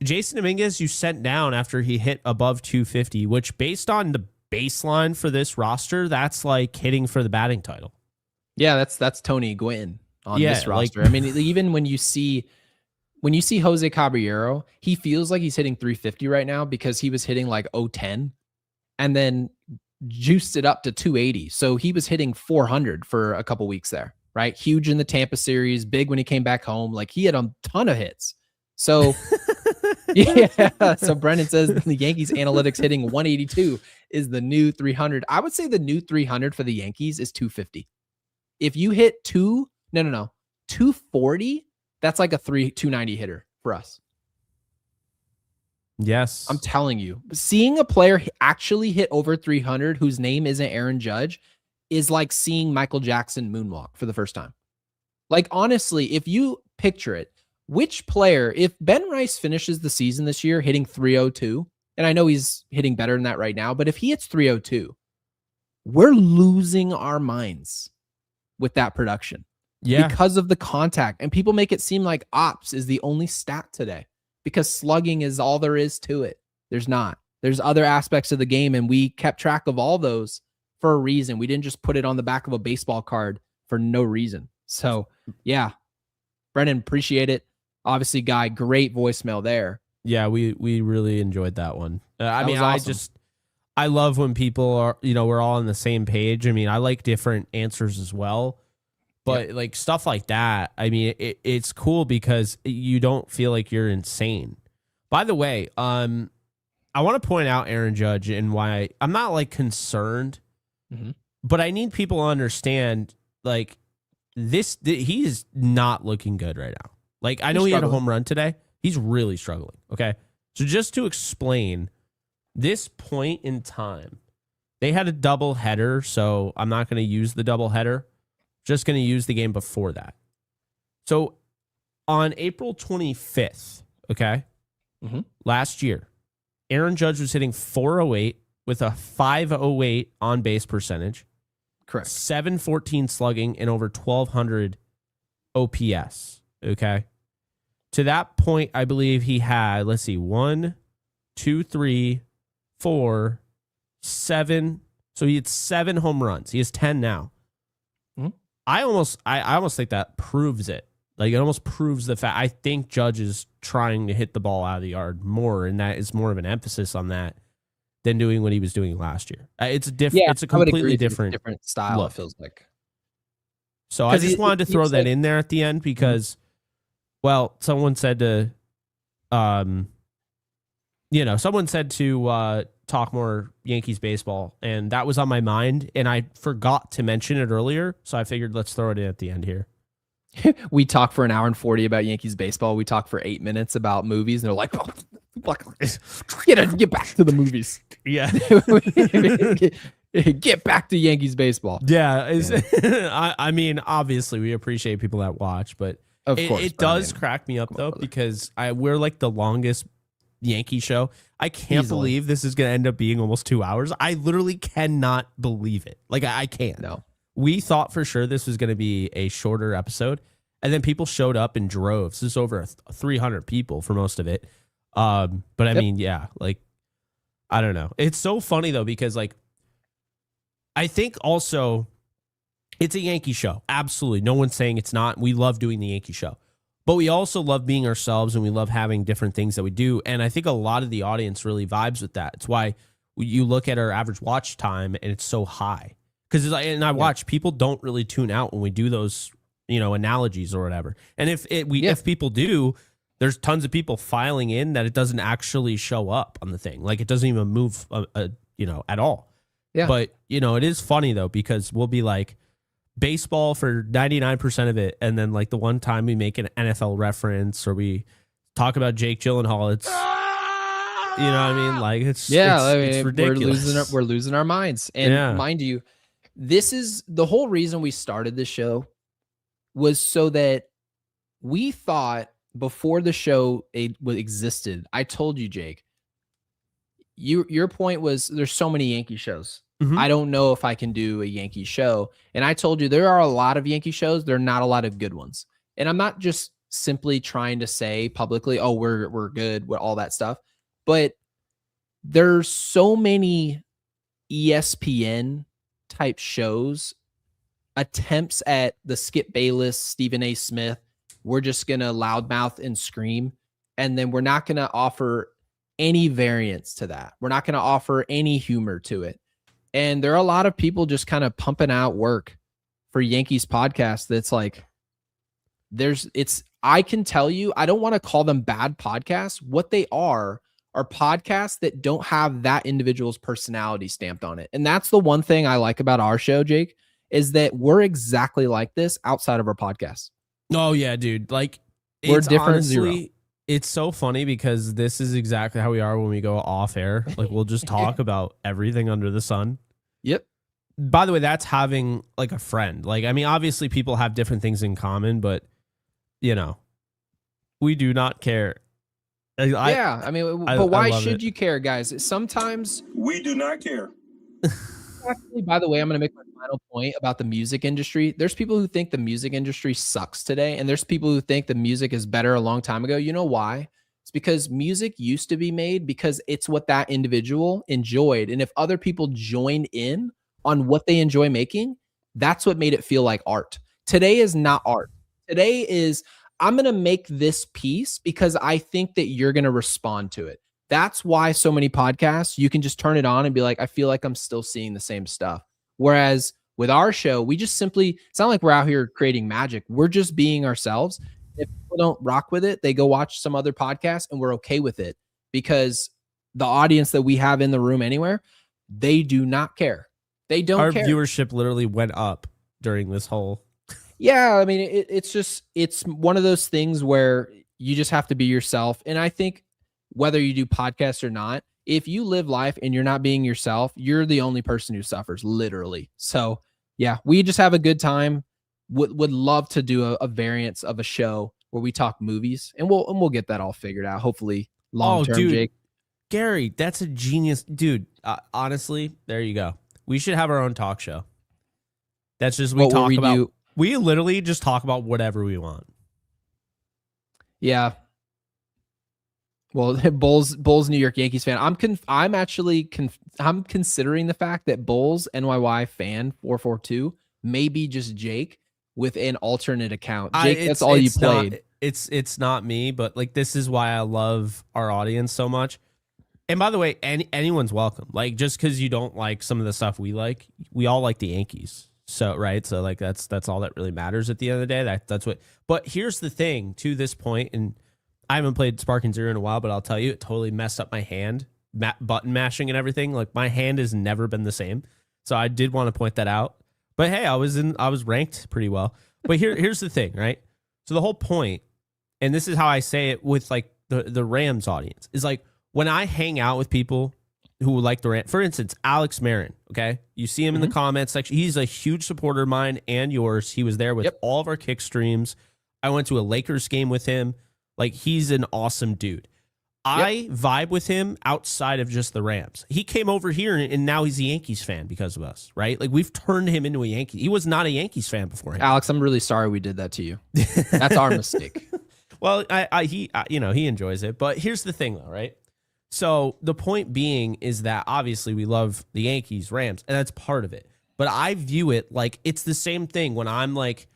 Jasson Dominguez, you sent down after he hit above 250, which based on the baseline for this roster, that's like hitting for the batting title. Yeah, that's Tony Gwynn on this roster. I mean, even when you see Jose Caballero, he feels like he's hitting 350 right now because he was hitting like 010 and then juiced it up to 280. So he was hitting 400 for a couple weeks there, right? Huge in the Tampa series, big when he came back home. Like he had a ton of hits. So yeah. So Brendan says the Yankees analytics hitting 182 is the new 300. I would say the new 300 for the Yankees is 250. If you hit 240, that's like a 290 hitter for us. Yes. I'm telling you, seeing a player actually hit over 300 whose name isn't Aaron Judge is like seeing Michael Jackson moonwalk for the first time. Like, honestly, if you picture it, which player, if Ben Rice finishes the season this year hitting 302, and I know he's hitting better than that right now, but if he hits 302, we're losing our minds with that production because of the contact. And people make it seem like ops is the only stat today because slugging is all there is to it. There's not. There's other aspects of the game, and we kept track of all those for a reason. We didn't just put it on the back of a baseball card for no reason. So, yeah, Brennan, appreciate it. Obviously, Guy, great voicemail there. Yeah, we really enjoyed that one. I mean, awesome. I love when people are, we're all on the same page. I mean, I like different answers as well. But like stuff like that, I mean, it's cool because you don't feel like you're insane. By the way, I want to point out Aaron Judge and why I'm not like concerned, but I need people to understand like he is not looking good right now. Like I know he had a home run today. He's really struggling. Okay. So just to explain this point in time, they had a double header. So I'm not going to use the double header. Just going to use the game before that. So on April 25th, okay, last year, Aaron Judge was hitting 408 with a 508 on base percentage. Correct. 714 slugging and over 1,200 OPS. Okay. To that point, I believe he had, let's see, 1, 2, 3, 4, 7. So he had 7 home runs. He has 10 now. I almost think that proves it. Like it almost proves the fact. I think Judge is trying to hit the ball out of the yard more, and that is more of an emphasis on that than doing what he was doing last year. It's a different. Yeah, it's a completely different style. Look. It feels like. So I just wanted to throw that in there at the end because, well, someone said to, someone said to talk more Yankees baseball, and that was on my mind, and I forgot to mention it earlier, so I figured let's throw it in at the end here. We talk for an hour and 40 about Yankees baseball. We talk for 8 minutes about movies, and they're like, get back to the movies. Yeah. Get back to Yankees baseball. Yeah. I mean, obviously, we appreciate people that watch, but of course, it does crack me up, though, because we're like the longest Yankee show. I can't believe this is going to end up being almost 2 hours. I literally cannot believe it. Like, I can't. No. We thought for sure this was going to be a shorter episode, and then people showed up in droves. This is over 300 people for most of it. But I mean, yeah, like, I don't know. It's so funny, though, because, like, I think also it's a Yankee show. Absolutely. No one's saying it's not. We love doing the Yankee show. But we also love being ourselves, and we love having different things that we do. And I think a lot of the audience really vibes with that. It's why you look at our average watch time, and it's so high. Because I watch people don't really tune out when we do those, analogies or whatever. And if people do, there's tons of people filing in that it doesn't actually show up on the thing. Like it doesn't even move, at all. Yeah. But it is funny though, because we'll be like baseball for 99% of it, and then like the one time we make an NFL reference or we talk about Jake Gyllenhaal, it's. You know what I mean? Like it's ridiculous. We're losing our minds. And mind you, this is the whole reason we started this show was so that we thought before the show existed. I told you, Jake, your point was there's so many Yankee shows. I don't know if I can do a Yankee show. And I told you there are a lot of Yankee shows. There are not a lot of good ones. And I'm not just simply trying to say publicly, oh, we're good with all that stuff. But there's so many ESPN type shows, attempts at the Skip Bayless, Stephen A. Smith. We're just going to loudmouth and scream. And then we're not going to offer any variance to that. We're not going to offer any humor to it. And there are a lot of people just kind of pumping out work for Yankees podcast. That's like, I can tell you, I don't want to call them bad podcasts. What they are podcasts that don't have that individual's personality stamped on it. And that's the one thing I like about our show, Jake, is that we're exactly like this outside of our podcast. Oh yeah, dude. Like we're different. Honestly, it's so funny because this is exactly how we are when we go off air. Like we'll just talk about everything under the sun. Yep. By the way, that's having like a friend. Like, I mean, obviously people have different things in common, but we do not care. But why should you care, guys? Sometimes we do not care. actually, by the way, I'm going to make my final point about the music industry. There's people who think the music industry sucks today, and there's people who think the music is better a long time ago. You know why? It's because music used to be made because it's what that individual enjoyed. And if other people joined in on what they enjoy making, that's what made it feel like art. Today is not art. Today is, I'm going to make this piece because I think that you're going to respond to it. That's why so many podcasts, you can just turn it on and be like, I feel like I'm still seeing the same stuff. Whereas with our show, we just simply, it's not like we're out here creating magic. We're just being ourselves. If people don't rock with it, they go watch some other podcast and we're okay with it because the audience that we have in the room anywhere, they do not care. They don't Our care. viewership literally went up during this whole. Yeah. I mean, it's one of those things where you just have to be yourself. And I think, whether you do podcasts or not, if you live life and you're not being yourself, you're the only person who suffers, literally. So yeah, we just have a good time. Would love to do a variance of a show where we talk movies, and we'll get that all figured out. Hopefully long term, dude, Jake. Gary, that's a genius, dude. Honestly, there you go. We should have our own talk show. That's just we literally just talk about whatever we want. Yeah. Well, Bulls, New York Yankees fan. I'm considering the fact that Bulls NYY fan 442 maybe just Jake with an alternate account. Jake, that's all you played. It's not me, but like this is why I love our audience so much. And by the way, anyone's welcome. Like just because you don't like some of the stuff we like, we all like the Yankees. So right, so like that's all that really matters at the end of the day. That's what. But here's the thing. To this point, and I haven't played Sparking Zero in a while, but I'll tell you, it totally messed up my hand, button mashing and everything. Like my hand has never been the same. So I did want to point that out. But hey, I was ranked pretty well. But here's the thing, right? So the whole point, and this is how I say it with like the Rams audience, is like when I hang out with people who like the Rams, for instance, Alex Marin, okay? You see him in the comments section. He's a huge supporter of mine and yours. He was there with all of our kick streams. I went to a Lakers game with him. Like, he's an awesome dude. I vibe with him outside of just the Rams. He came over here, and now he's a Yankees fan because of us, right? Like, we've turned him into a Yankee. He was not a Yankees fan beforehand. Alex, I'm really sorry we did that to you. That's our mistake. Well, he enjoys it. But here's the thing, though, right? So the point being is that, obviously, we love the Yankees, Rams, and that's part of it. But I view it like it's the same thing when I'm like,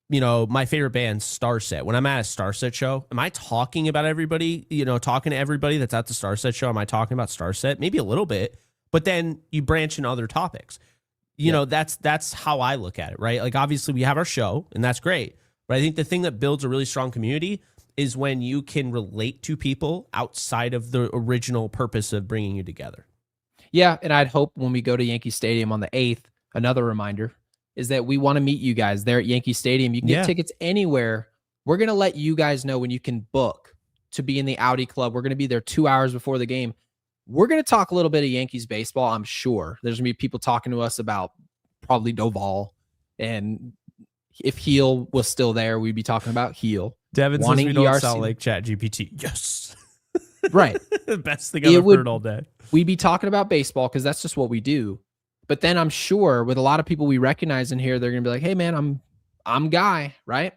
my favorite band, Starset. When I'm at a Starset show, am I talking about everybody, talking to everybody that's at the Starset show? Am I talking about Starset? Maybe a little bit, but then you branch in other topics. That's how I look at it, right? Like, obviously we have our show and that's great. But I think the thing that builds a really strong community is when you can relate to people outside of the original purpose of bringing you together. Yeah. And I'd hope when we go to Yankee Stadium on the 8th, another reminder, is that we want to meet you guys there at Yankee Stadium. You can get tickets anywhere. We're going to let you guys know when you can book to be in the Audi Club. We're going to be there 2 hours before the game. We're going to talk a little bit of Yankees baseball, I'm sure. There's going to be people talking to us about probably Doval. And if Heel was still there, we'd be talking about Heel. Devin says we don't sound like ChatGPT. Yes. Right. The best thing I've heard all day. We'd be talking about baseball because that's just what we do. But then I'm sure with a lot of people we recognize in here, they're going to be like, hey, man, I'm Guy, right?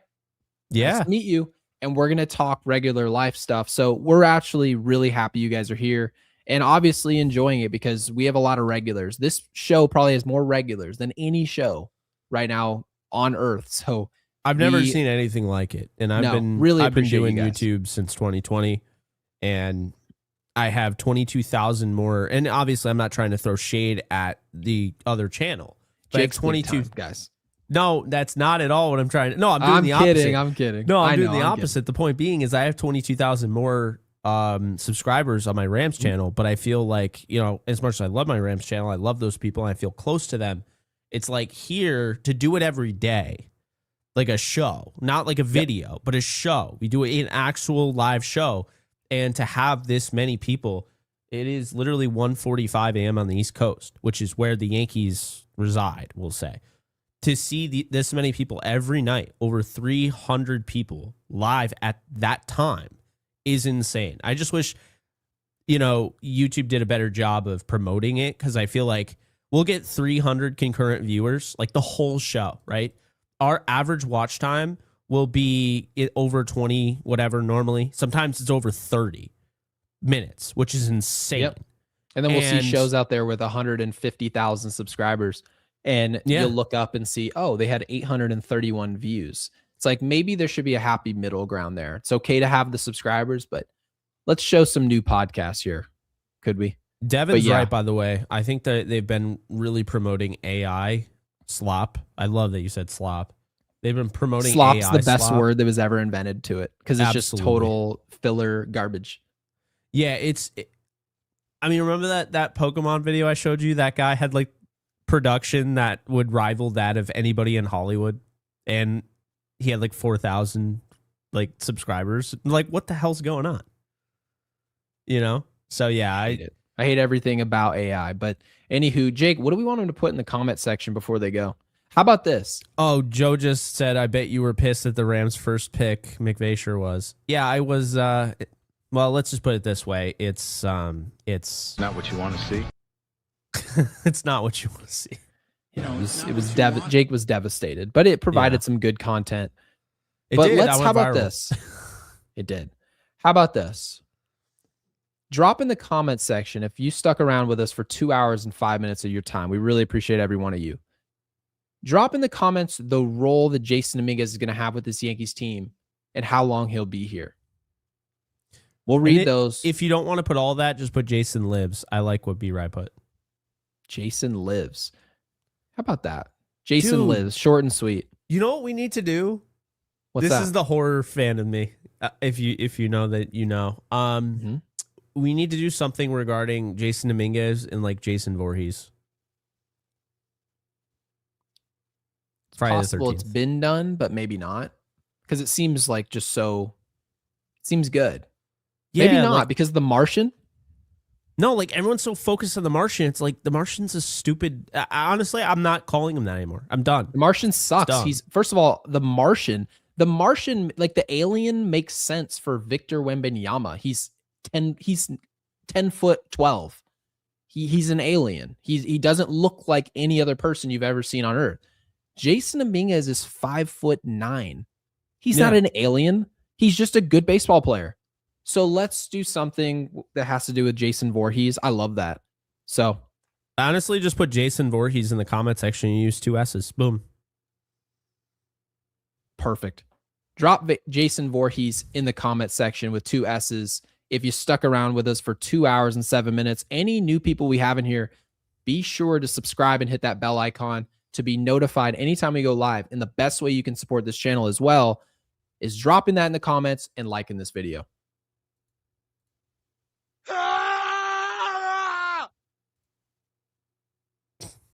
Yeah. Nice to meet you. And we're going to talk regular life stuff. So we're actually really happy you guys are here and obviously enjoying it because we have a lot of regulars. This show probably has more regulars than any show right now on Earth. So I've never seen anything like it. And I've been doing YouTube since 2020 and I have 22,000 more. And obviously I'm not trying to throw shade at the other channel. But Jake's 22 guys. No, that's not at all what I'm trying to. No, I'm doing the opposite. I'm kidding. No, I'm doing the opposite. The point being is I have 22,000 more subscribers on my Rams channel, but I feel like, as much as I love my Rams channel, I love those people and I feel close to them. It's like here to do it every day, like a show, not like a video, but a show. We do an actual live show. And to have this many people, it is literally 1:45 a.m. on the East Coast, which is where the Yankees reside, we'll say. To see this many people every night, over 300 people live at that time is insane. I just wish, YouTube did a better job of promoting it because I feel like we'll get 300 concurrent viewers, like the whole show, right? Our average watch time will be over 20, whatever, normally. Sometimes it's over 30 minutes, which is insane. Yep. And then we'll see shows out there with 150,000 subscribers, and you'll look up and see, oh, they had 831 views. It's like, maybe there should be a happy middle ground there. It's okay to have the subscribers, but let's show some new podcasts here. Could we? Devin's right, by the way. I think that they've been really promoting AI slop. I love that you said slop. They've been promoting Slop's AI the best slop. word that was ever invented to it, because it's just total filler garbage. Yeah, I mean, remember that Pokemon video I showed you? That guy had like production that would rival that of anybody in Hollywood, and he had like 4,000 like subscribers. Like, what the hell's going on? You know? So yeah, I hate everything about AI. But anywho, Jake, what do we want them to put in the comment section before they go? How about this? Oh, Joe just said, I bet you were pissed at the Rams' first pick. McVay sure was. Yeah, I was. Well, let's just put it this way. It's not what you want to see. It's not what you want to see. You know, Jake was devastated, but it provided some good content. It but did. How about this? It did. How about this? Drop in the comment section if you stuck around with us for 2 hours and 5 minutes of your time. We really appreciate every one of you. Drop in the comments the role that Jasson Dominguez is going to have with this Yankees team and how long he'll be here. We'll read those. If you don't want to put all that, just put Jasson lives. I like what B-Ry put. Jasson lives. How about that? Jasson lives. Short and sweet. You know what we need to do? What's that? This is the horror fan of me. If you know that you know. We need to do something regarding Jasson Dominguez and like Jason Voorhees. It's possible it's been done, but maybe not. Because it seems like just so... It seems good. Yeah, maybe not, like, because The Martian... No, like everyone's so focused on The Martian. It's like The Martian's a stupid... honestly, I'm not calling him that anymore. I'm done. The Martian sucks. He's first of all, The Martian, like the alien makes sense for Victor Wembanyama. He's 10 foot 12. He's an alien. He doesn't look like any other person you've ever seen on Earth. Jasson Dominguez is 5'9". He's not an alien. He's just a good baseball player. So let's do something that has to do with Jason Voorhees. I love that. So honestly, just put Jason Voorhees in the comment section and use 2 S's. Boom. Perfect. Drop Jason Voorhees in the comment section with 2 S's. If you stuck around with us for 2 hours and 7 minutes, any new people we have in here, be sure to subscribe and hit that bell icon to be notified anytime we go live. And the best way you can support this channel as well is dropping that in the comments and liking this video.